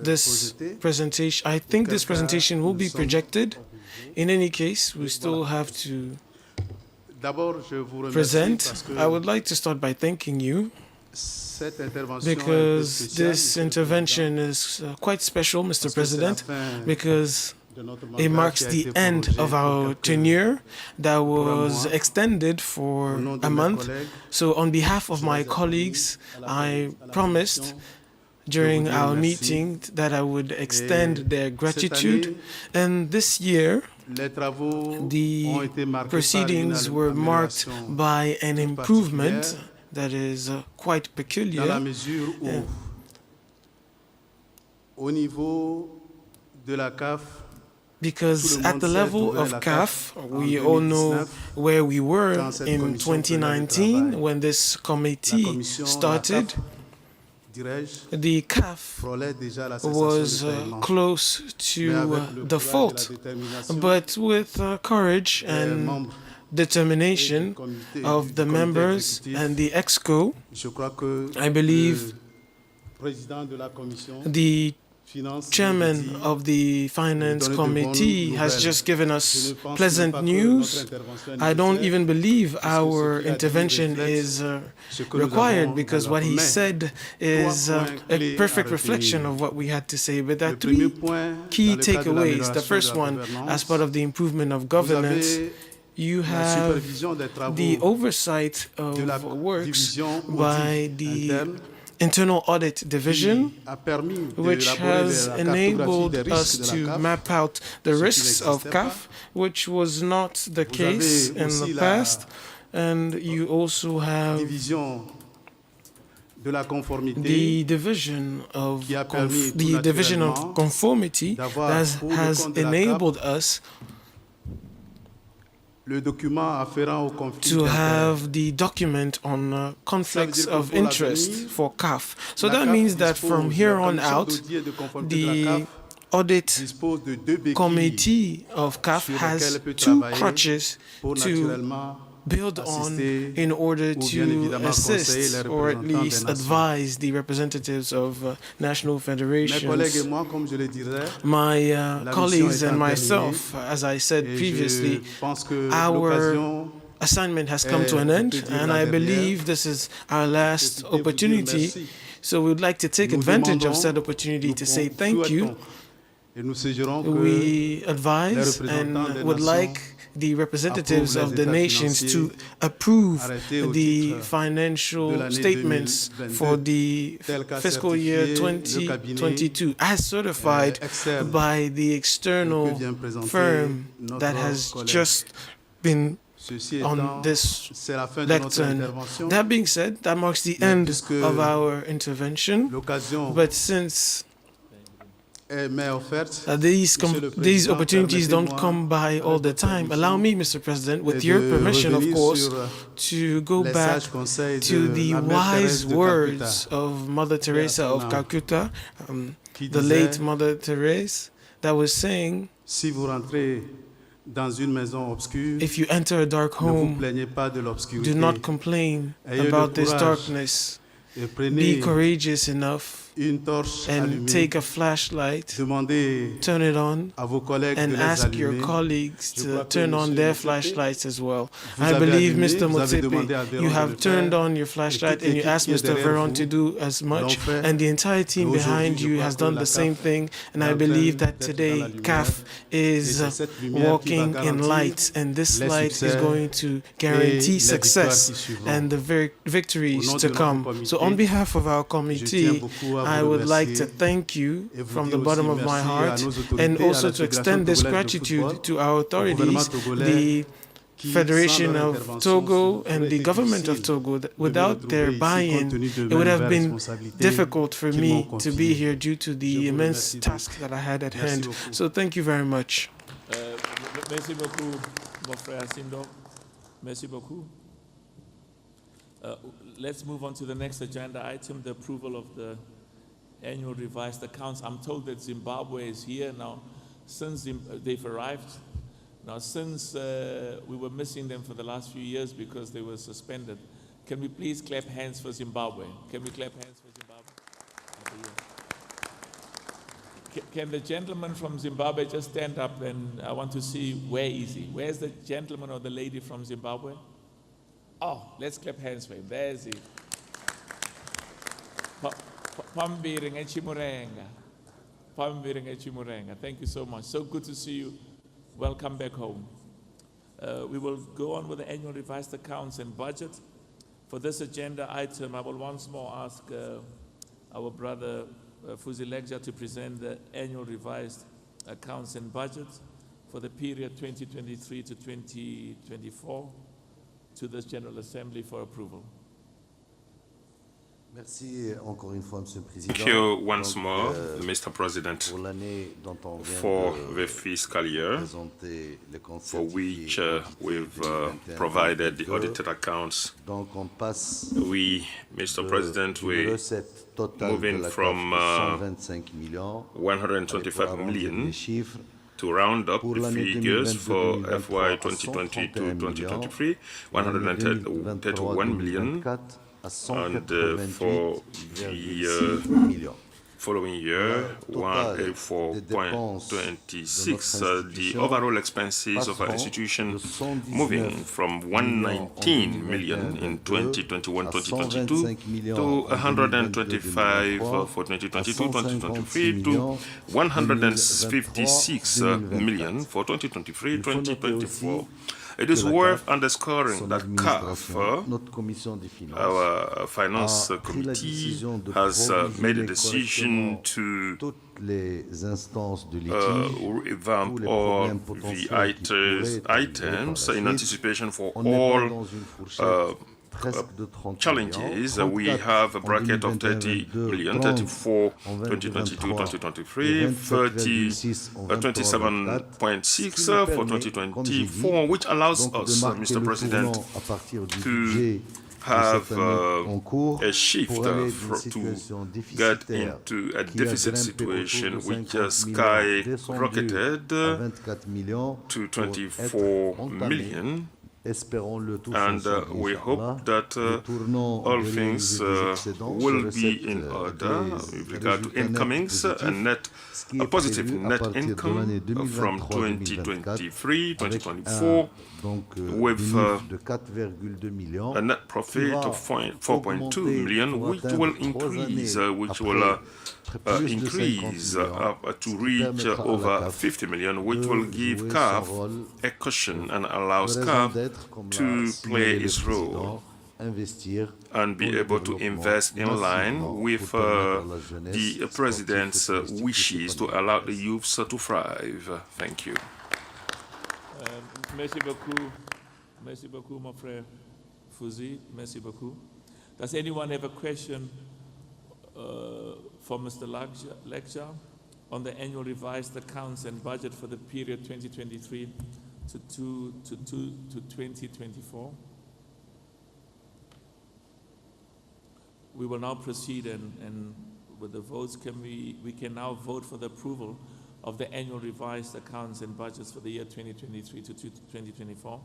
Speaker 10: this presentation, I think this presentation will be projected. In any case, we still have to present. I would like to start by thanking you, because this intervention is quite special, Mr. President, because it marks the end of our tenure that was extended for a month. So on behalf of my colleagues, I promised during our meeting that I would extend their gratitude. And this year, the proceedings were marked by an improvement that is quite peculiar. Because at the level of CAF, we all know where we were in 2019 when this committee started. The CAF was close to default, but with courage and determination of the members and the EXCO, I believe the Chairman of the Finance Committee has just given us pleasant news. I don't even believe our intervention is required, because what he said is a perfect reflection of what we had to say. But there are three key takeaways. The first one, as part of the improvement of governance, you have the oversight of works by the Internal Audit Division, which has enabled us to map out the risks of CAF, which was not the case in the past. And you also have the division of conformity that has enabled us to have the document on conflicts of interest for CAF. So that means that from here on out, the Audit Committee of CAF has two crutches to build on in order to assist or at least advise the representatives of national federations. My colleagues and myself, as I said previously, our assignment has come to an end, and I believe this is our last opportunity. So we would like to take advantage of said opportunity to say thank you. we advise and would like the representatives of the nations to approve the financial statements for the fiscal year 2022 as certified by the external firm that has just been on this lectern. That being said, that marks the end of our intervention. But since these opportunities don't come by all the time, allow me, Mr. President, with your permission, of course, to go back to the wise words of Mother Teresa of Calcutta, the late Mother Teresa, that was saying, if you enter a dark home, do not complain about this darkness. Be courageous enough and take a flashlight, turn it on, and ask your colleagues to turn on their flashlights as well. I believe, Mr. Motsepe, you have turned on your flashlight and you asked Mr. Veron to do as much, and the entire team behind you has done the same thing, and I believe that today CAF is walking in light, and this light is going to guarantee success and the victories to come. So on behalf of our committee, I would like to thank you from the bottom of my heart, and also to extend this gratitude to our authorities, the Federation of Togo and the government of Togo. Without their buy-in, it would have been difficult for me to be here due to the immense task that I had at hand. So thank you very much.
Speaker 1: Merci beaucoup, mon frère Sindo. Merci beaucoup. Let's move on to the next agenda item, the approval of the annual revised accounts. I'm told that Zimbabwe is here now. Since they've arrived, now since we were missing them for the last few years because they were suspended, can we please clap hands for Zimbabwe? Can we clap hands for Zimbabwe? Can the gentleman from Zimbabwe just stand up, and I want to see where is he? Where's the gentleman or the lady from Zimbabwe? Oh, let's clap hands for him. There's he. Thank you so much. So good to see you. Welcome back home. We will go on with the annual revised accounts and budget. For this agenda item, I will once more ask our brother Fuzi Legja to present the annual revised accounts and budget for the period 2023 to 2024 to this General Assembly for approval.
Speaker 8: Thank you once more, Mr. President, for the fiscal year for which we've provided the audited accounts. We, Mr. President, we're moving from 125 million to round up the figures for FY 2022-2023, 131 million. And for the following year, 184.26. The overall expenses of our institution moving from 119 million in 2021-2022 to 125 for 2022-2023 to 156 million for 2023-2024. It is worth underscoring that CAF, our finance committee, has made a decision to revamp all the items in anticipation for all challenges. We have a bracket of 30 million, 34 2022-2023, 27.6 for 2024, which allows us, Mr. President, to have a shift to get into a deficit situation which skyrocketed to 24 million
Speaker 11: And we hope that all things will be in order with regard to incomings and a positive net income from 2023, 2024, with a net profit of 4.2 million, which will increase, to reach over 50 million, which will give CAF a cushion and allows CAF to play its role and be able to invest in line with the President's wishes to allow the youths to thrive. Thank you.
Speaker 1: Merci beaucoup. Merci beaucoup, mon frère Fouzi. Merci beaucoup. Does anyone have a question for Mr. Lecture on the annual revised accounts and budget for the period 2023 to 2024? We will now proceed and with the votes, we can now vote for the approval of the annual revised accounts and budgets for the year 2023 to 2024.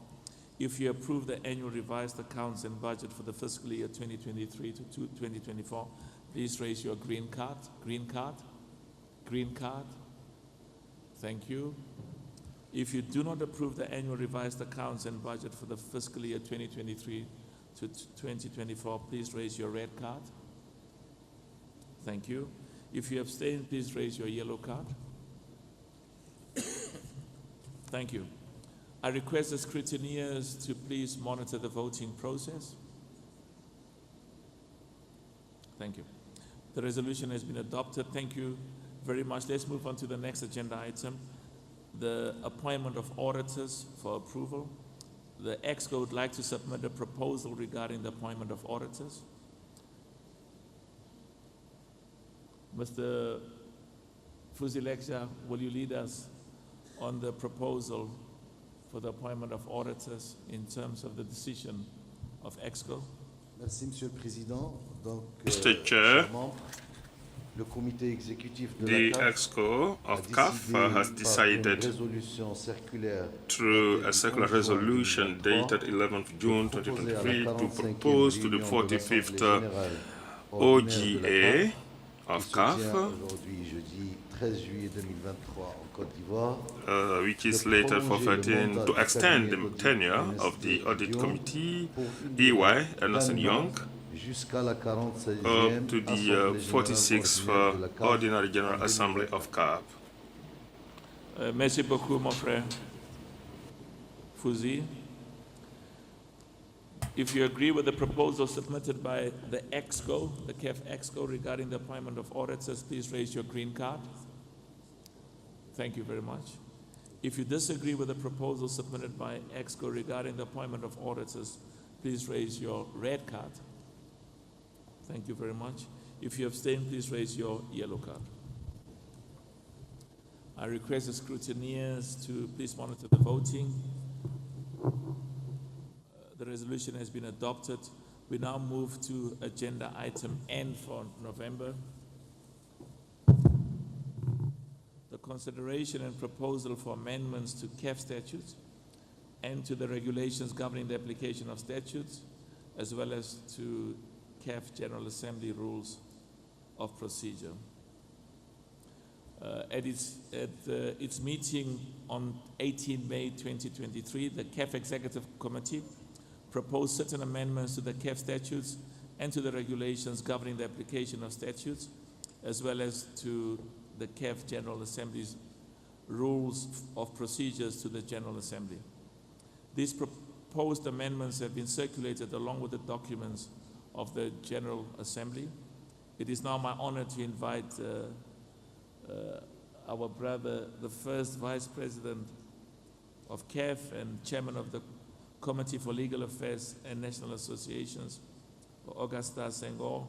Speaker 1: If you approve the annual revised accounts and budget for the fiscal year 2023 to 2024, please raise your green card. Green card. Green card. Thank you. If you do not approve the annual revised accounts and budget for the fiscal year 2023 to 2024, please raise your red card. Thank you. If you abstain, please raise your yellow card. Thank you. I request the scrutineers to please monitor the voting process. Thank you. The resolution has been adopted. Thank you very much. Let's move on to the next agenda item, the appointment of auditors for approval. The EXCO would like to submit a proposal regarding the appointment of auditors. Mr. Fouzi Lecture, will you lead us on the proposal for the appointment of auditors in terms of the decision of EXCO?
Speaker 21: Merci, Monsieur le Président. Donc,
Speaker 8: Mr. Chair,
Speaker 21: the
Speaker 8: EXCO of CAF has decided through a circular resolution dated 11th June 2023 to propose to the 45th OGA of CAF, which is later for 13, to extend the tenure of the audit committee, EY, Ernst & Young, up to the 46th Ordinary General Assembly of CAF.
Speaker 1: Merci beaucoup, mon frère Fouzi. If you agree with the proposal submitted by the EXCO, the CAF EXCO, regarding the appointment of auditors, please raise your green card. Thank you very much. If you disagree with the proposal submitted by EXCO regarding the appointment of auditors, please raise your red card. Thank you very much. If you abstain, please raise your yellow card. I request the scrutineers to please monitor the voting. The resolution has been adopted. We now move to agenda item N for November. The consideration and proposal for amendments to CAF statutes and to the regulations governing the application of statutes, as well as to CAF General Assembly rules of procedure. At its meeting on 18 May 2023, the CAF Executive Committee proposed certain amendments to the CAF statutes and to the regulations governing the application of statutes, as well as to the CAF General Assembly's rules of procedures to the General Assembly. These proposed amendments have been circulated along with the documents of the General Assembly. It is now my honor to invite our brother, the first Vice President of CAF and Chairman of the Committee for Legal Affairs and National Associations, Augusta Senghor,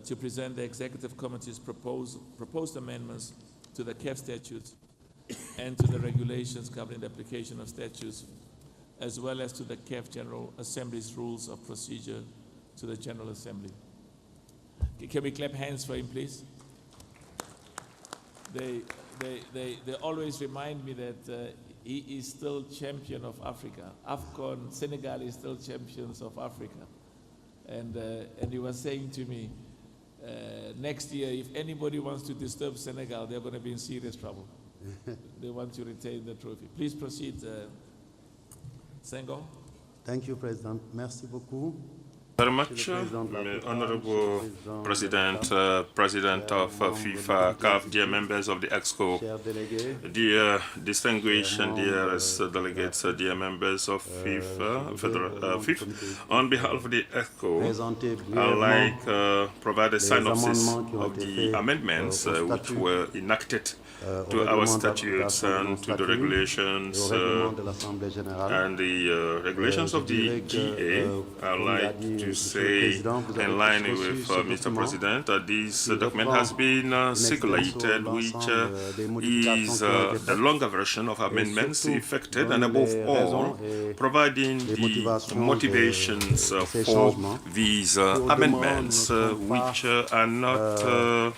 Speaker 1: to present the Executive Committee's proposed amendments to the CAF statutes and to the regulations governing the application of statutes, as well as to the CAF General Assembly's rules of procedure to the General Assembly. Can we clap hands for him, please? They always remind me that he is still champion of Africa. AFCON, Senegal is still champions of Africa. And he was saying to me, next year, if anybody wants to disturb Senegal, they're going to be in serious trouble. They want to retain the trophy. Please proceed, Senghor.
Speaker 5: Thank you, President. Merci beaucoup.
Speaker 8: Very much, Honorable President, President of FIFA, CAF, dear members of the EXCO, dear distinguished and dearest delegates, dear members of FIFA. On behalf of the EXCO, I'd like to provide a synopsis of the amendments which were enacted to our statutes and to the regulations and the regulations of the GA. I'd like to say, in line with Mr. President, that this document has been circulated, which is the longer version of amendments effected, and above all, providing the motivations for these amendments, which are not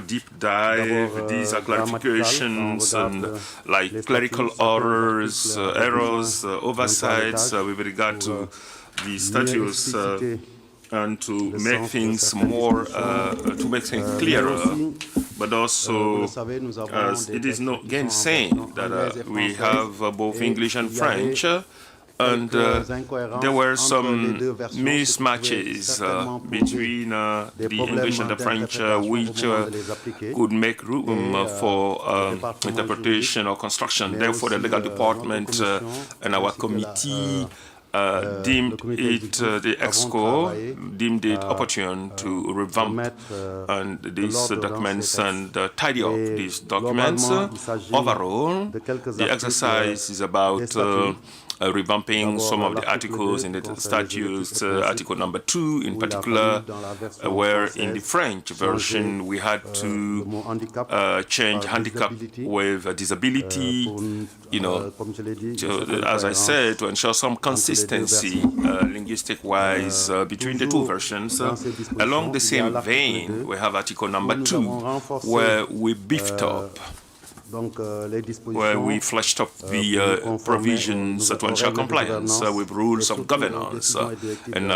Speaker 8: deep dive. These are clarifications and like clerical errors, oversights with regard to the statutes and to make things more, to make things clearer. But also, as it is not again saying that we have both English and French, and there were some mismatches between the English and the French, which could make room for interpretation or construction. Therefore, the legal department and our committee deemed it, the EXCO deemed it opportune to revamp these documents and tidy up these documents. Overall, the exercise is about revamping some of the articles in the statutes, article number 2 in particular, where in the French version we had to change handicap with disability, you know, as I said, to ensure some consistency linguistic-wise between the two versions. Along the same vein, we have article number 2, where we beefed up where we fleshed up the provisions to ensure compliance with rules of governance and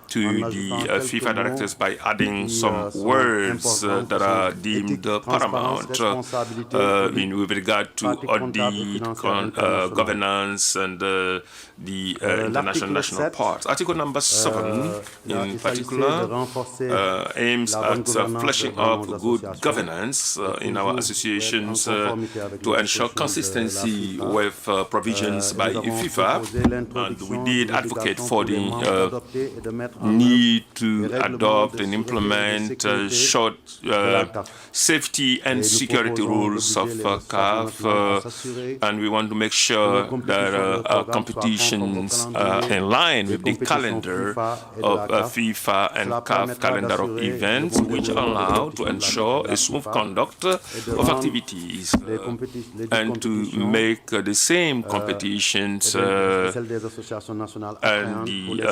Speaker 8: to the FIFA directors by adding some words that are deemed paramount with regard to audit, governance, and the international parts. Article number 7, in particular, aims at fleshing up good governance in our associations to ensure consistency with provisions by FIFA, and we did advocate for the need to adopt and implement short safety and security rules of CAF, and we want to make sure that our competitions are in line with the calendar of FIFA and CAF calendar of events, which allow to ensure a smooth conduct of activities and to make the same competitions and the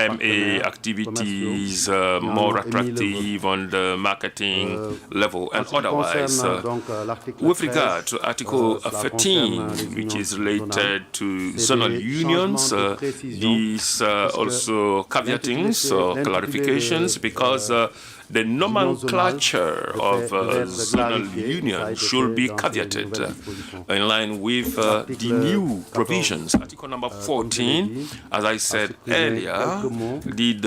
Speaker 8: MA activities more attractive on the marketing level and otherwise. With regard to Article 13, which is related to zonal unions, these also caveatings or clarifications, because the nomenclature of zonal union should be caveated in line with the new provisions. Article number 14, as I said earlier, did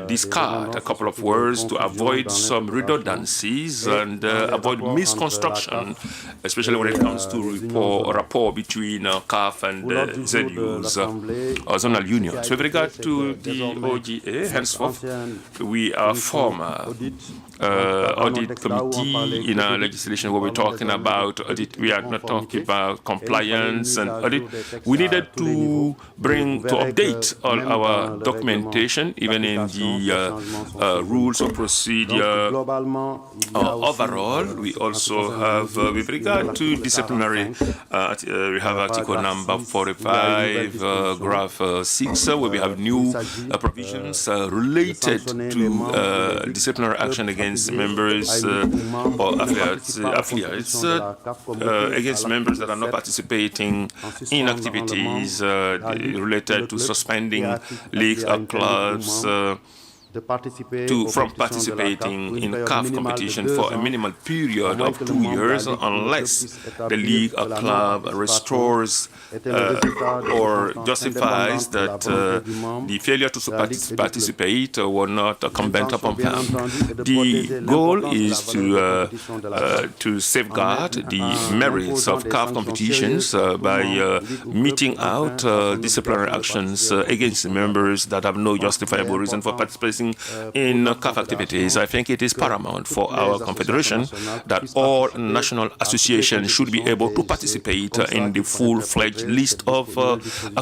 Speaker 8: discard a couple of words to avoid some redundancies and avoid misconstruction, especially when it comes to rapport between CAF and ZUs or zonal unions. With regard to the OGA, henceforth, we are audit committee in our legislation where we're talking about audit. We are not talking about compliance and audit. We needed to update all our documentation, even in the rules of procedure. Overall, we also have, with regard to disciplinary, we have article number 45, graph 6, where we have new provisions related to disciplinary action against members or affiliates against members that are not participating in activities related to suspending leagues or clubs from participating in CAF competition for a minimal period of 2 years unless the league or club restores or justifies that the failure to participate were not incumbent upon them. The goal is to safeguard the merits of CAF competitions by meting out disciplinary actions against members that have no justifiable reason for participating in CAF activities. I think it is paramount for our confederation that all national associations should be able to participate in the full-fledged list of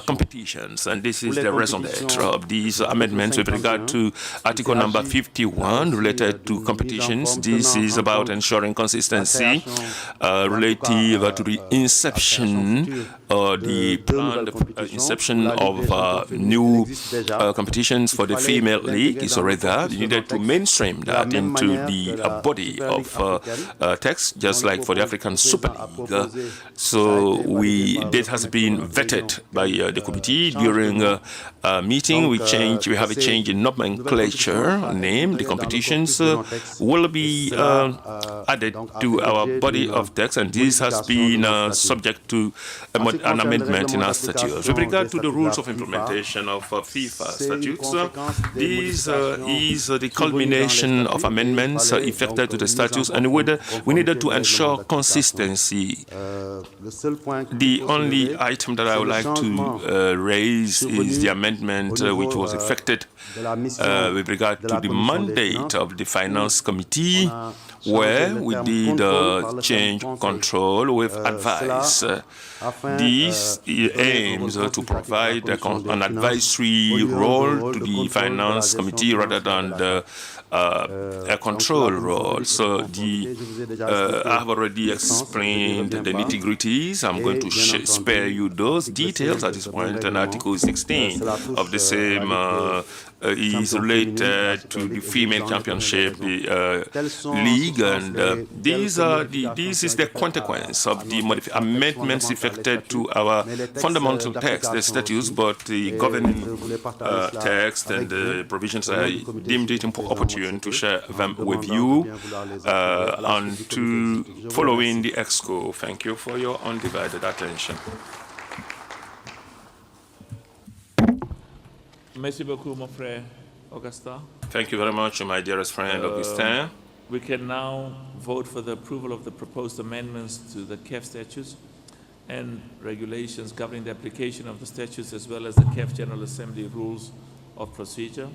Speaker 8: competitions, and this is the raison d'etre of these amendments with regard to article number 51 related to competitions. This is about ensuring consistency relative to the inception or the planned inception of new competitions for the female league is already there. You needed to mainstream that into the body of text, just like for the African Super League. So this has been vetted by the committee during a meeting. We have a change in nomenclature name. The competitions will be added to our body of text, and this has been subject to an amendment in our statutes. With regard to the rules of implementation of FIFA statutes, this is the culmination of amendments effected to the statutes, and we needed to ensure consistency. The only item that I would like to raise is the amendment which was effected with regard to the mandate of the Finance Committee, where we did change control with advice. This aims to provide an advisory role to the Finance Committee rather than a control role. So I have already explained the nitty-gritties. I'm going to spare you those details at this point. And Article 16 of the same is related to the female championship league, and this is the consequence of the amendments effected to our fundamental text, the statutes, but the governing text and the provisions. I deemed it opportune to share them with you and to following the EXCO. Thank you for your undivided attention.
Speaker 1: Merci beaucoup, mon frère Augustin.
Speaker 8: Thank you very much, my dearest friend Augustin.
Speaker 1: We can now vote for the approval of the proposed amendments to the CAF statutes and regulations governing the application of the statutes, as well as the CAF General Assembly rules of procedure.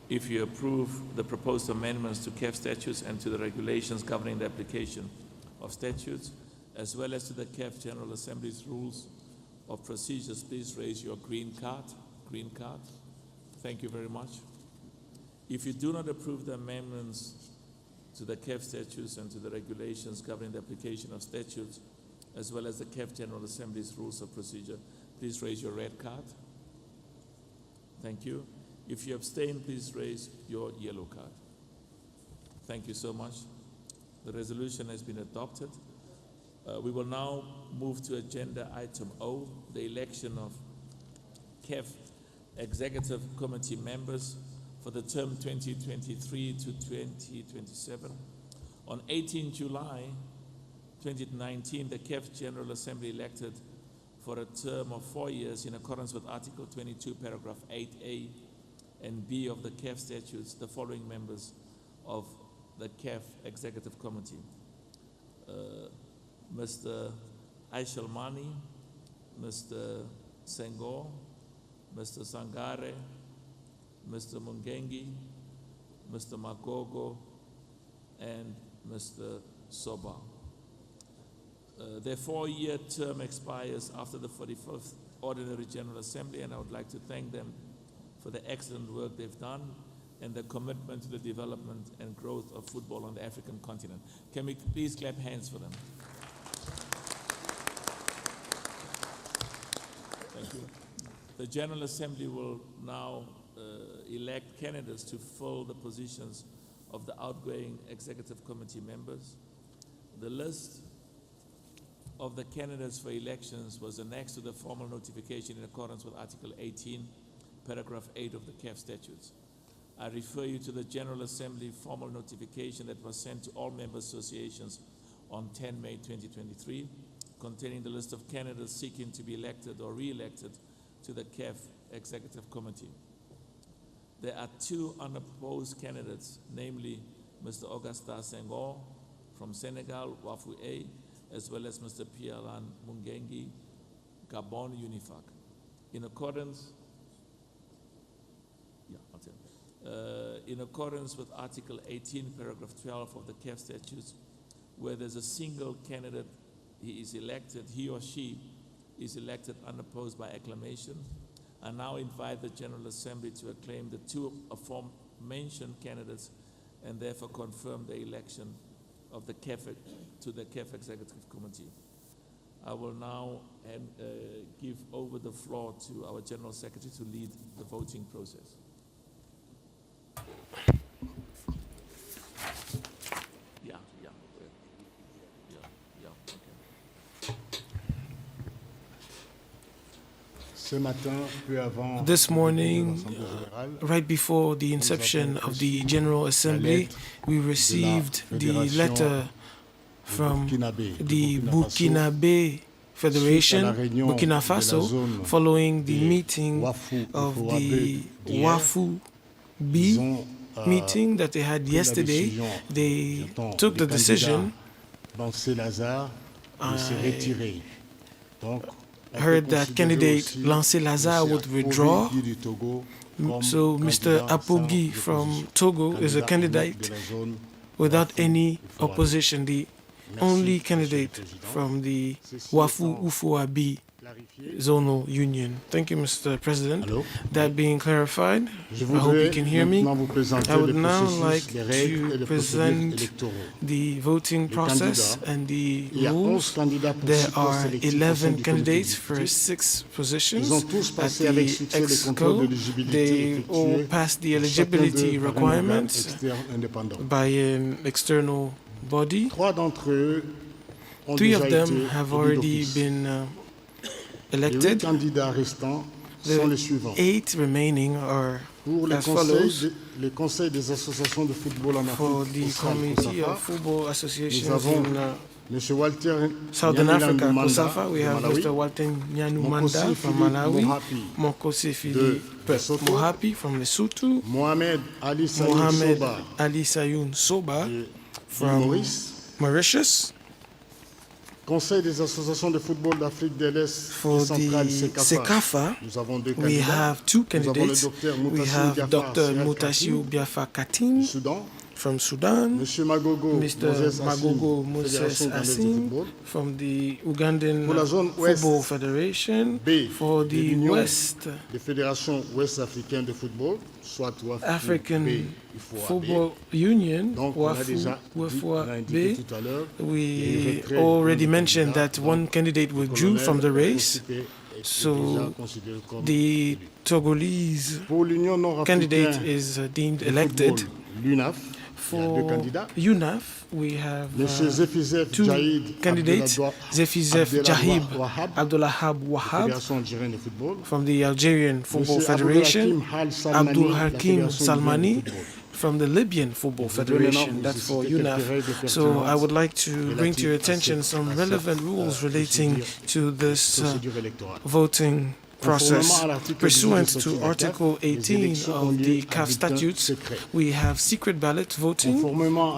Speaker 1: If you approve the proposed amendments to CAF statutes and to the regulations governing the application of statutes, as well as to the CAF General Assembly's rules of procedures, please raise your green card. Green card. Thank you very much. If you do not approve the amendments to the CAF statutes and to the regulations governing the application of statutes, as well as the CAF General Assembly's rules of procedure, please raise your red card. Thank you. If you abstain, please raise your yellow card. Thank you so much. The resolution has been adopted. We will now move to agenda item O, the election of CAF Executive Committee members for the term 2023 to 2027. On 18 July 2019, the CAF General Assembly elected for a term of 4 years in accordance with Article 22, paragraph 8A and B of the CAF statutes, the following members of the CAF Executive Committee. Mr. Aishalmani, Mr. Senghor, Mr. Sangare, Mr. Mungengi, Mr. Magogo, and Mr. Soba. Their 4-year term expires after the 45th Ordinary General Assembly, and I would like to thank them for the excellent work they've done and their commitment to the development and growth of football on the African continent. Can we please clap hands for them? Thank you. The General Assembly will now elect candidates to fill the positions of the outgoing executive committee members. The list of the candidates for elections was annexed to the formal notification in accordance with Article 18, paragraph 8 of the CAF statutes. I refer you to the General Assembly formal notification that was sent to all member associations on 10 May 2023, containing the list of candidates seeking to be elected or re-elected to the CAF Executive Committee. There are two unopposed candidates, namely Mr. Augustin Senghor from Senegal, Wafu A, as well as Mr. Pierre-Alain Mungengi, Gabon UNIFAC. In accordance with Article 18, paragraph 12 of the CAF statutes, where there's a single candidate, he or she is elected unopposed by acclamation. I now invite the General Assembly to acclaim the two aforementioned candidates and therefore confirm the election of the CAF to the CAF Executive Committee. I will now give over the floor to our General Secretary to lead the voting process.
Speaker 10: This morning, right before the inception of the General Assembly, we received the letter from the Burkinabe Federation, Burkina Faso, following the meeting of the Wafu B meeting that they had yesterday. They took the decision. I heard that candidate Lancé Lazare would withdraw. So Mr. Apogi from Togo is a candidate without any opposition, the only candidate from the Wafu Ufoabi Zonal Union. Thank you, Mr. President. That being clarified, I hope you can hear me. I would now like to present the voting process and the rules. There are 11 candidates for 6 positions at the EXCO. They all passed the eligibility requirements by an external body. 3 of them have already been elected. The 8 remaining are as follows. For the Committee of Football Associations in Southern Africa, COSAFA, we have Mr. Walter Nyanumanda from Malawi, Mokosi Philippe Mohapi from Lesotho, Mohamed Ali Sayoun Soba from Mauritius.
Speaker 13: Conseil des associations de football d'Afrique de l'Est
Speaker 10: et centrale, CAF, we have 2 candidates. We have Dr. Mutassiu Biafa Katim from Sudan, Mr. Magogo Moses Assim from the Ugandan Football Federation. For the West,
Speaker 13: the Fédération Ouest Africaine de Football, soit
Speaker 10: African Football Union, WAFUA B. We already mentioned that one candidate withdrew from the race, so the Togolese candidate is deemed elected. For UNAF, we have 2 candidates, Zefizef Jahib Abdulahab Wahab from the Algerian Football Federation, Abdul Hakim Salmani from the Libyan Football Federation. That's for UNAF. So I would like to bring to your attention some relevant rules relating to this voting process. Pursuant to Article 18 of the CAF statutes, we have secret ballot voting.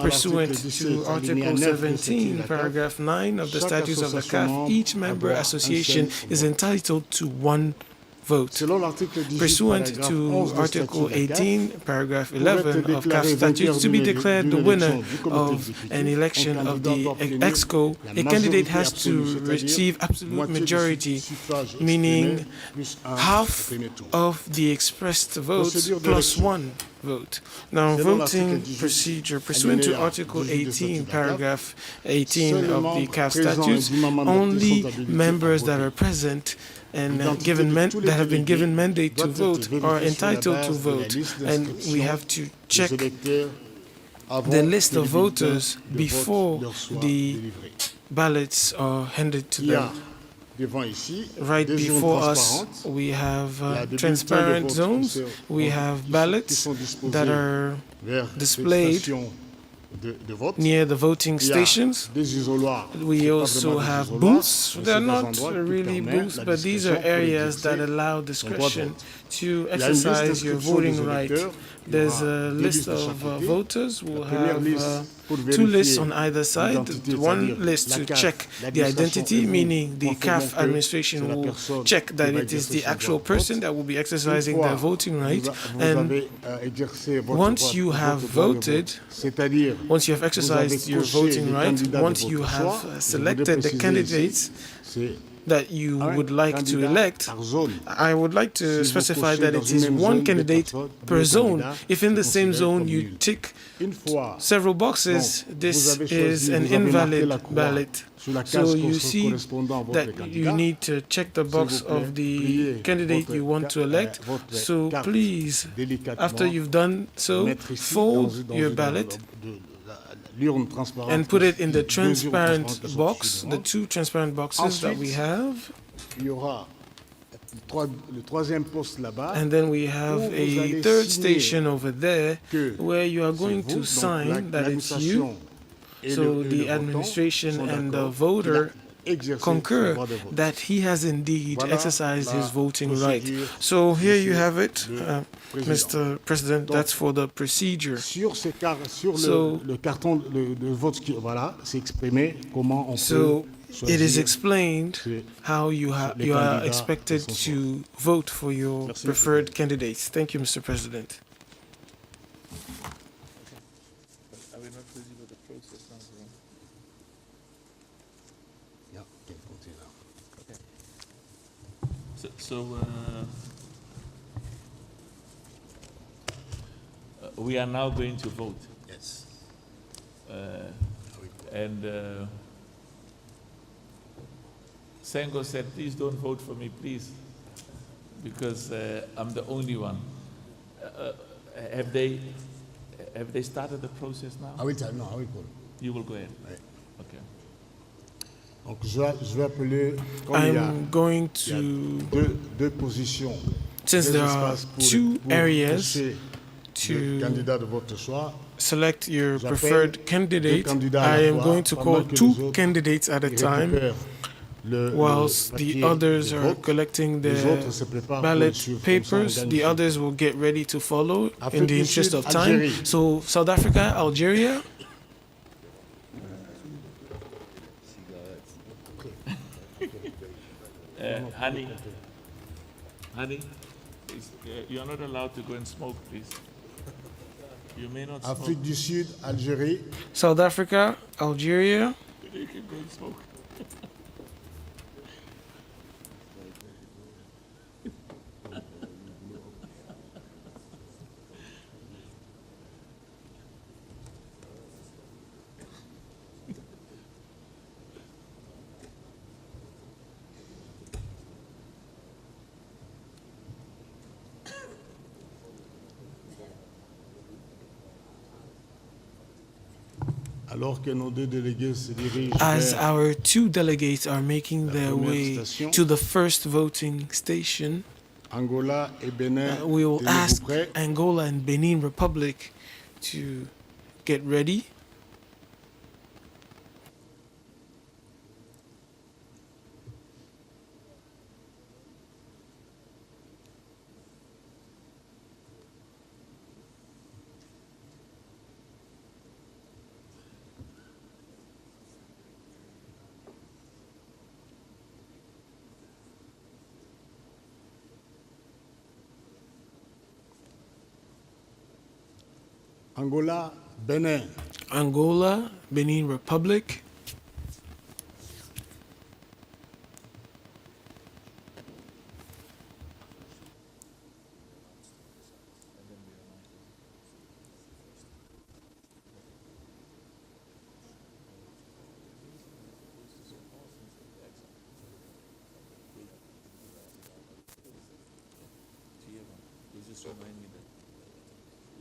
Speaker 10: Pursuant to Article 17, paragraph 9 of the statutes of the CAF, each member association is entitled to 1 vote. Pursuant to Article 18, paragraph 11 of CAF statutes, to be declared the winner of an election of the EXCO, a candidate has to receive absolute majority, meaning half of the expressed votes plus 1. vote. Now, voting procedure pursuant to Article 18, paragraph 18 of the CAF statutes, only members that are present and that have been given mandate to vote are entitled to vote, and we have to check the list of voters before the ballots are handed to them. Right before us, we have transparent zones, we have ballots that are displayed near the voting stations. We also have booths. They're not really booths, but these are areas that allow discretion to exercise your voting right. There's a list of voters. We'll have two lists on either side. One list to check the identity, meaning the CAF administration will check that it is the actual person that will be exercising their voting right. And once you have voted, once you have exercised your voting right, once you have selected the candidates that you would like to elect, I would like to specify that it is one candidate per zone. If in the same zone you tick several boxes, this is an invalid ballot. So you see that you need to check the box of the candidate you want to elect. So please, after you've done so, fold your ballot and put it in the transparent box, the two transparent boxes that we have. And then we have a third station over there where you are going to sign that it's you. So the administration and the voter concur that he has indeed exercised his voting right. So here you have it, Mr. President, that's for the procedure. So it is explained how you are expected to vote for your preferred candidates. Thank you, Mr. President.
Speaker 1: We are now going to vote.
Speaker 13: Yes.
Speaker 1: Sengo said, please don't vote for me, please, because I'm the only one. Have they started the process now?
Speaker 13: I will tell, no, I will call.
Speaker 1: You will go ahead?
Speaker 13: Right.
Speaker 1: Okay.
Speaker 13: Donc je vais appeler,
Speaker 10: I'm going to,
Speaker 13: deux positions,
Speaker 10: since there are two areas to select your preferred candidate, I am going to call two candidates at a time, whilst the others are collecting their ballot papers. The others will get ready to follow in the interest of time. So South Africa, Algeria.
Speaker 1: Honey, you are not allowed to go and smoke, please. You may not smoke.
Speaker 13: Afrique du Sud, Algérie.
Speaker 10: South Africa, Algeria.
Speaker 1: You can go and smoke.
Speaker 10: As our two delegates are making their way to the first voting station, we will ask Angola and Benin Republic to get ready.
Speaker 13: Angola, Benin.
Speaker 10: Angola, Benin Republic.
Speaker 1: just remind me that,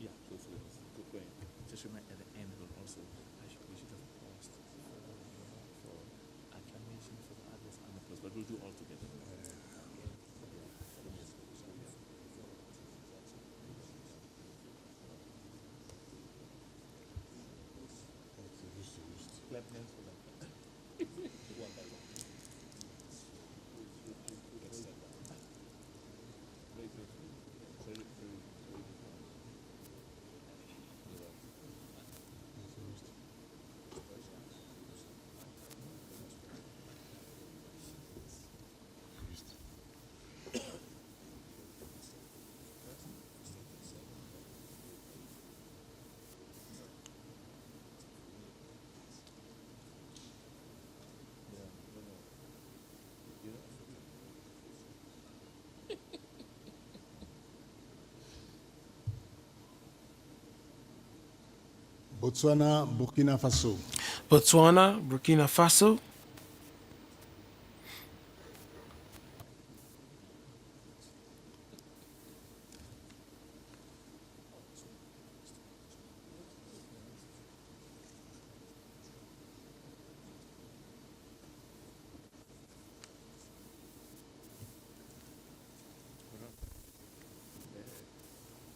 Speaker 1: yeah, those letters. Good point. Just remind at the end, but also, we should have paused for acclamation for the others and applause, but we'll do all together. Clap hands for them. One by one.
Speaker 13: Botswana, Burkina Faso.
Speaker 10: Botswana, Burkina Faso.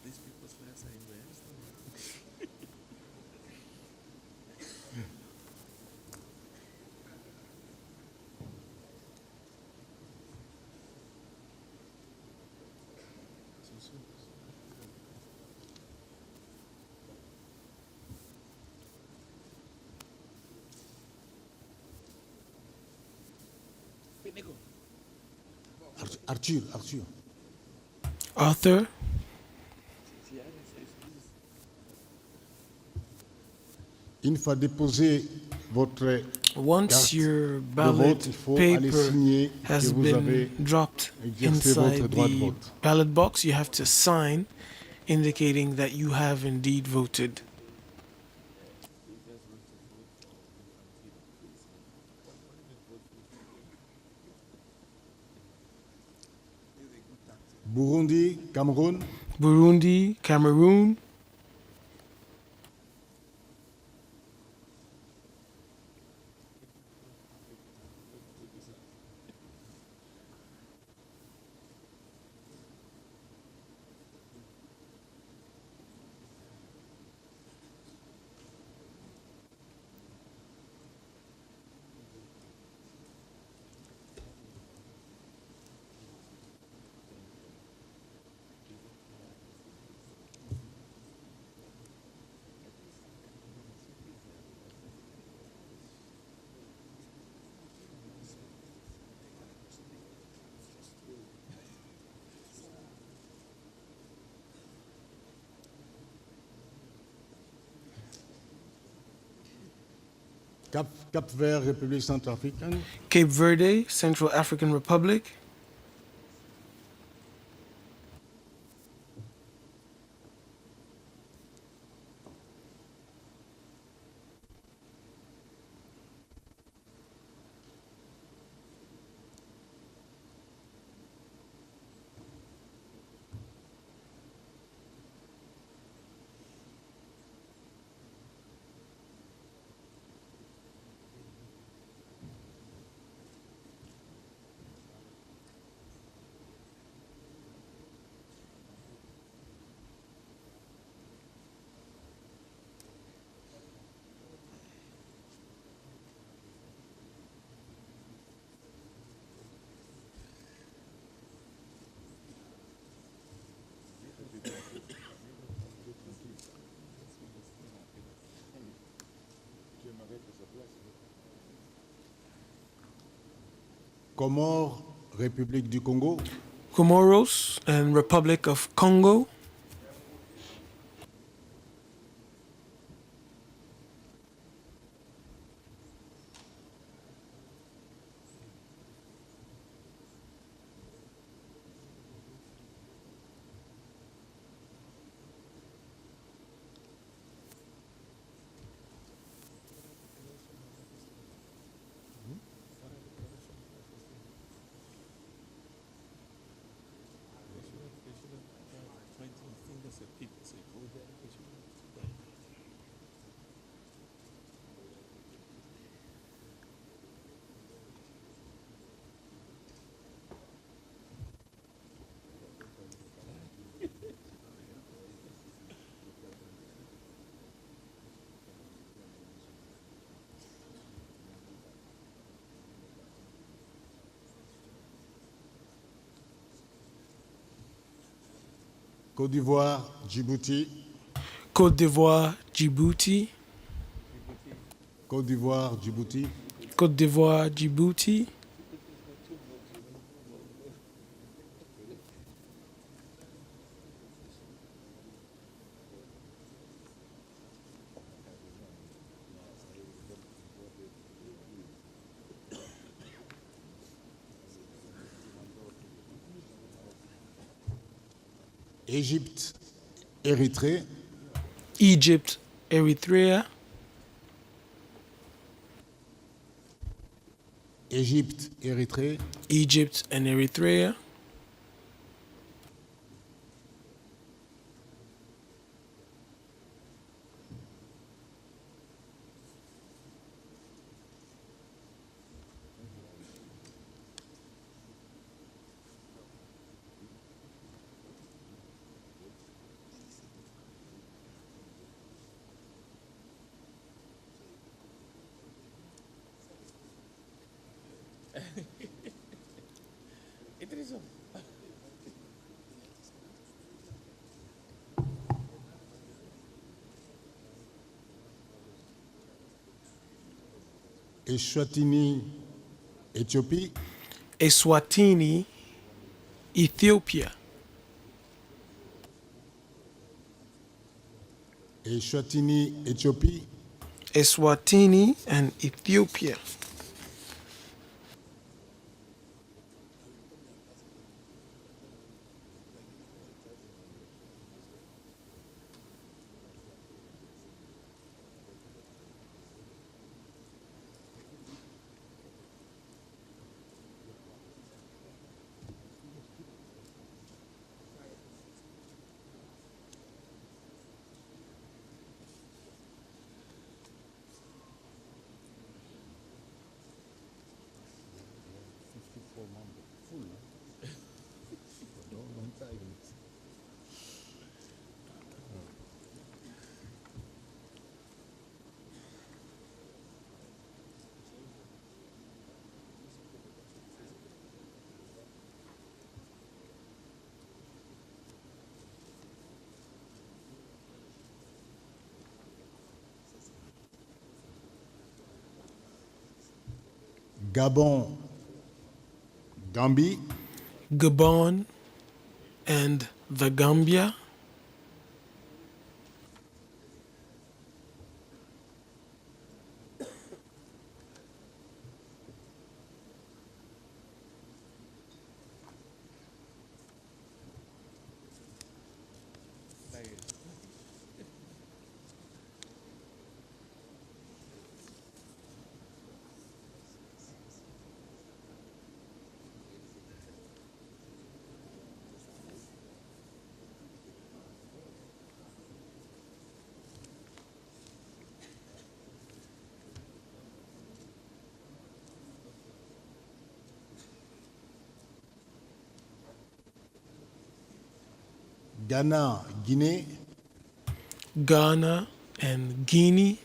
Speaker 1: These people's flags are in there.
Speaker 13: Arthur.
Speaker 10: Arthur.
Speaker 13: Une fois déposé votre
Speaker 10: Once your ballot
Speaker 13: vote, il faut aller
Speaker 10: paper
Speaker 13: signer
Speaker 10: has
Speaker 13: que vous avez
Speaker 10: been dropped
Speaker 13: exercé votre
Speaker 10: inside
Speaker 13: droit de
Speaker 10: the
Speaker 13: vote.
Speaker 10: ballot box, you have to sign indicating that you have indeed voted.
Speaker 13: Burundi, Cameroun.
Speaker 10: Burundi, Cameroon.
Speaker 13: Cap Vert, République centrafricaine.
Speaker 10: Cape Verde, Central African Republic.
Speaker 13: Comores, République du Congo.
Speaker 10: Comoros and Republic of Congo.
Speaker 13: Côte d'Ivoire, Djibouti.
Speaker 10: Côte d'Ivoire, Djibouti.
Speaker 13: Côte d'Ivoire, Djibouti.
Speaker 10: Côte d'Ivoire, Djibouti.
Speaker 13: Égypte, Érythrée.
Speaker 10: Egypt, Eritrea.
Speaker 13: Égypte, Érythrée.
Speaker 10: Egypt and Eritrea.
Speaker 13: Eswatini, Éthiopie.
Speaker 10: Eswatini, Ethiopia.
Speaker 13: Eswatini, Éthiopie.
Speaker 10: Eswatini and Ethiopia.
Speaker 13: Gabon, Gambie.
Speaker 10: Gabon and the Gambia.
Speaker 13: Ghana, Guinée.
Speaker 10: Ghana and Guinea.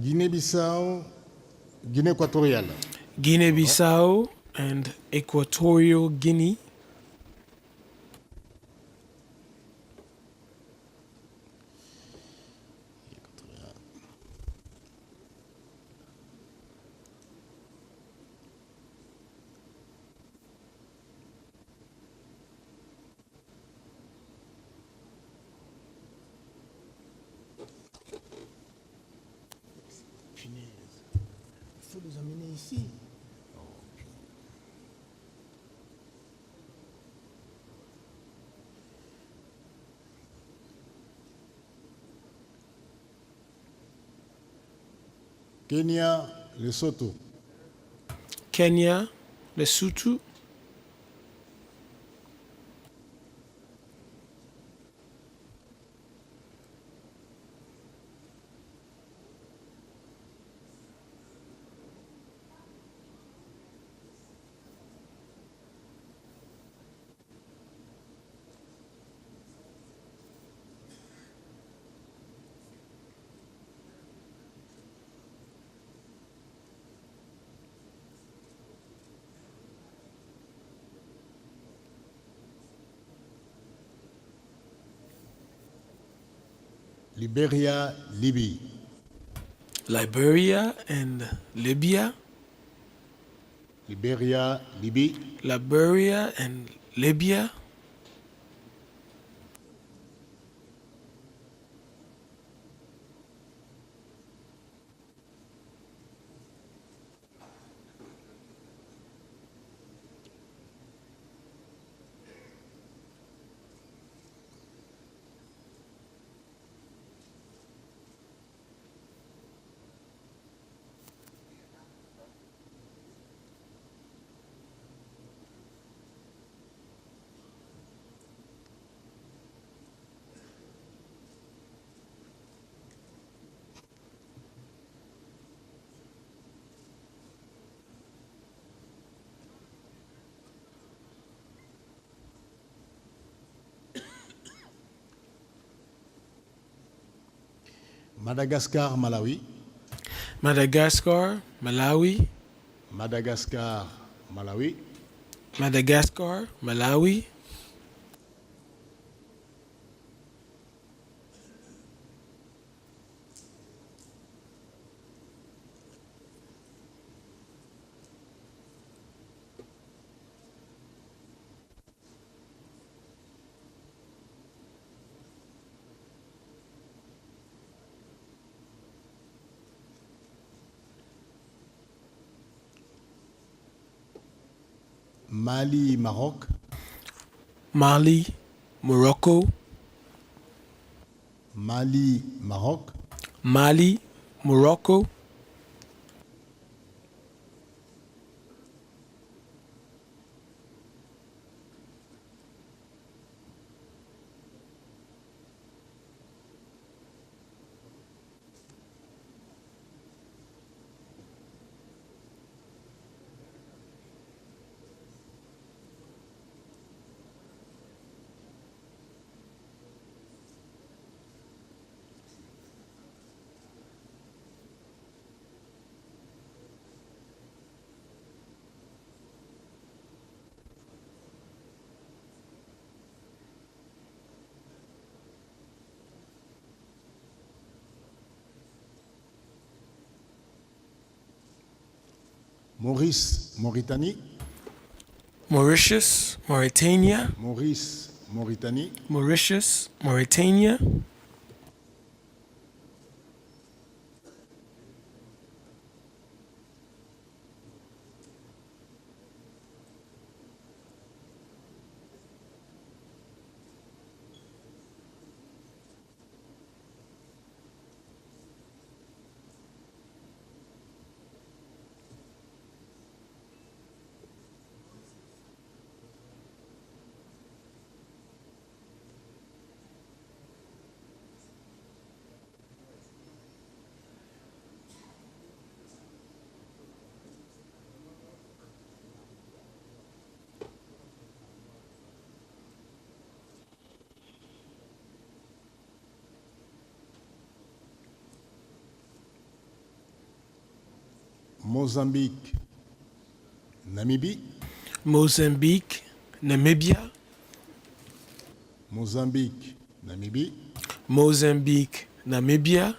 Speaker 13: Guinée-Bissau, Guinée équatoriale.
Speaker 10: Guinea-Bissau and Equatorial Guinea.
Speaker 13: Il faut les amener ici. Kenya, Lesotho.
Speaker 10: Kenya, Lesotho.
Speaker 13: Liberia, Libye.
Speaker 10: Liberia and Libya.
Speaker 13: Liberia, Libye.
Speaker 10: Liberia and Libya.
Speaker 13: Madagascar, Malawi.
Speaker 10: Madagascar, Malawi.
Speaker 13: Madagascar, Malawi.
Speaker 10: Madagascar, Malawi.
Speaker 13: Mali, Maroc.
Speaker 10: Mali, Morocco.
Speaker 13: Mali, Maroc.
Speaker 10: Mali, Morocco.
Speaker 13: Maurice, Mauritanie.
Speaker 10: Mauritius, Mauritania.
Speaker 13: Maurice, Mauritanie.
Speaker 10: Mauritius, Mauritania.
Speaker 13: Mozambique, Namibie.
Speaker 10: Mozambique, Namibia.
Speaker 13: Mozambique, Namibie.
Speaker 10: Mozambique, Namibia.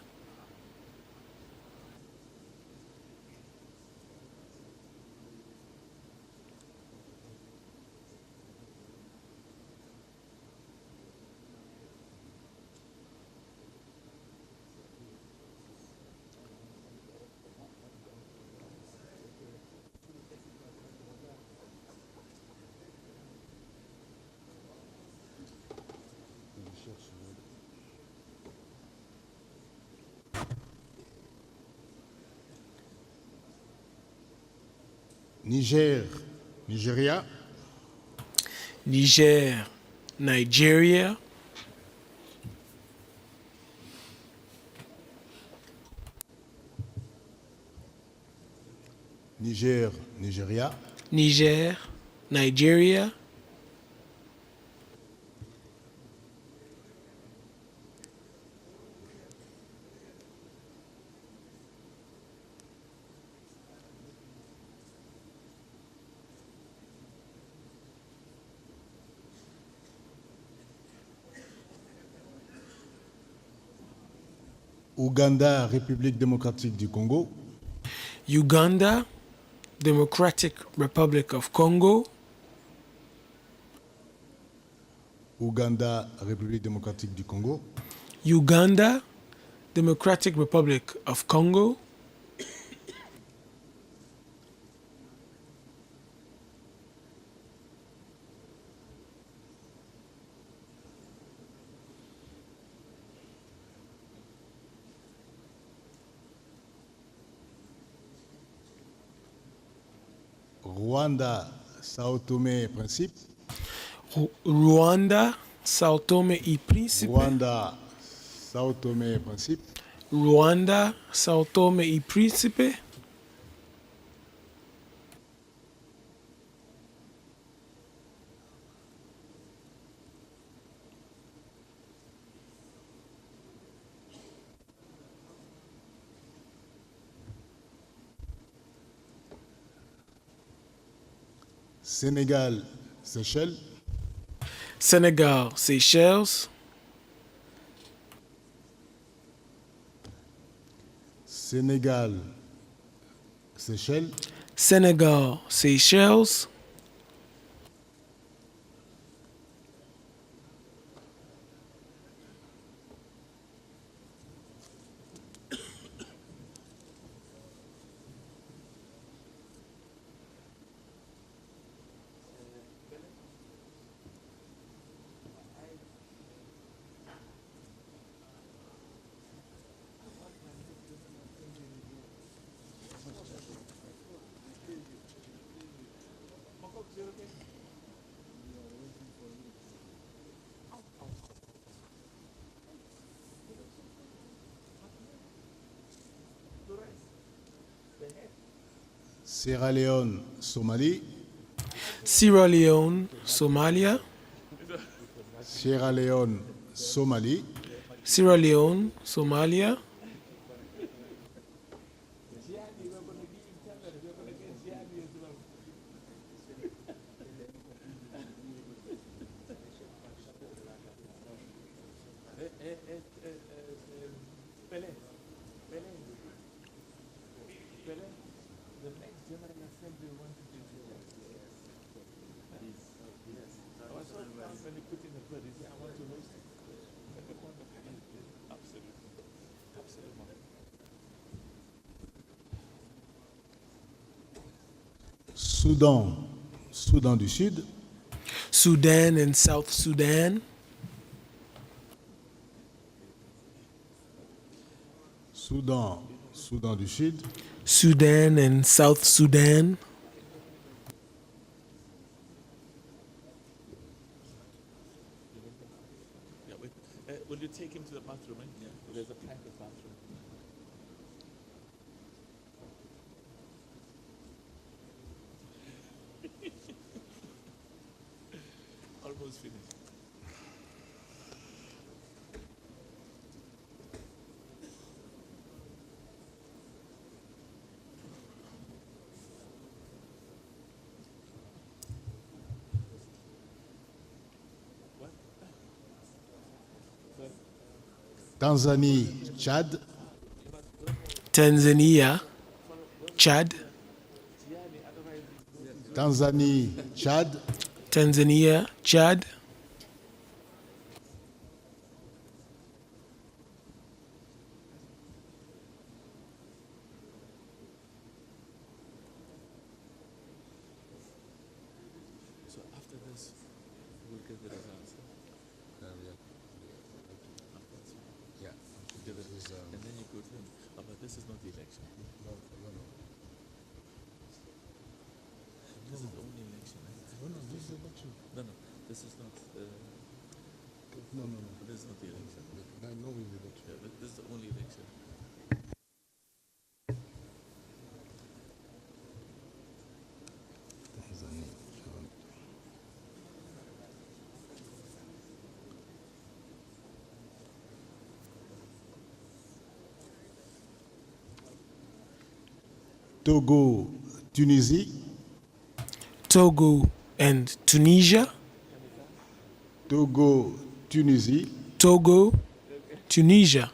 Speaker 13: Niger, Nigeria.
Speaker 10: Niger, Nigeria.
Speaker 13: Niger, Nigeria.
Speaker 10: Niger, Nigeria.
Speaker 13: Ouganda, République démocratique du Congo.
Speaker 10: Uganda, Democratic Republic of Congo.
Speaker 13: Ouganda, République démocratique du Congo.
Speaker 10: Uganda, Democratic Republic of Congo.
Speaker 13: Rwanda, Sao Tomé et Principe.
Speaker 10: Rwanda, Sao Tome y Príncipe.
Speaker 13: Rwanda, Sao Tomé et Principe.
Speaker 10: Rwanda, Sao Tome y Príncipe.
Speaker 13: Sénégal, Seychelles.
Speaker 10: Senegal, Seychelles.
Speaker 13: Sénégal, Seychelles.
Speaker 10: Senegal, Seychelles.
Speaker 13: Sierra Leone, Somalie.
Speaker 10: Sierra Leone, Somalia.
Speaker 13: Sierra Leone, Somalie.
Speaker 10: Sierra Leone, Somalia.
Speaker 13: Soudan, Soudan du Sud.
Speaker 10: Sudan and South Sudan.
Speaker 13: Soudan, Soudan du Sud.
Speaker 10: Sudan and South Sudan.
Speaker 1: Will you take him to the bathroom? Yeah. There's a private bathroom. Almost finished.
Speaker 13: Tanzanie, Chad.
Speaker 10: Tanzania, Chad.
Speaker 13: Tanzanie, Chad.
Speaker 10: Tanzania, Chad.
Speaker 1: So after this, we'll get the results.
Speaker 13: Yeah.
Speaker 1: And then you go to them. Oh, but this is not the election.
Speaker 13: No.
Speaker 1: This is the only election.
Speaker 13: No, this is election.
Speaker 1: No, this is not.
Speaker 13: No.
Speaker 1: This is not the election.
Speaker 13: I know it's the election.
Speaker 1: Yeah, this is the only election.
Speaker 13: Togo, Tunisie.
Speaker 10: Togo and Tunisia.
Speaker 13: Togo, Tunisie.
Speaker 10: Togo, Tunisia.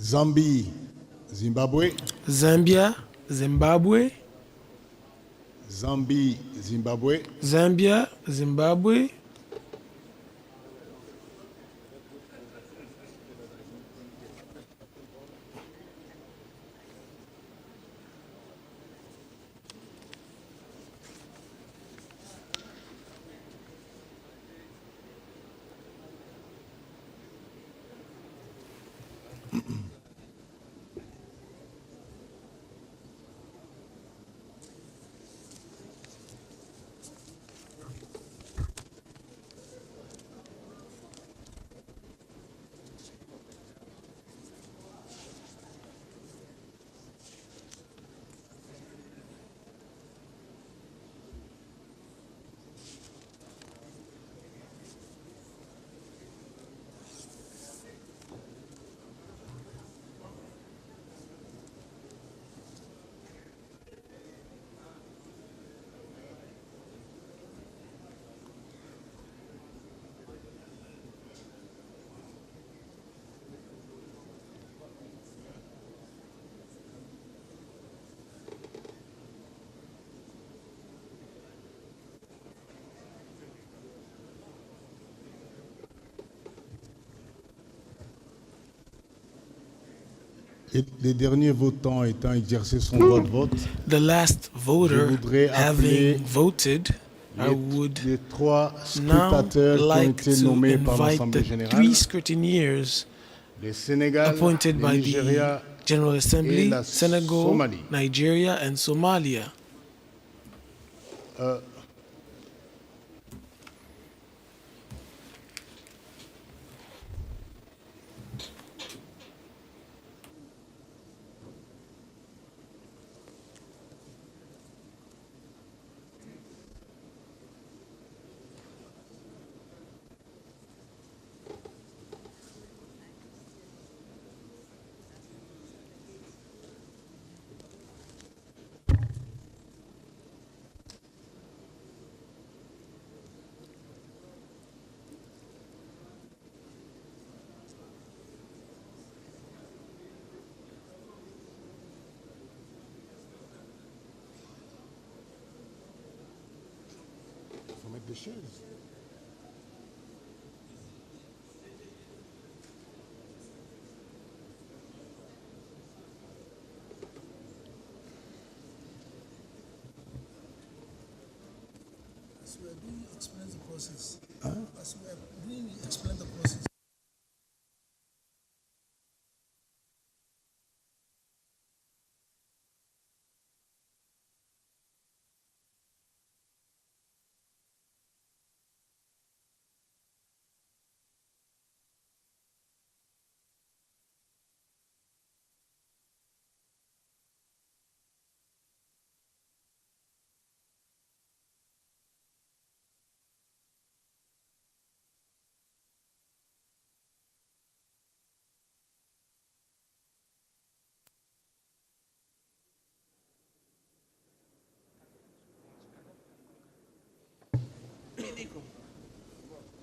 Speaker 13: Zambie, Zimbabwe.
Speaker 10: Zambia, Zimbabwe.
Speaker 13: Zambie, Zimbabwe.
Speaker 10: Zambia, Zimbabwe.
Speaker 13: Et les derniers votants ayant exercé son droit de vote,
Speaker 10: the last voter having voted, I would
Speaker 13: les trois
Speaker 10: now
Speaker 13: scrutateurs qui ont
Speaker 10: like
Speaker 13: été
Speaker 10: to
Speaker 13: nommés par
Speaker 10: invite
Speaker 13: l'Assemblée
Speaker 10: the
Speaker 13: générale,
Speaker 10: three scrutineers
Speaker 13: le Sénégal,
Speaker 10: appointed
Speaker 13: le
Speaker 10: by
Speaker 13: Nigeria
Speaker 10: the General
Speaker 13: et
Speaker 10: Assembly,
Speaker 13: la
Speaker 10: Senegal,
Speaker 13: Somalie.
Speaker 10: Nigeria, and Somalia.
Speaker 13: Il faut mettre des chaises.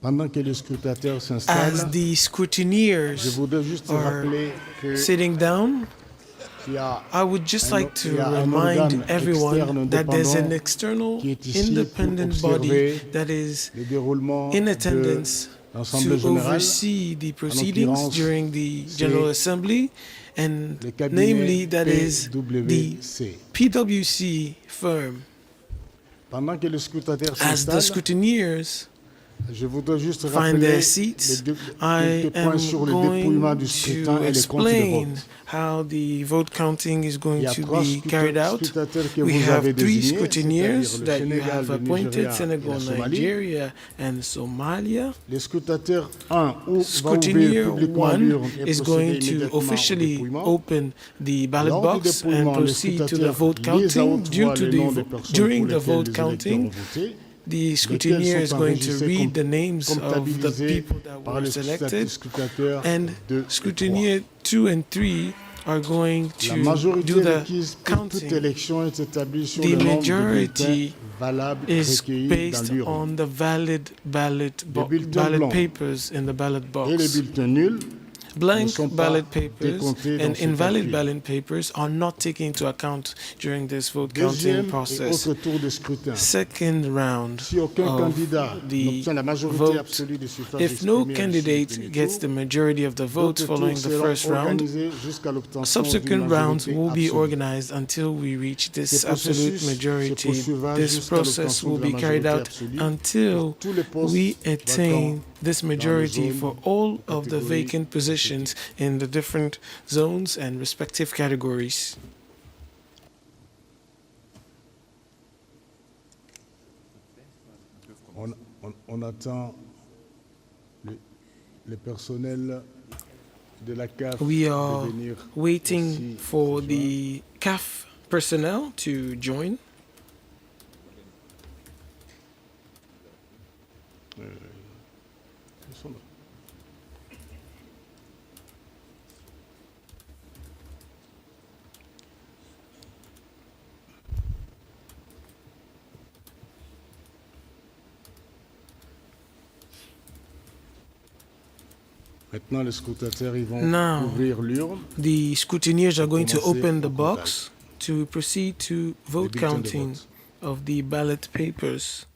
Speaker 13: Pendant que les scrutateurs s'installent,
Speaker 10: As the scrutineers
Speaker 13: je voudrais juste
Speaker 10: are
Speaker 13: rappeler que
Speaker 10: sitting down, I would just like to remind everyone that there's an external independent body that is in attendance to oversee the proceedings during the General Assembly, and namely that is the PwC firm.
Speaker 13: Pendant que les scrutateurs
Speaker 10: As the
Speaker 13: s'installent,
Speaker 10: scrutineers
Speaker 13: je voudrais juste
Speaker 10: find
Speaker 13: rappeler
Speaker 10: their seats, I
Speaker 13: quelques
Speaker 10: am
Speaker 13: points sur le dépouillement
Speaker 10: going
Speaker 13: du scrutin
Speaker 10: to
Speaker 13: et les comptes de
Speaker 10: explain
Speaker 13: vote.
Speaker 10: how the vote counting is
Speaker 13: Il
Speaker 10: going
Speaker 13: y a
Speaker 10: to
Speaker 13: trois
Speaker 10: be carried out.
Speaker 13: scrutateurs que
Speaker 10: We
Speaker 13: vous
Speaker 10: have
Speaker 13: avez
Speaker 10: three
Speaker 13: désignés,
Speaker 10: scrutineers
Speaker 13: c'est-à-dire le
Speaker 10: that you
Speaker 13: Sénégal,
Speaker 10: have
Speaker 13: le
Speaker 10: appointed,
Speaker 13: Nigeria et
Speaker 10: Senegal,
Speaker 13: la Somalie.
Speaker 10: Nigeria, and Somalia.
Speaker 13: Le scrutateur 1 va ouvrir
Speaker 10: Scrutineer
Speaker 13: publiquement
Speaker 10: 1
Speaker 13: l'urne et
Speaker 10: is
Speaker 13: procéder
Speaker 10: going to
Speaker 13: immédiatement au
Speaker 10: officially
Speaker 13: dépouillement.
Speaker 10: open the ballot
Speaker 13: Lors du
Speaker 10: box and
Speaker 13: dépouillement, le
Speaker 10: proceed to the
Speaker 13: scrutateur
Speaker 10: vote
Speaker 13: lise à
Speaker 10: counting.
Speaker 13: haute voix les noms des personnes
Speaker 10: During
Speaker 13: pour
Speaker 10: the
Speaker 13: lesquelles
Speaker 10: vote
Speaker 13: les électeurs
Speaker 10: counting,
Speaker 13: ont voté,
Speaker 10: the scrutineer is
Speaker 13: sont
Speaker 10: going to
Speaker 13: enregistrés
Speaker 10: read the names of the
Speaker 13: comptabilisés
Speaker 10: people that
Speaker 13: par
Speaker 10: were
Speaker 13: les
Speaker 10: selected,
Speaker 13: scrutateurs
Speaker 10: and
Speaker 13: 2 et 3.
Speaker 10: scrutineer 2 and 3 are going
Speaker 13: La
Speaker 10: to
Speaker 13: majorité
Speaker 10: do the
Speaker 13: requise pour toute
Speaker 10: counting.
Speaker 13: élection est établie sur
Speaker 10: The
Speaker 13: le nombre de
Speaker 10: majority
Speaker 13: bulletins valables
Speaker 10: is
Speaker 13: recueillis
Speaker 10: based
Speaker 13: dans l'urne.
Speaker 10: on the valid ballot
Speaker 13: bulletins blancs
Speaker 10: papers in the ballot
Speaker 13: Et les
Speaker 10: box.
Speaker 13: bulletins nuls ne
Speaker 10: Blank
Speaker 13: sont pas
Speaker 10: ballot papers
Speaker 13: décomptés dans
Speaker 10: and
Speaker 13: ce
Speaker 10: invalid
Speaker 13: calcul.
Speaker 10: ballot papers are not taken into account during this vote counting
Speaker 13: Deuxième et
Speaker 10: process.
Speaker 13: autre tour de scrutin.
Speaker 10: Second round
Speaker 13: Si aucun
Speaker 10: of
Speaker 13: candidat
Speaker 10: the
Speaker 13: n'obtient la majorité
Speaker 10: vote.
Speaker 13: absolue des suffrages
Speaker 10: If no
Speaker 13: exprimés à l'issue du
Speaker 10: candidate
Speaker 13: premier
Speaker 10: gets
Speaker 13: tour,
Speaker 10: the majority of the votes
Speaker 13: d'autres
Speaker 10: following
Speaker 13: tours
Speaker 10: the
Speaker 13: seront
Speaker 10: first round,
Speaker 13: organisés jusqu'à l'obtention
Speaker 10: subsequent
Speaker 13: d'une
Speaker 10: rounds
Speaker 13: majorité
Speaker 10: will be
Speaker 13: absolue.
Speaker 10: organized until we reach this
Speaker 13: Ce
Speaker 10: absolute
Speaker 13: processus se
Speaker 10: majority.
Speaker 13: poursuivra
Speaker 10: This
Speaker 13: jusqu'à
Speaker 10: process
Speaker 13: l'obtention
Speaker 10: will
Speaker 13: de la
Speaker 10: be carried
Speaker 13: majorité
Speaker 10: out
Speaker 13: absolue
Speaker 10: until
Speaker 13: pour tous les postes
Speaker 10: we attain
Speaker 13: vacants
Speaker 10: this
Speaker 13: dans les
Speaker 10: majority
Speaker 13: zones,
Speaker 10: for all of the
Speaker 13: catégories
Speaker 10: vacant positions in the different zones and respective categories.
Speaker 13: On attend le personnel de la CAF
Speaker 10: We
Speaker 13: de
Speaker 10: are
Speaker 13: venir
Speaker 10: waiting
Speaker 13: aussi
Speaker 10: for
Speaker 13: se
Speaker 10: the CAF personnel to join.
Speaker 13: Ils sont là. Maintenant, les scrutateurs ils vont
Speaker 10: Now,
Speaker 13: ouvrir l'urne.
Speaker 10: the scrutineers are going to
Speaker 13: Commencer
Speaker 10: open the
Speaker 13: au
Speaker 10: box to proceed to vote
Speaker 13: bulletins de
Speaker 10: counting
Speaker 13: vote.
Speaker 10: of the ballot papers.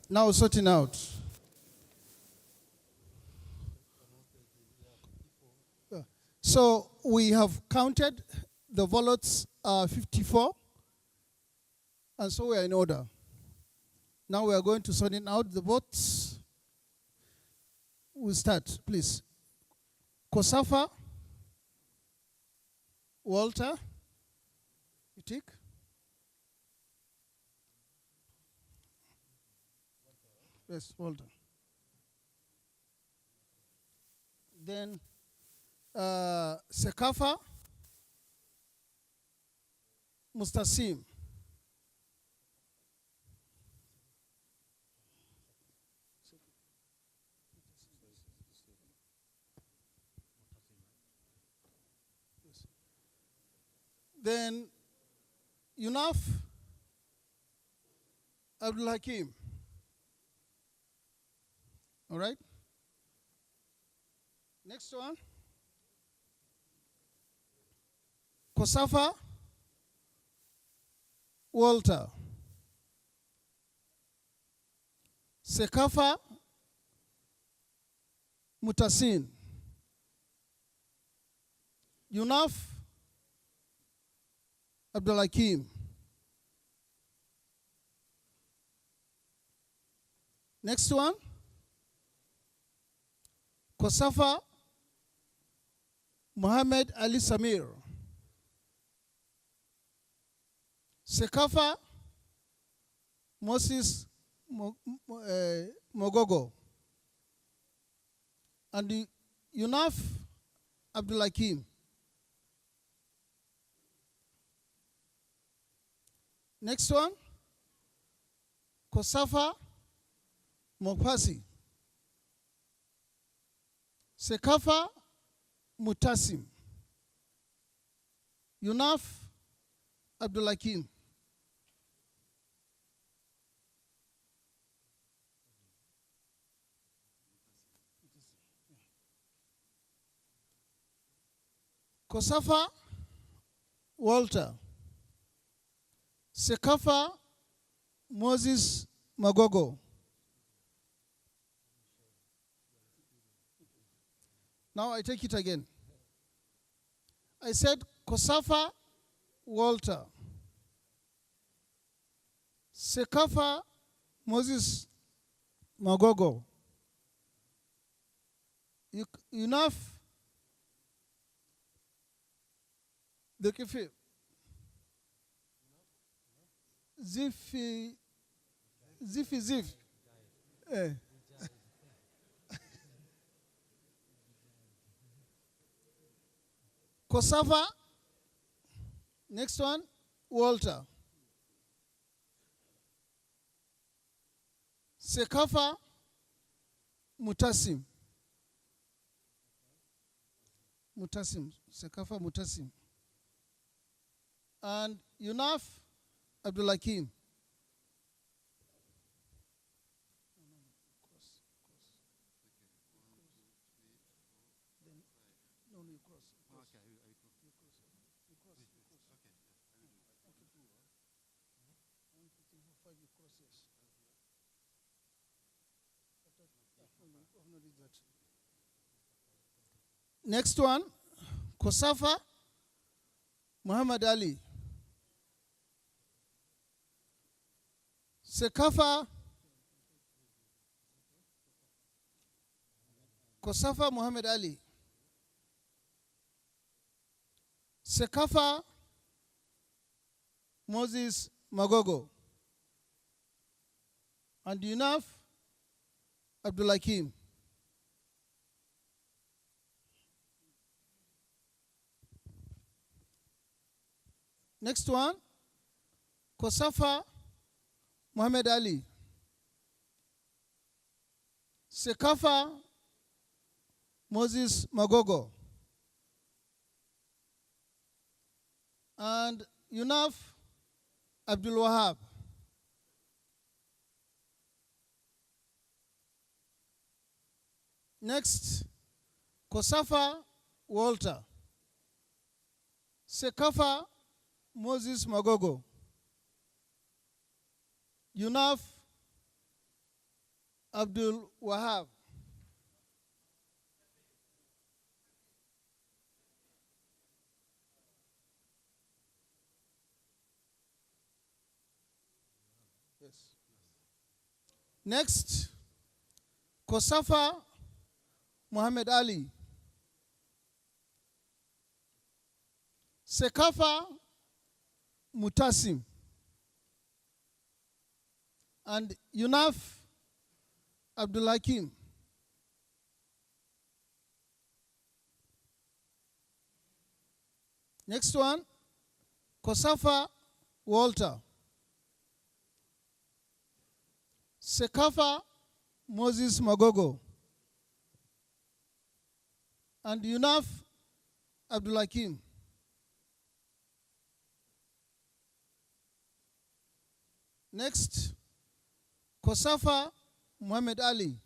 Speaker 6: now sorting out. So we have counted, the votes are 54, and so we are in order. Now we are going to sort out the votes. We'll start, please. Kosafa, Walter, Itik. Yes, Walter. Then Sekafa, Mustasim. Then Yunaf, Abdul Hakim. All right? Next one. Kosafa, Walter. Sekafa, Mutasin. Yunaf, Abdul Hakim. Next one. Kosafa, Muhammad Ali Samir. Sekafa, Moses Mogogo. And Yunaf, Abdul Hakim. Next one, Kosafa, Mopasi. Sekafa, Mutasim. Yunaf, Abdul Hakim. Kosafa, Walter. Sekafa, Moses Magogo. Now I take it again. I said Kosafa, Walter. Sekafa, Moses Magogo. Enough. The Kifi. Zif. Kosafa. Next one, Walter. Sekafa, Mutasim. Sekafa, Mutasim. And Yunaf, Abdul Hakim. Next one, Kosafa, Muhammad Ali. Sekafa, Kosafa, Muhammad Ali. Sekafa, Moses Magogo. And Yunaf, Abdul Hakim. Next one, Kosafa, Muhammad Ali. Sekafa, Moses Magogo. And Yunaf, Abdul Wahab. Next, Kosafa, Walter. Sekafa, Moses Magogo. Yunaf, Abdul Wahab. Yes. Next, Kosafa Muhammad Ali. Sekafa Mutasim. And Yunaf Abdul Hakim. Next one, Kosafa Walter. Sekafa Moses Magogo. And Yunaf Abdul Hakim. Next, Kosafa Muhammad Ali.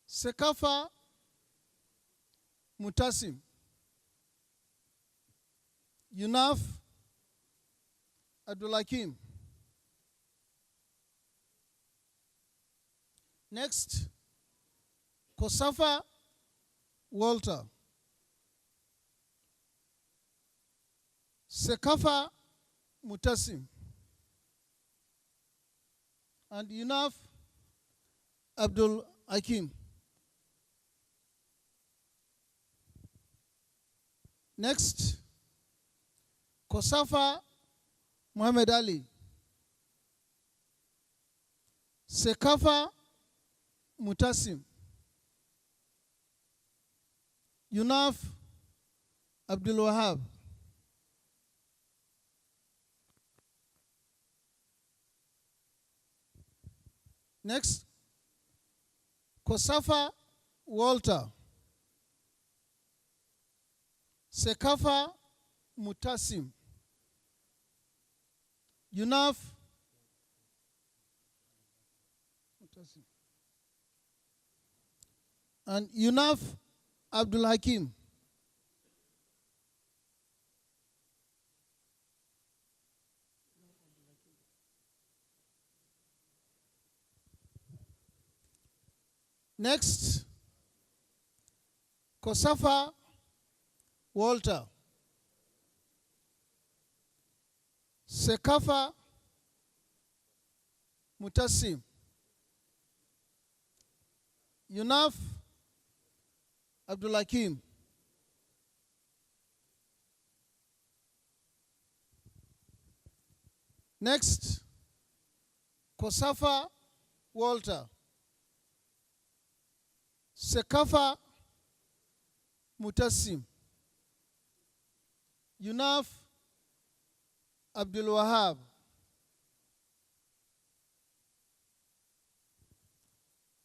Speaker 6: Sekafa Mutasim. Yunaf Abdul Hakim. Next, Kosafa Walter. Sekafa Mutasim. And Yunaf Abdul Hakim. Next, Kosafa Muhammad Ali. Sekafa Mutasim. Yunaf Abdul Wahab. Next, Kosafa Walter. Sekafa Mutasim. Yunaf Mutasim. And Yunaf Abdul Hakim. Next, Kosafa Walter. Sekafa Mutasim. Yunaf Abdul Hakim. Next, Kosafa Walter. Sekafa Mutasim. Yunaf Abdul Wahab.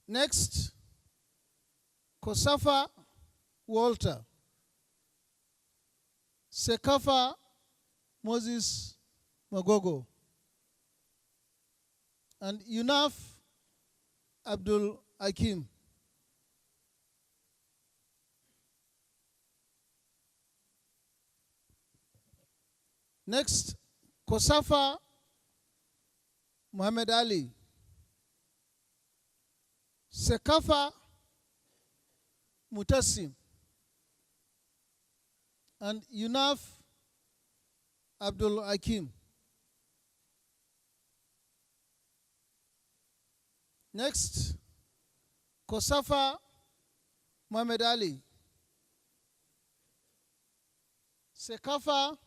Speaker 6: Next, Kosafa Walter. Sekafa Moses Magogo. And Yunaf Abdul Hakim. Next, Kosafa Muhammad Ali. Sekafa Mutasim. And Yunaf Abdul Hakim. Next, Kosafa Muhammad Ali. Sekafa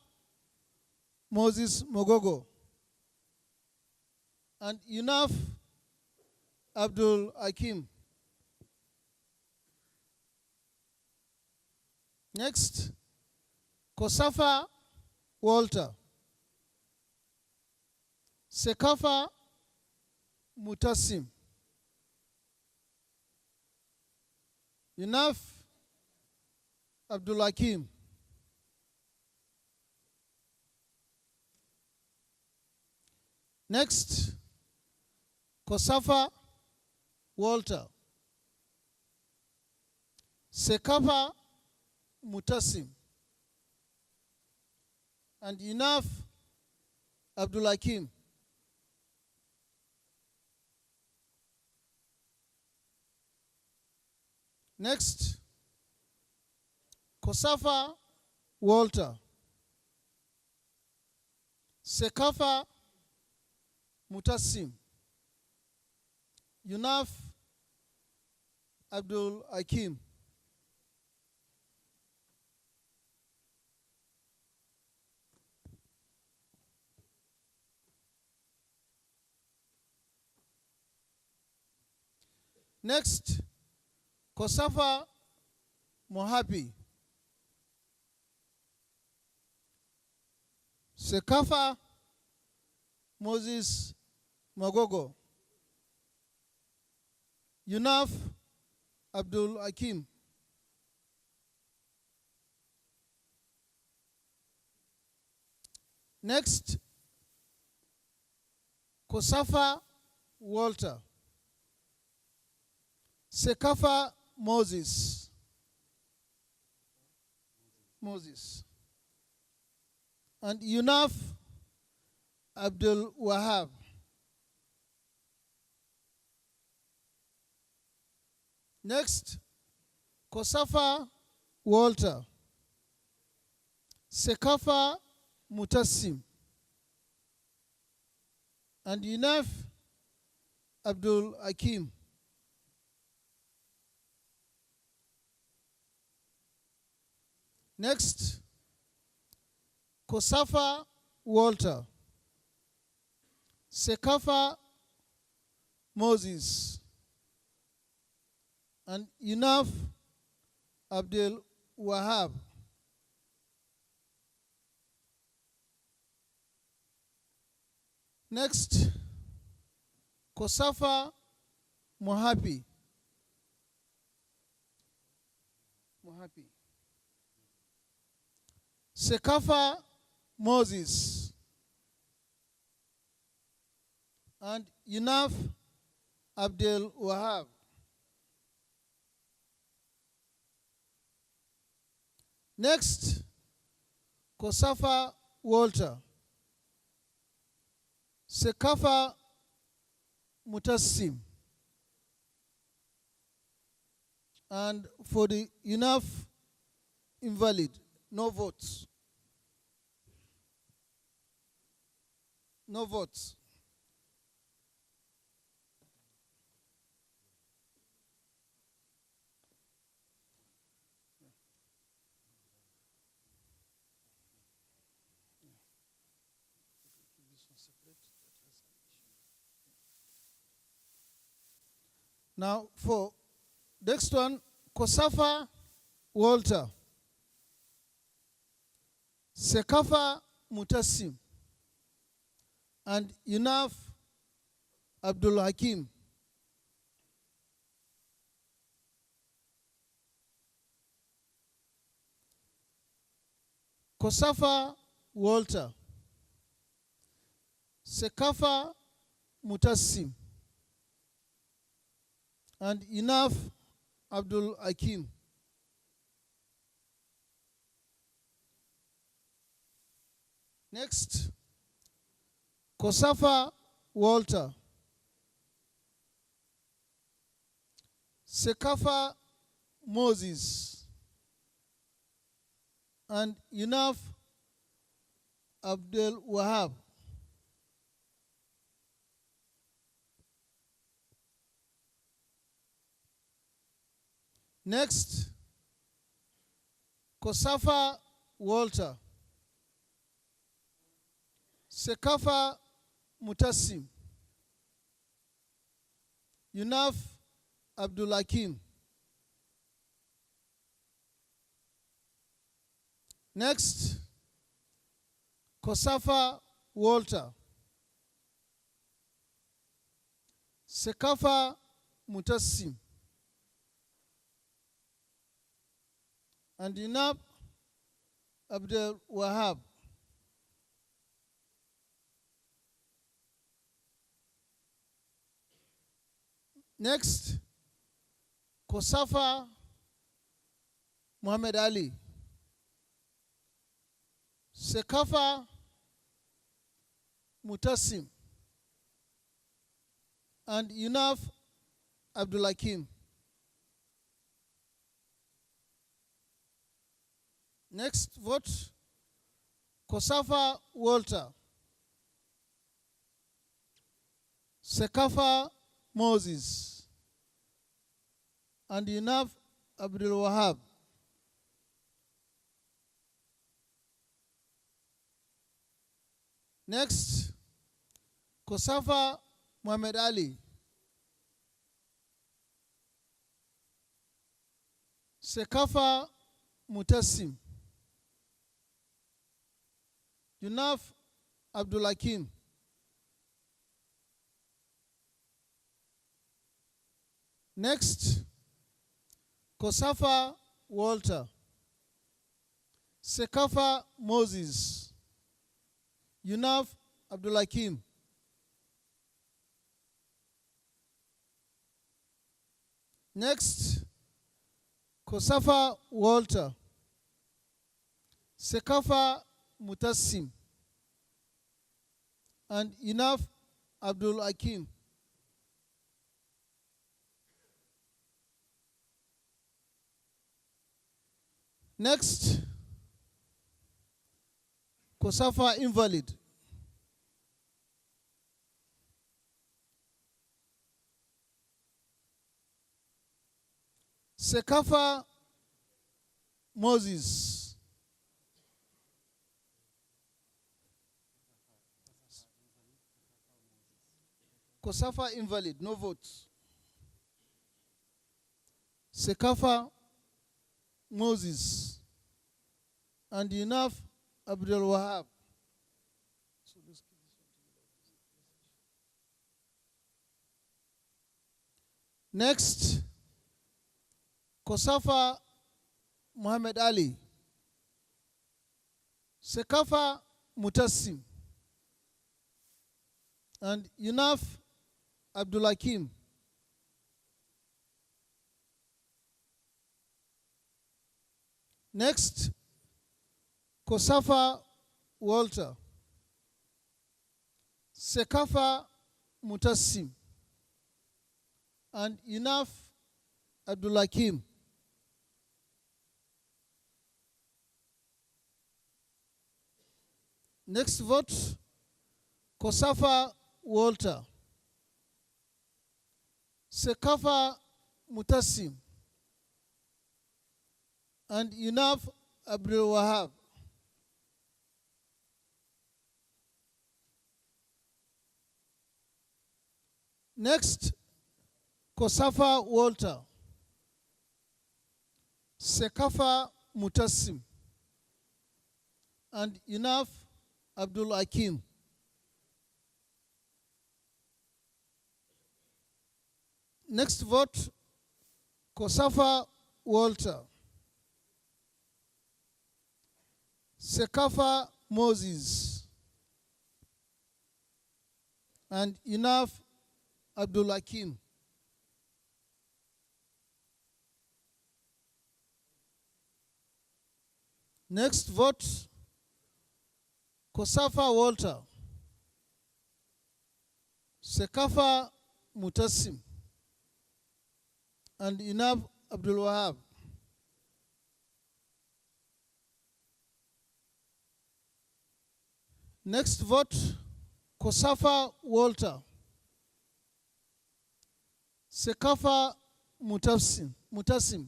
Speaker 6: Moses Mogogo. And Yunaf Abdul Hakim. Next, Kosafa Walter. Sekafa Mutasim. Yunaf Abdul Hakim. Next, Kosafa Walter. Sekafa Mutasim. And Yunaf Abdul Hakim. Next, Kosafa Walter. Sekafa Mutassim. Yunaf Abdul Hakim. Next, Kosafa Mohabi. Sekafa Moses Magogo. Yunaf Abdul Hakim. Next, Kosafa Walter. Sekafa Moses. And Yunaf Abdul Wahab. Next, Kosafa Walter. Sekafa Mutassim. And Yunaf Abdul Hakim. Next, Kosafa Walter. Sekafa Moses. And Yunaf Abdul Wahab. Next, Kosafa Mohabi. Sekafa Moses. And Yunaf Abdul Wahab. Next, Kosafa Walter. Sekafa Mutassim. And for the Yunaf invalid, no votes. No votes. Now for next one, Kosafa Walter. Sekafa Mutassim. And Yunaf Abdul Hakim. Kosafa Walter. Sekafa Mutassim. And Yunaf Abdul Hakim. Next, Kosafa Walter. Sekafa Moses. And Yunaf Abdul Wahab. Next, Kosafa Walter. Sekafa Mutassim. Yunaf Abdul Hakim. Next, Kosafa Walter. Sekafa Mutassim. And Yunaf Abdul Wahab. Next, Kosafa Muhammad Ali. Sekafa Mutassim. And Yunaf Abdul Hakim. Next vote, Kosafa Walter. Sekafa Moses. And Yunaf Abdul Wahab. Next, Kosafa Muhammad Ali. Sekafa Mutassim. Yunaf Abdul Hakim. Next, Kosafa Walter. Sekafa Moses. Yunaf Abdul Hakim. Next, Kosafa Walter. Sekafa Mutassim. And Yunaf Abdul Hakim. Next, Kosafa Invalid. Sekafa Moses. Kosafa Invalid, no votes. Sekafa Moses. And Yunaf Abdul Wahab. Next, Kosafa Muhammad Ali. Sekafa Mutassim. And Yunaf Abdul Hakim. Next, Kosafa Walter. Sekafa Mutassim. And Yunaf Abdul Hakim. Next vote, Kosafa Walter. Sekafa Mutassim. And Yunaf Abdul Wahab. Next, Kosafa Walter. Sekafa Mutassim. And Yunaf Abdul Hakim. Next vote, Kosafa Walter. Sekafa Moses. And Yunaf Abdul Hakim. Next vote, Kosafa Walter. Sekafa Mutassim. And Yunaf Abdul Wahab. Next vote, Kosafa Walter. Sekafa Mutassim.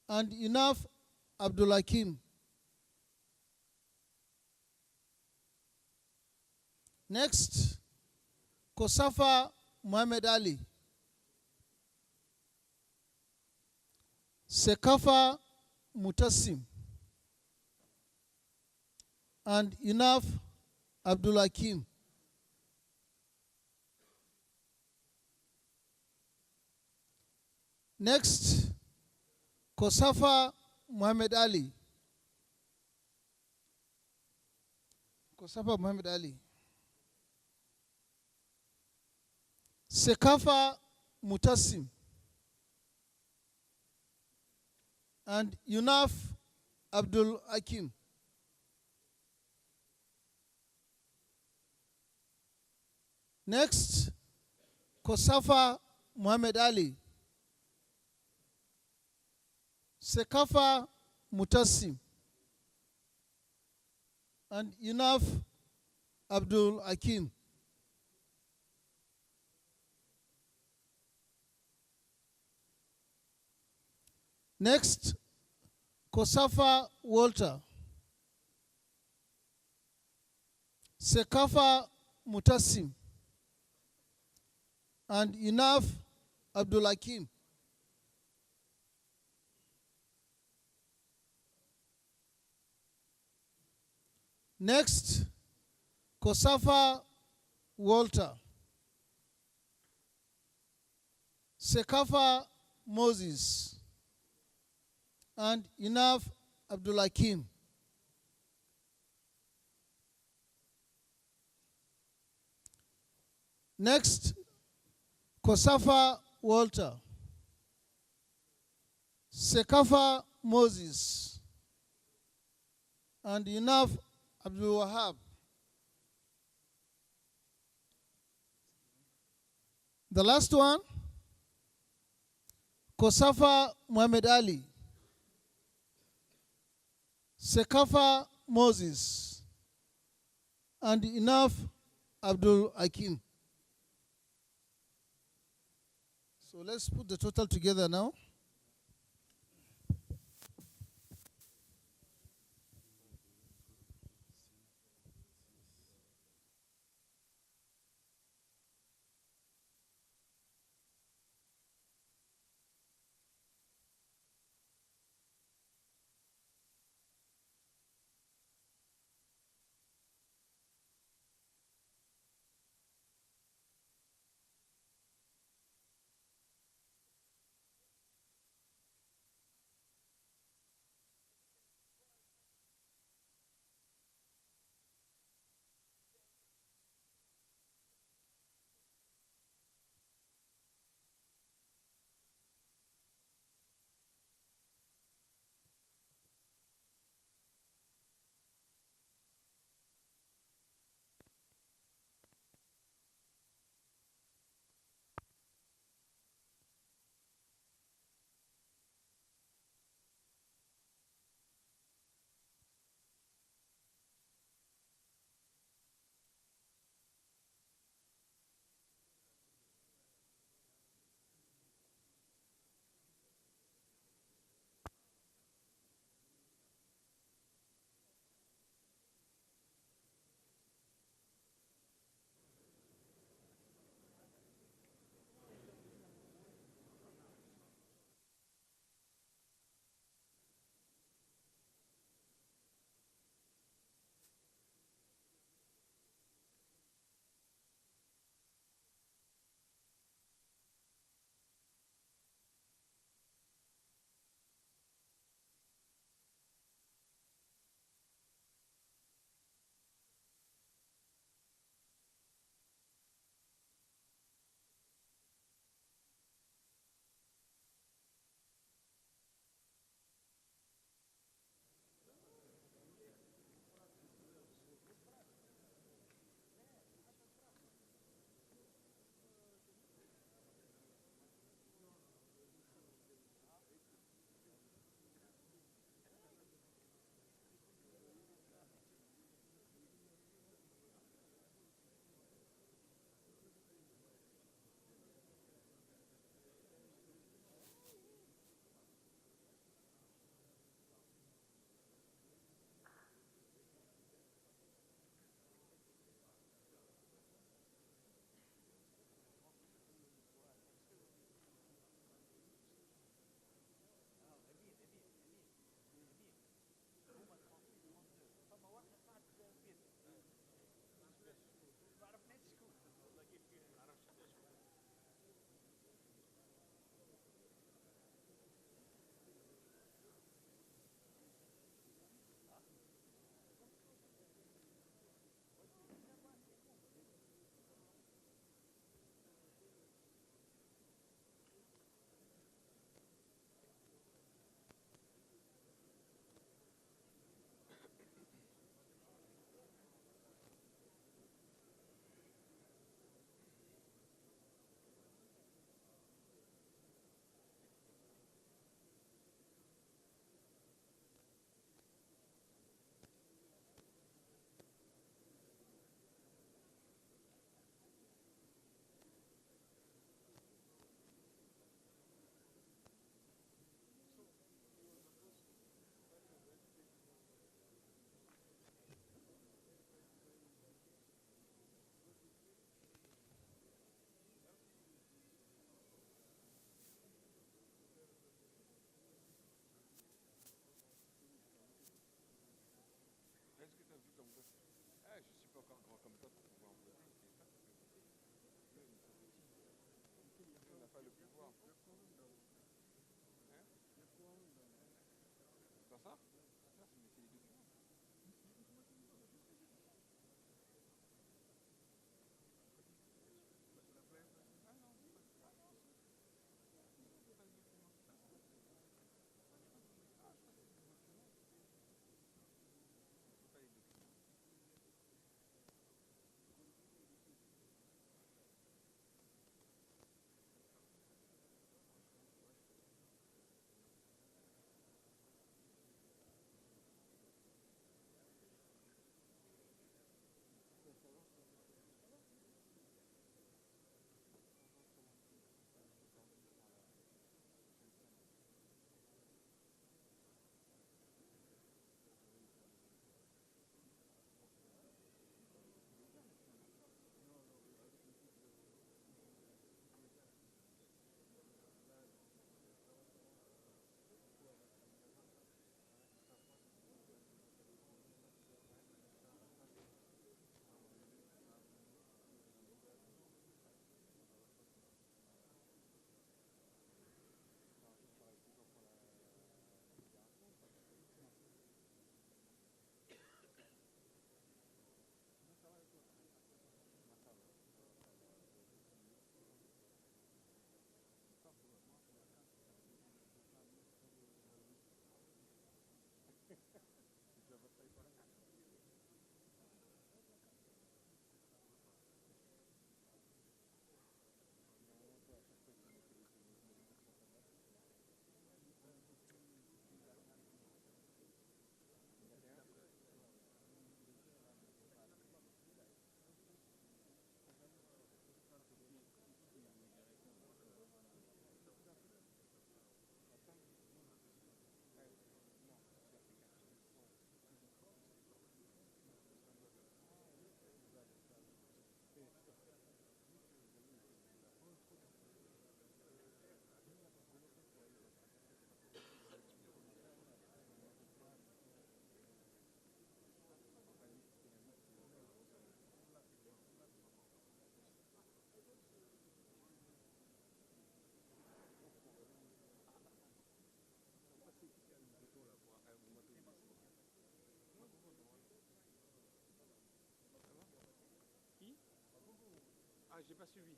Speaker 6: And Yunaf Abdul Hakim. Next, Kosafa Muhammad Ali. Sekafa Mutassim. And Yunaf Abdul Hakim. Next, Kosafa Muhammad Ali. Kosafa Muhammad Ali. Sekafa Mutassim. And Yunaf Abdul Hakim. Next, Kosafa Muhammad Ali. Sekafa Mutassim, and Inaf Abdul Hakim. Next, Kosafa Walter, Sekafa Mutassim, and Inaf Abdul Hakim. Next, Kosafa Walter, Sekafa Moses, and Inaf Abdul Hakim. Next, Kosafa Walter, Sekafa Moses, and Inaf Abdul Wahab. The last one, Kosafa Muhammad Ali, Sekafa Moses, and Inaf Abdul Hakim. So let's put the total together now.
Speaker 2: Ah, j'ai pas suivi.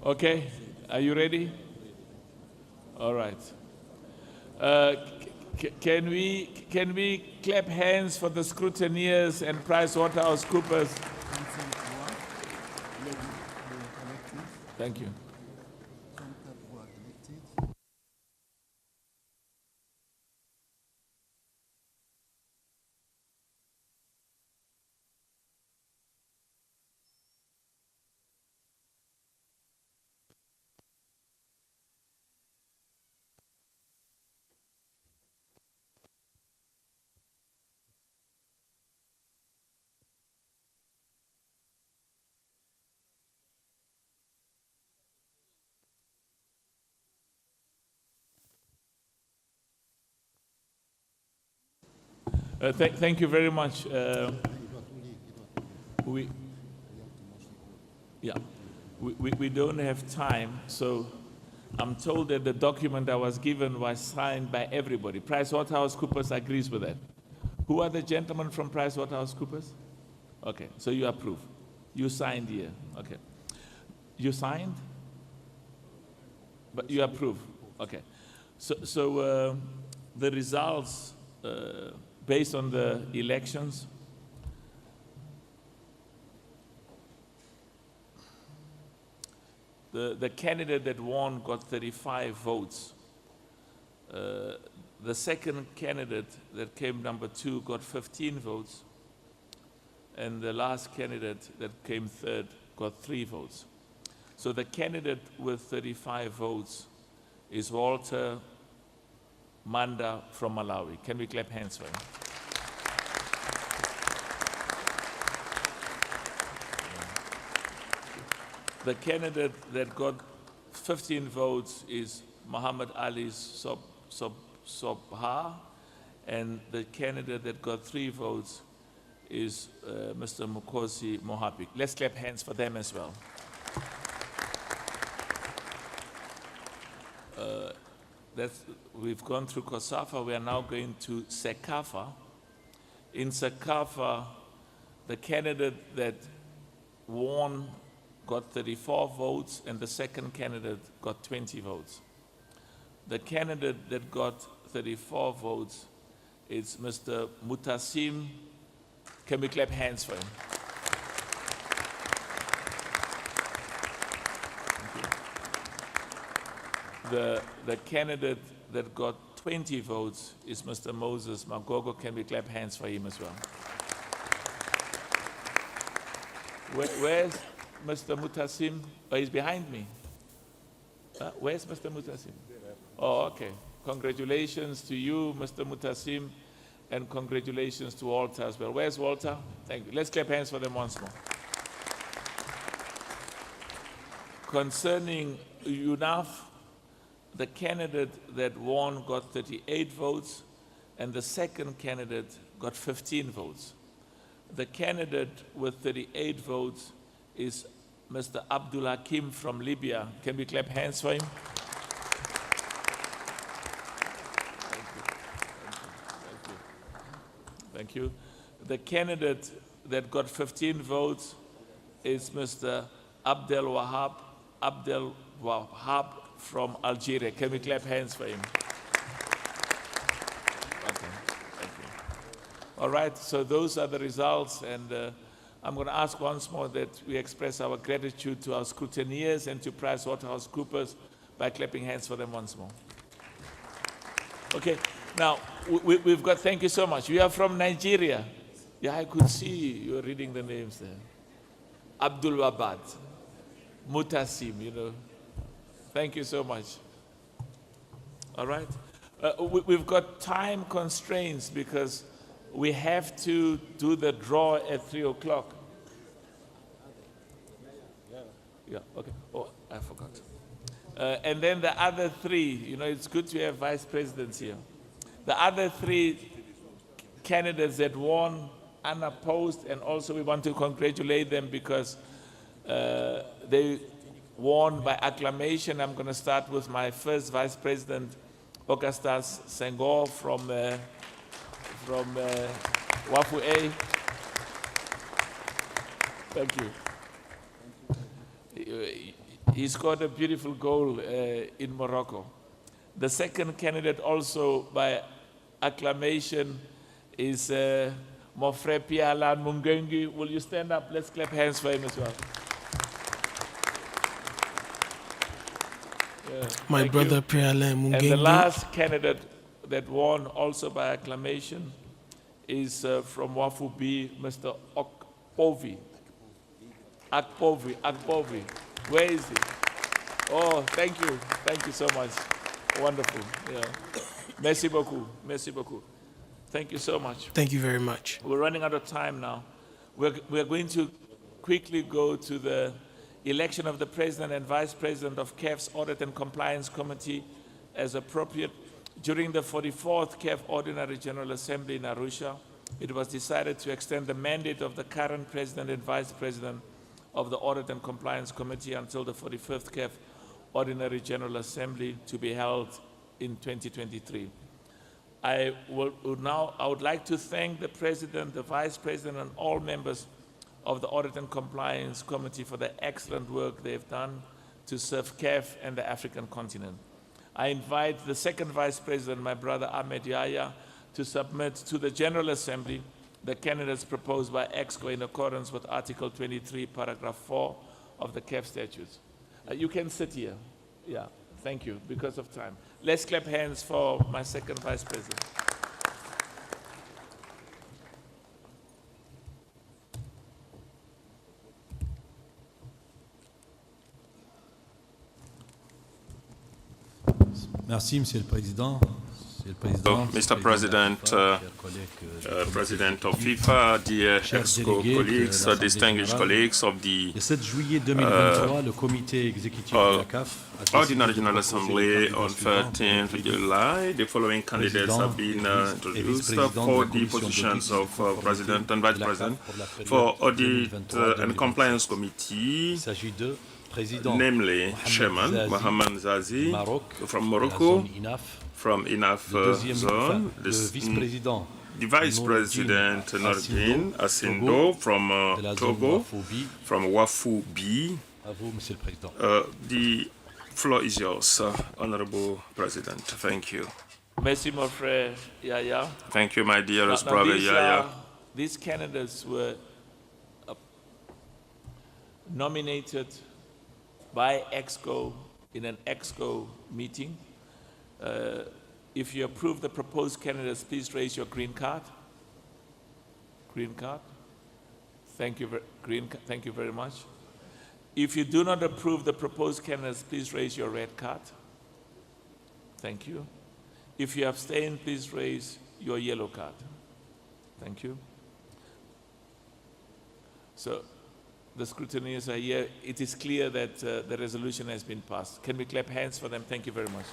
Speaker 1: Okay, are you ready? All right. Can we clap hands for the scrutineers and PricewaterhouseCoopers? Thank you. Thank you very much. We don't have time, so I'm told that the document I was given was signed by everybody. PricewaterhouseCoopers agrees with that. Who are the gentlemen from PricewaterhouseCoopers? Okay, so you approve. You signed here. Okay. You signed? But you approve. Okay. So the results based on the elections, the candidate that won got 35 votes. The second candidate that came number 2 got 15 votes. And the last candidate that came third got 3 votes. So the candidate with 35 votes is Walter Manda from Malawi. Can we clap hands for him? The candidate that got 15 votes is Muhammad Ali Sobha, and the candidate that got 3 votes is Mr. Mukosi Mohapi. Let's clap hands for them as well. We've gone through COSAFA. We are now going to CECAFA. In CECAFA, the candidate that won got 34 votes, and the second candidate got 20 votes. The candidate that got 34 votes is Mr. Mutasim. Can we clap hands for him? The candidate that got 20 votes is Mr. Moses Magogo. Can we clap hands for him as well? Where's Mr. Mutasim? Oh, he's behind me. Where's Mr. Mutasim? Oh, okay. Congratulations to you, Mr. Mutasim, and congratulations to Walter as well. Where's Walter? Thank you. Let's clap hands for them once more. Concerning UNAF, the candidate that won got 38 votes, and the second candidate got 15 votes. The candidate with 38 votes is Mr. Abdul Hakim from Libya. Can we clap hands for him? Thank you. The candidate that got 15 votes is Mr. Abdel Wahab from Algeria. Can we clap hands for him? Okay, thank you. All right, so those are the results, and I'm going to ask once more that we express our gratitude to our scrutineers and to PricewaterhouseCoopers by clapping hands for them once more. Okay, now we've got, thank you so much. You are from Nigeria. Yeah, I could see you were reading the names there. Abdul Wabad, Mutasim, you know. Thank you so much. All right. We've got time constraints because we have to do the draw at 3 o'clock. Yeah, okay. Oh, I forgot. And then the other 3, you know, it's good to have vice presidents here. The other 3 candidates that won unopposed, and also we want to congratulate them because they won by acclamation. I'm going to start with my first vice president, Augustus Senghor from Wafu A. Thank you. He scored a beautiful goal in Morocco. The second candidate, also by acclamation, is Mofre Pialan Mungengi. Will you stand up? Let's clap hands for him as well.
Speaker 10: My brother Pialan Mungengi.
Speaker 1: And the last candidate that won also by acclamation is from Wafu B, Mr. Akpovi. Akpovi. Where is he? Oh, thank you. Thank you so much. Wonderful. Yeah. Merci beaucoup. Merci beaucoup. Thank you so much.
Speaker 10: Thank you very much.
Speaker 1: We're running out of time now. We're going to quickly go to the election of the President and Vice President of CAF's Audit and Compliance Committee as appropriate. During the 44th CAF Ordinary General Assembly in Arusha, it was decided to extend the mandate of the current President and Vice President of the Audit and Compliance Committee until the 45th CAF Ordinary General Assembly to be held in 2023. I would like to thank the President, the Vice President, and all members of the Audit and Compliance Committee for the excellent work they've done to serve CAF and the African continent. I invite the second Vice President, my brother Ahmed Yahya, to submit to the General Assembly the candidates proposed by EXCO in accordance with Article 23, Paragraph 4 of the CAF statutes. You can sit here. Yeah, thank you, because of time. Let's clap hands for my second Vice President.
Speaker 2: Merci, Monsieur le Président.
Speaker 11: Mr. President, President of FIFA, dear EXCO colleagues, distinguished colleagues of the Ordinary General Assembly on 13th July, the following candidates have been introduced for the positions of President and Vice President for Audit and Compliance Committee. Namely, Chairman Mohamed Zazi from Morocco, from INAF zone, the Vice President Nordin Asindo from Togo, from Wafu B. The floor is yours, Honorable President. Thank you.
Speaker 1: Merci, mon frère Yaya.
Speaker 11: Thank you, my dearest brother Yaya.
Speaker 1: These candidates were nominated by EXCO in an EXCO meeting. If you approve the proposed candidates, please raise your green card. Green card. Thank you, thank you very much. If you do not approve the proposed candidates, please raise your red card. Thank you. If you abstain, please raise your yellow card. Thank you. So, the scrutineers are here. It is clear that the resolution has been passed. Can we clap hands for them? Thank you very much.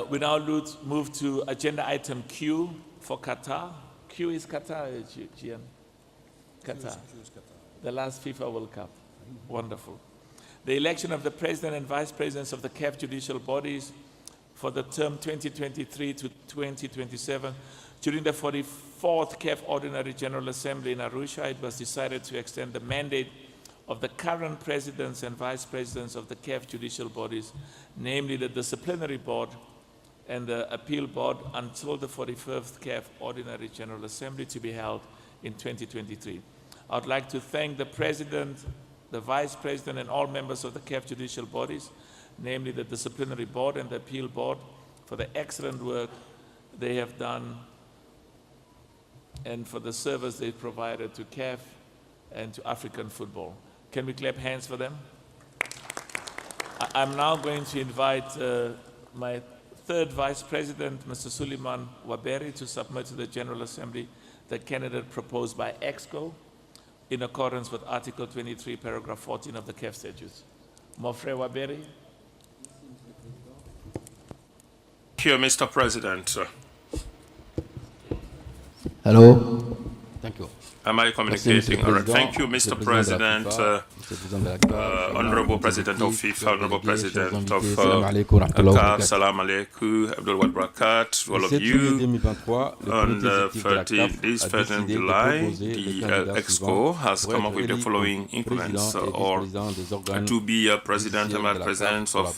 Speaker 1: We now move to agenda item Q for Qatar. Q is Qatar, Gian? Qatar. The last FIFA World Cup. Wonderful. The election of the President and Vice Presidents of the CAF judicial bodies for the term 2023 to 2027. During the 44th CAF Ordinary General Assembly in Arusha, it was decided to extend the mandate of the current presidents and vice presidents of the CAF judicial bodies, namely the disciplinary board and the appeal board, until the 45th CAF Ordinary General Assembly to be held in 2023. I would like to thank the president, the vice president, and all members of the CAF judicial bodies, namely the disciplinary board and the appeal board, for the excellent work they have done and for the service they provided to CAF and to African football. Can we clap hands for them? I'm now going to invite my third Vice President, Mr. Suleiman Waberi, to submit to the General Assembly the candidate proposed by EXCO in accordance with Article 23, Paragraph 14 of the CAF statutes. Mofre Waberi.
Speaker 11: Thank you, Mr. President.
Speaker 22: Hello.
Speaker 11: Thank you.
Speaker 8: Am I communicating? All right. Thank you, Mr. President, Honorable President of FIFA, Honorable President of CAF, Salam Alaikum, Abdul Wad Barakat, all of you. On the 13th July, the EXCO has come up with the following increments, or to be a president and vice president of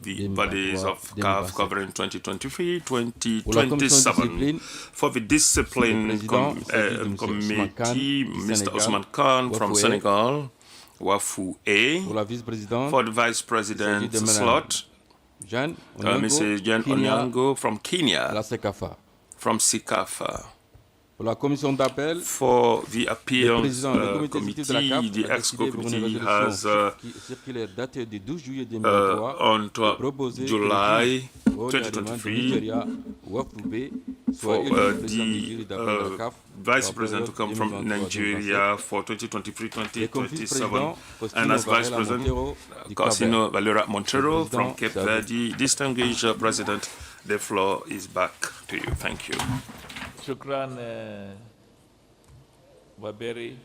Speaker 8: the bodies of CAF covering 2023-2027. For the discipline committee, Mr. Osman Khan from Senegal, Wafou A. For the vice president slot, Mrs. Jen Onyango from Kenya, from CAF. For the appeals committee, the EXCO committee has on July 2023 for the vice president to come from Nigeria for 2023-2027, and as vice president, Cassino Valera Montero from Cape Verde. Distinguished President, the floor is back to you. Thank you.
Speaker 1: Shukran, Waberi.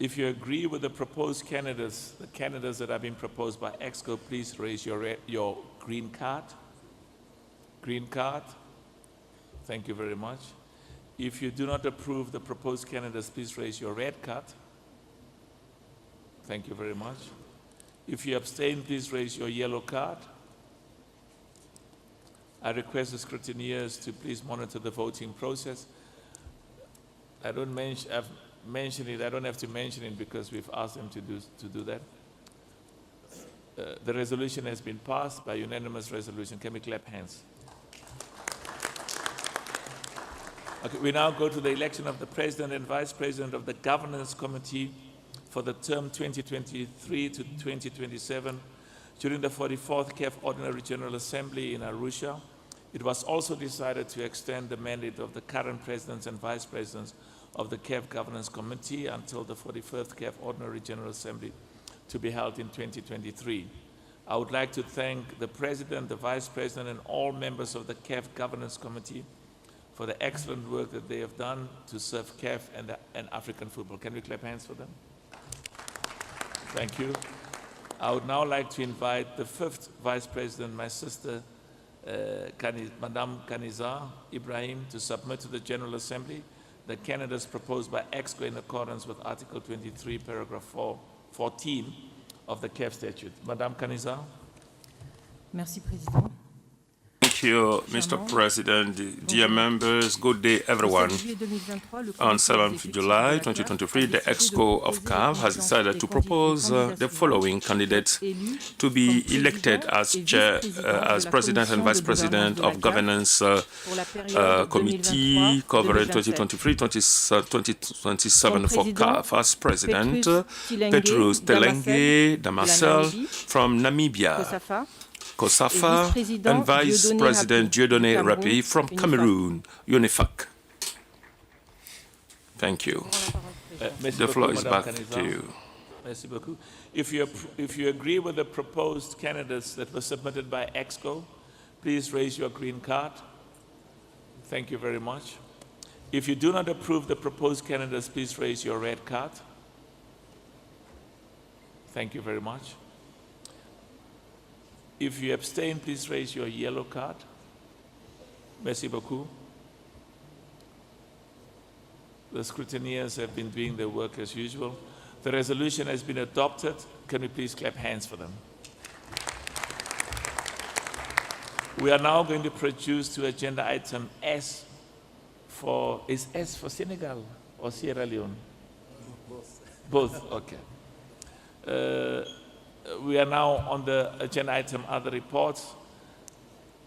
Speaker 1: If you agree with the proposed candidates, the candidates that have been proposed by EXCO, please raise your green card. Green card. Thank you very much. If you do not approve the proposed candidates, please raise your red card. Thank you very much. If you abstain, please raise your yellow card. I request the scrutineers to please monitor the voting process. I've mentioned it. I don't have to mention it because we've asked them to do that. The resolution has been passed by unanimous resolution. Can we clap hands? Okay, we now go to the election of the President and Vice President of the Governance Committee for the term 2023 to 2027. During the 44th CAF Ordinary General Assembly in Arusha, it was also decided to extend the mandate of the current Presidents and Vice Presidents of the CAF Governance Committee until the 41st CAF Ordinary General Assembly to be held in 2023. I would like to thank the President, the Vice President, and all members of the CAF Governance Committee for the excellent work that they have done to serve CAF and African football. Can we clap hands for them? Thank you. I would now like to invite the 5th Vice President, my sister, Madame Kaniza Ibrahim, to submit to the General Assembly the candidates proposed by EXCO in accordance with Article 23, Paragraph 14 of the CAF Statute. Madame Kaniza.
Speaker 4: Merci, Président.
Speaker 8: Thank you, Mr. President. Dear members, good day, everyone. On 7th July 2023, the EXCO of CAF has decided to propose the following candidates to be elected as President and Vice President of Governance Committee covering 2023-2027 for CAF. As President, Petrus Telenge Damasel from Namibia, Kosafa, and Vice President Dieudonné Rapi from Cameroon, UNIFAC. Thank you. The floor is back to you.
Speaker 1: Merci beaucoup. If you agree with the proposed candidates that were submitted by EXCO, please raise your green card. Thank you very much. If you do not approve the proposed candidates, please raise your red card. Thank you very much. If you abstain, please raise your yellow card. Merci beaucoup. The scrutineers have been doing their work as usual. The resolution has been adopted. Can we please clap hands for them? We are now going to produce to agenda item S for, is S for Senegal or Sierra Leone? Both, okay. We are now on the agenda item other reports.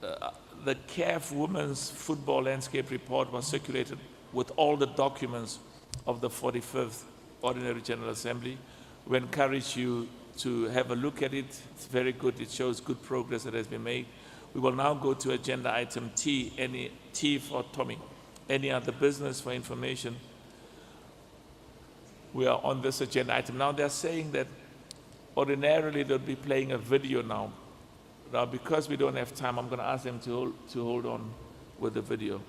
Speaker 1: The CAF Women's Football Landscape Report was circulated with all the documents of the 45th Ordinary General Assembly. We encourage you to have a look at it. It's very good. It shows good progress that has been made. We will now go to agenda item T, T for Tommy. Any other business for information? We are on this agenda item. Now they're saying that ordinarily they'll be playing a video now. Now because we don't have time, I'm going to ask them to hold on with the video.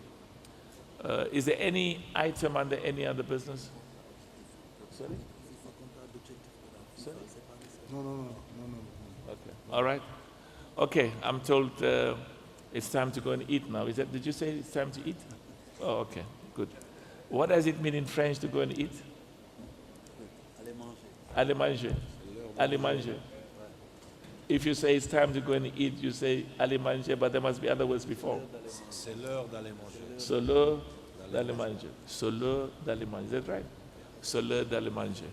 Speaker 1: Is there any item under any other business? Sorry? Sorry?
Speaker 13: No.
Speaker 1: Okay. All right. Okay, I'm told it's time to go and eat now. Did you say it's time to eat? Oh, okay, good. What does it mean in French to go and eat? Aller manger. Aller manger. If you say it's time to go and eat, you say aller manger, but there must be other words before.
Speaker 2: C'est l'heure d'aller manger.
Speaker 1: C'est l'heure d'aller manger. C'est l'heure d'aller manger. Is that right? C'est l'heure d'aller manger.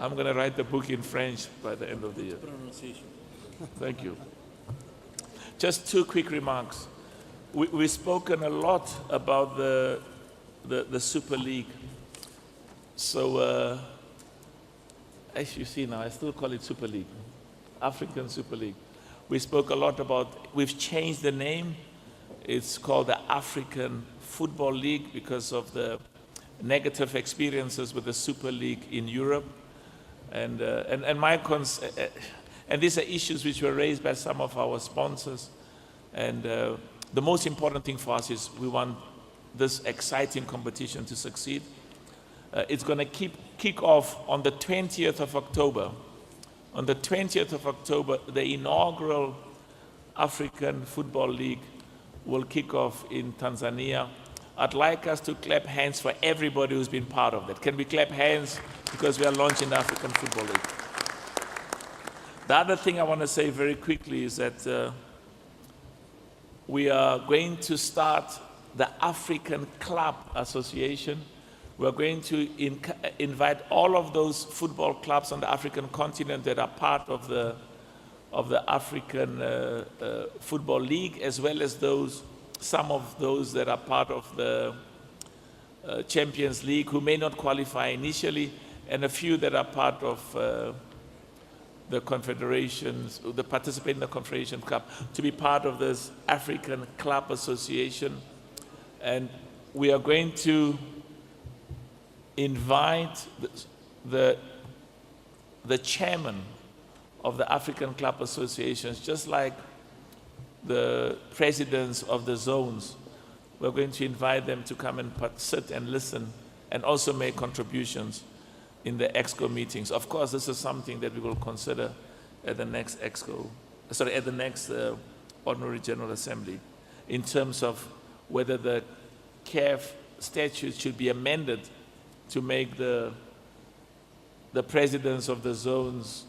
Speaker 1: I'm going to write the book in French by the end of the year.
Speaker 2: Pronunciation.
Speaker 1: Thank you. Just two quick remarks. We've spoken a lot about the Super League. So, as you see now, I still call it Super League, African Super League. We spoke a lot about, we've changed the name. It's called the African Football League because of the negative experiences with the Super League in Europe. And these are issues which were raised by some of our sponsors. And the most important thing for us is we want this exciting competition to succeed. It's going to kick off on the 20th of October. On the 20th of October, the inaugural African Football League will kick off in Tanzania. I'd like us to clap hands for everybody who's been part of that. Can we clap hands because we are launching the African Football League? The other thing I want to say very quickly is that we are going to start the African Club Association. We're going to invite all of those football clubs on the African continent that are part of the African Football League, as well as some of those that are part of the Champions League who may not qualify initially, and a few that are part of the confederations, that participate in the Confederation Cup, to be part of this African Club Association. And we are going to invite the chairman of the African Club Associations, just like the presidents of the zones. We're going to invite them to come and sit and listen and also make contributions in the EXCO meetings. Of course, this is something that we will consider at the next at the next Ordinary General Assembly, in terms of whether the CAF statute should be amended to make the presidents of the zones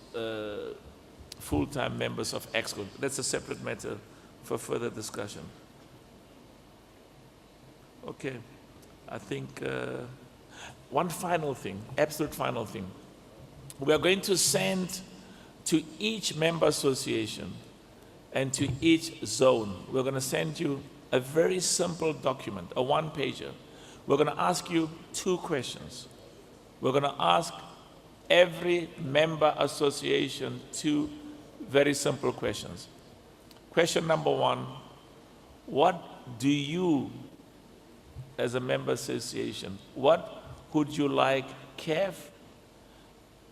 Speaker 1: full-time members of EXCO. That's a separate matter for further discussion. Okay, I think one final thing, absolute final thing. We are going to send to each member association and to each zone, we're going to send you a very simple document, a one-pager. We're going to ask you two questions. We're going to ask every member association two very simple questions. Question number one, what do you, as a member association, what would you like CAF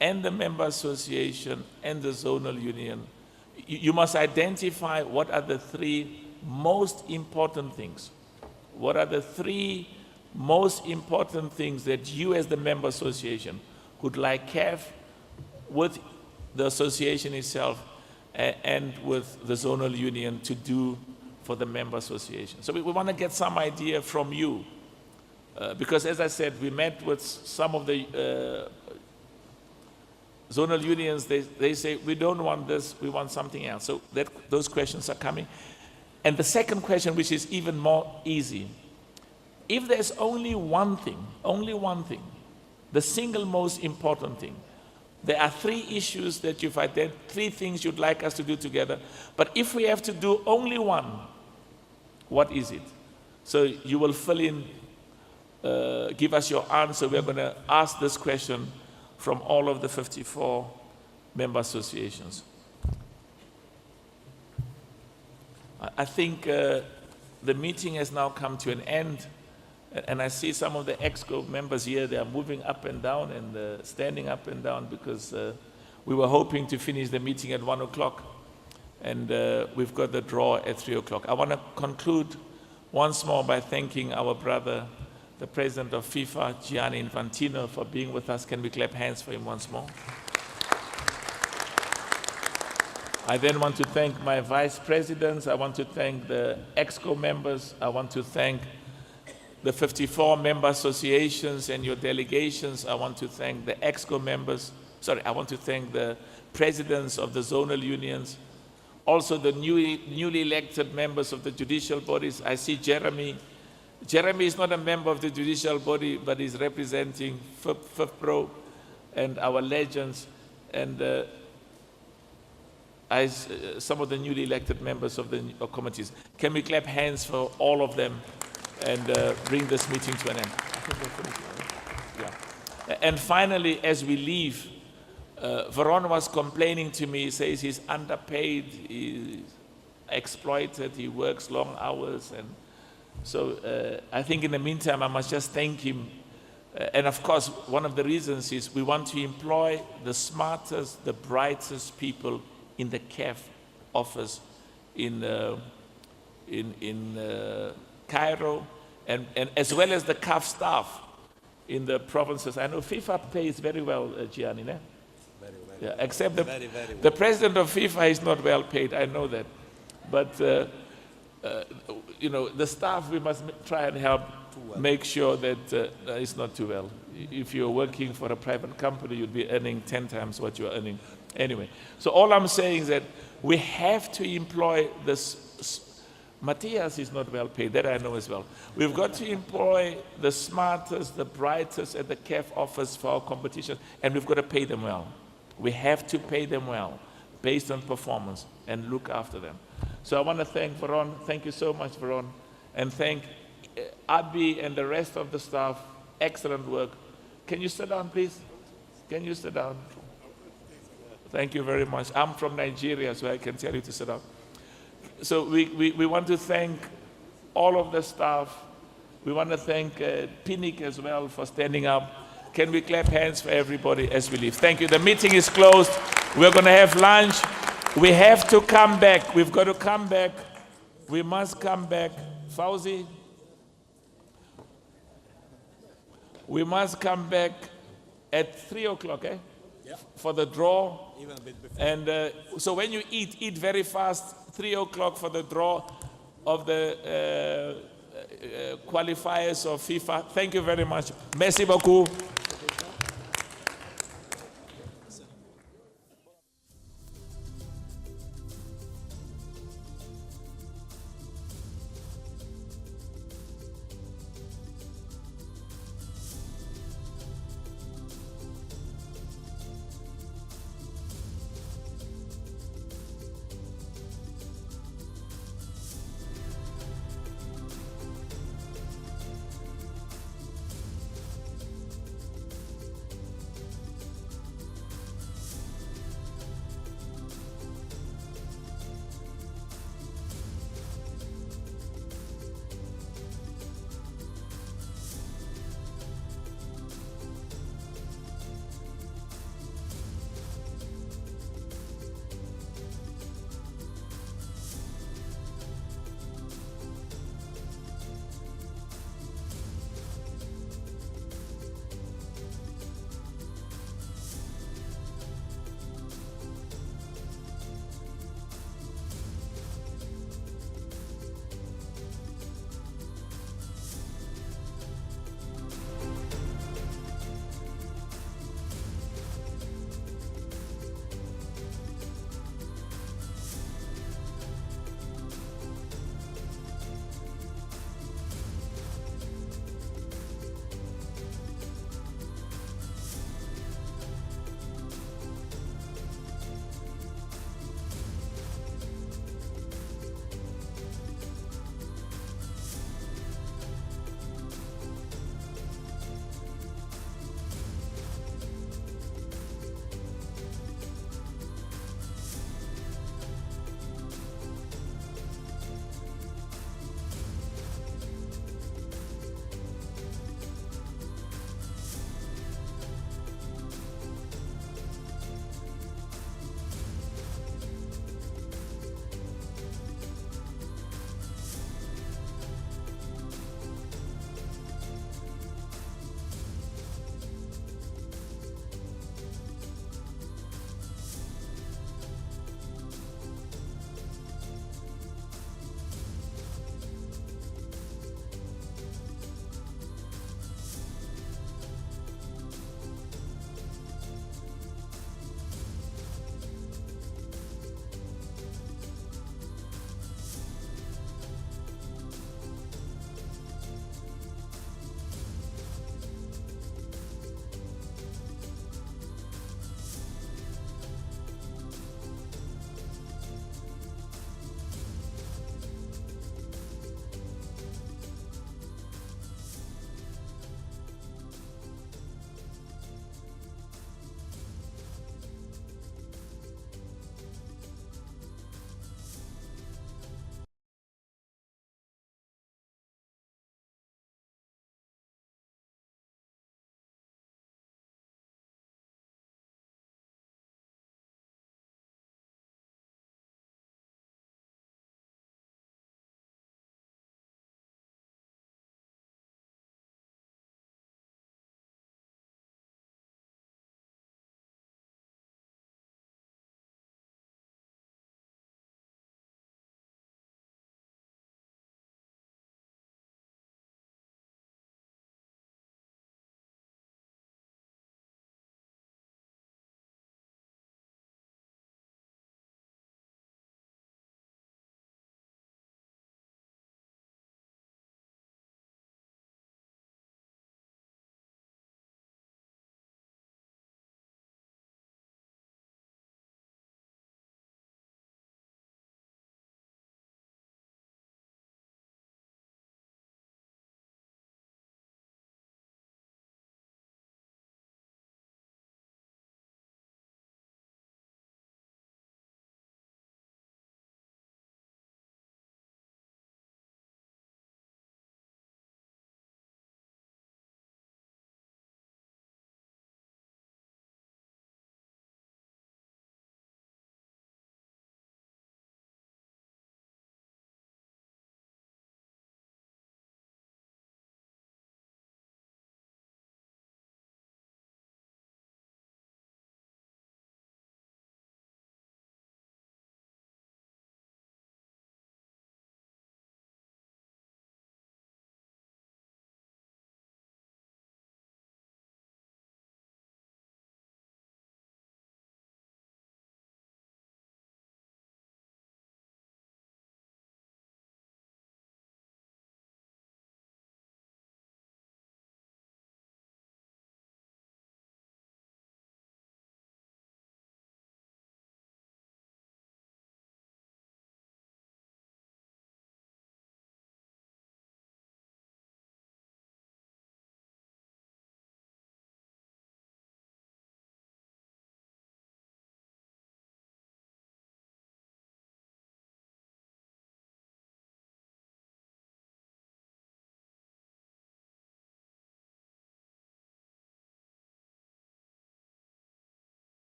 Speaker 1: and the member association and the zonal union? You must identify what are the three most important things. What are the three most important things that you as the member association would like CAF with the association itself and with the zonal union to do for the member association. So we want to get some idea from you. Because as I said, we met with some of the zonal unions. They say, we don't want this, we want something else. So those questions are coming. And the second question, which is even more easy, if there's only one thing, the single most important thing, there are three issues that you've identified, three things you'd like us to do together, but if we have to do only one, what is it? So you will fill in, give us your answer. We're going to ask this question from all of the 54 member associations. I think the meeting has now come to an end, and I see some of the EXCO members here. They are moving up and down and standing up and down because we were hoping to finish the meeting at 1 o'clock, and we've got the draw at 3 o'clock. I want to conclude once more by thanking our brother, the president of FIFA, Gianni Infantino, for being with us. Can we clap hands for him once more? I then want to thank my vice presidents. I want to thank the EXCO members. I want to thank the 54 member associations and your delegations. I want to thank the EXCO members. Sorry, I want to thank the presidents of the zonal unions. Also the newly elected members of the judicial bodies. I see Jeremy. Jeremy is not a member of the judicial body, but is representing FIFPro and our legends. And some of the newly elected members of the committees. Can we clap hands for all of them and bring this meeting to an end? Yeah. And finally, as we leave, Veron was complaining to me, he says he's underpaid, he's exploited, he works long hours. And so I think in the meantime, I must just thank him. And of course, one of the reasons is we want to employ the smartest, the brightest people in the CAF office in Cairo, and as well as the CAF staff in the provinces. I know FIFA pays very well, Gianni, né?
Speaker 2: Very well.
Speaker 1: Yeah, except
Speaker 2: Very
Speaker 1: the president of FIFA is not well paid, I know that. But, you know, the staff, we must try and help make sure that it's not too well. If you're working for a private company, you'd be earning 10 times what you're earning. Anyway, so all I'm saying is that we have to employ this. Matthias is not well paid, that I know as well. We've got to employ the smartest, the brightest at the CAF office for our competition, and we've got to pay them well. We have to pay them well, based on performance, and look after them. So I want to thank Veron. Thank you so much, Veron. And thank Abi and the rest of the staff. Excellent work. Can you sit down, please? Can you sit down? Thank you very much. I'm from Nigeria, so I can tell you to sit down. So we want to thank all of the staff. We want to thank Pinnick as well for standing up. Can we clap hands for everybody as we leave? Thank you. The meeting is closed. We're going to have lunch. We have to come back. We've got to come back. We must come back. Fauzi, we must come back at 3 o'clock, eh? Yeah. For the draw. Even a bit before. And so when you eat very fast. 3 o'clock for the draw of the qualifiers of FIFA. Thank you very much. Merci beaucoup.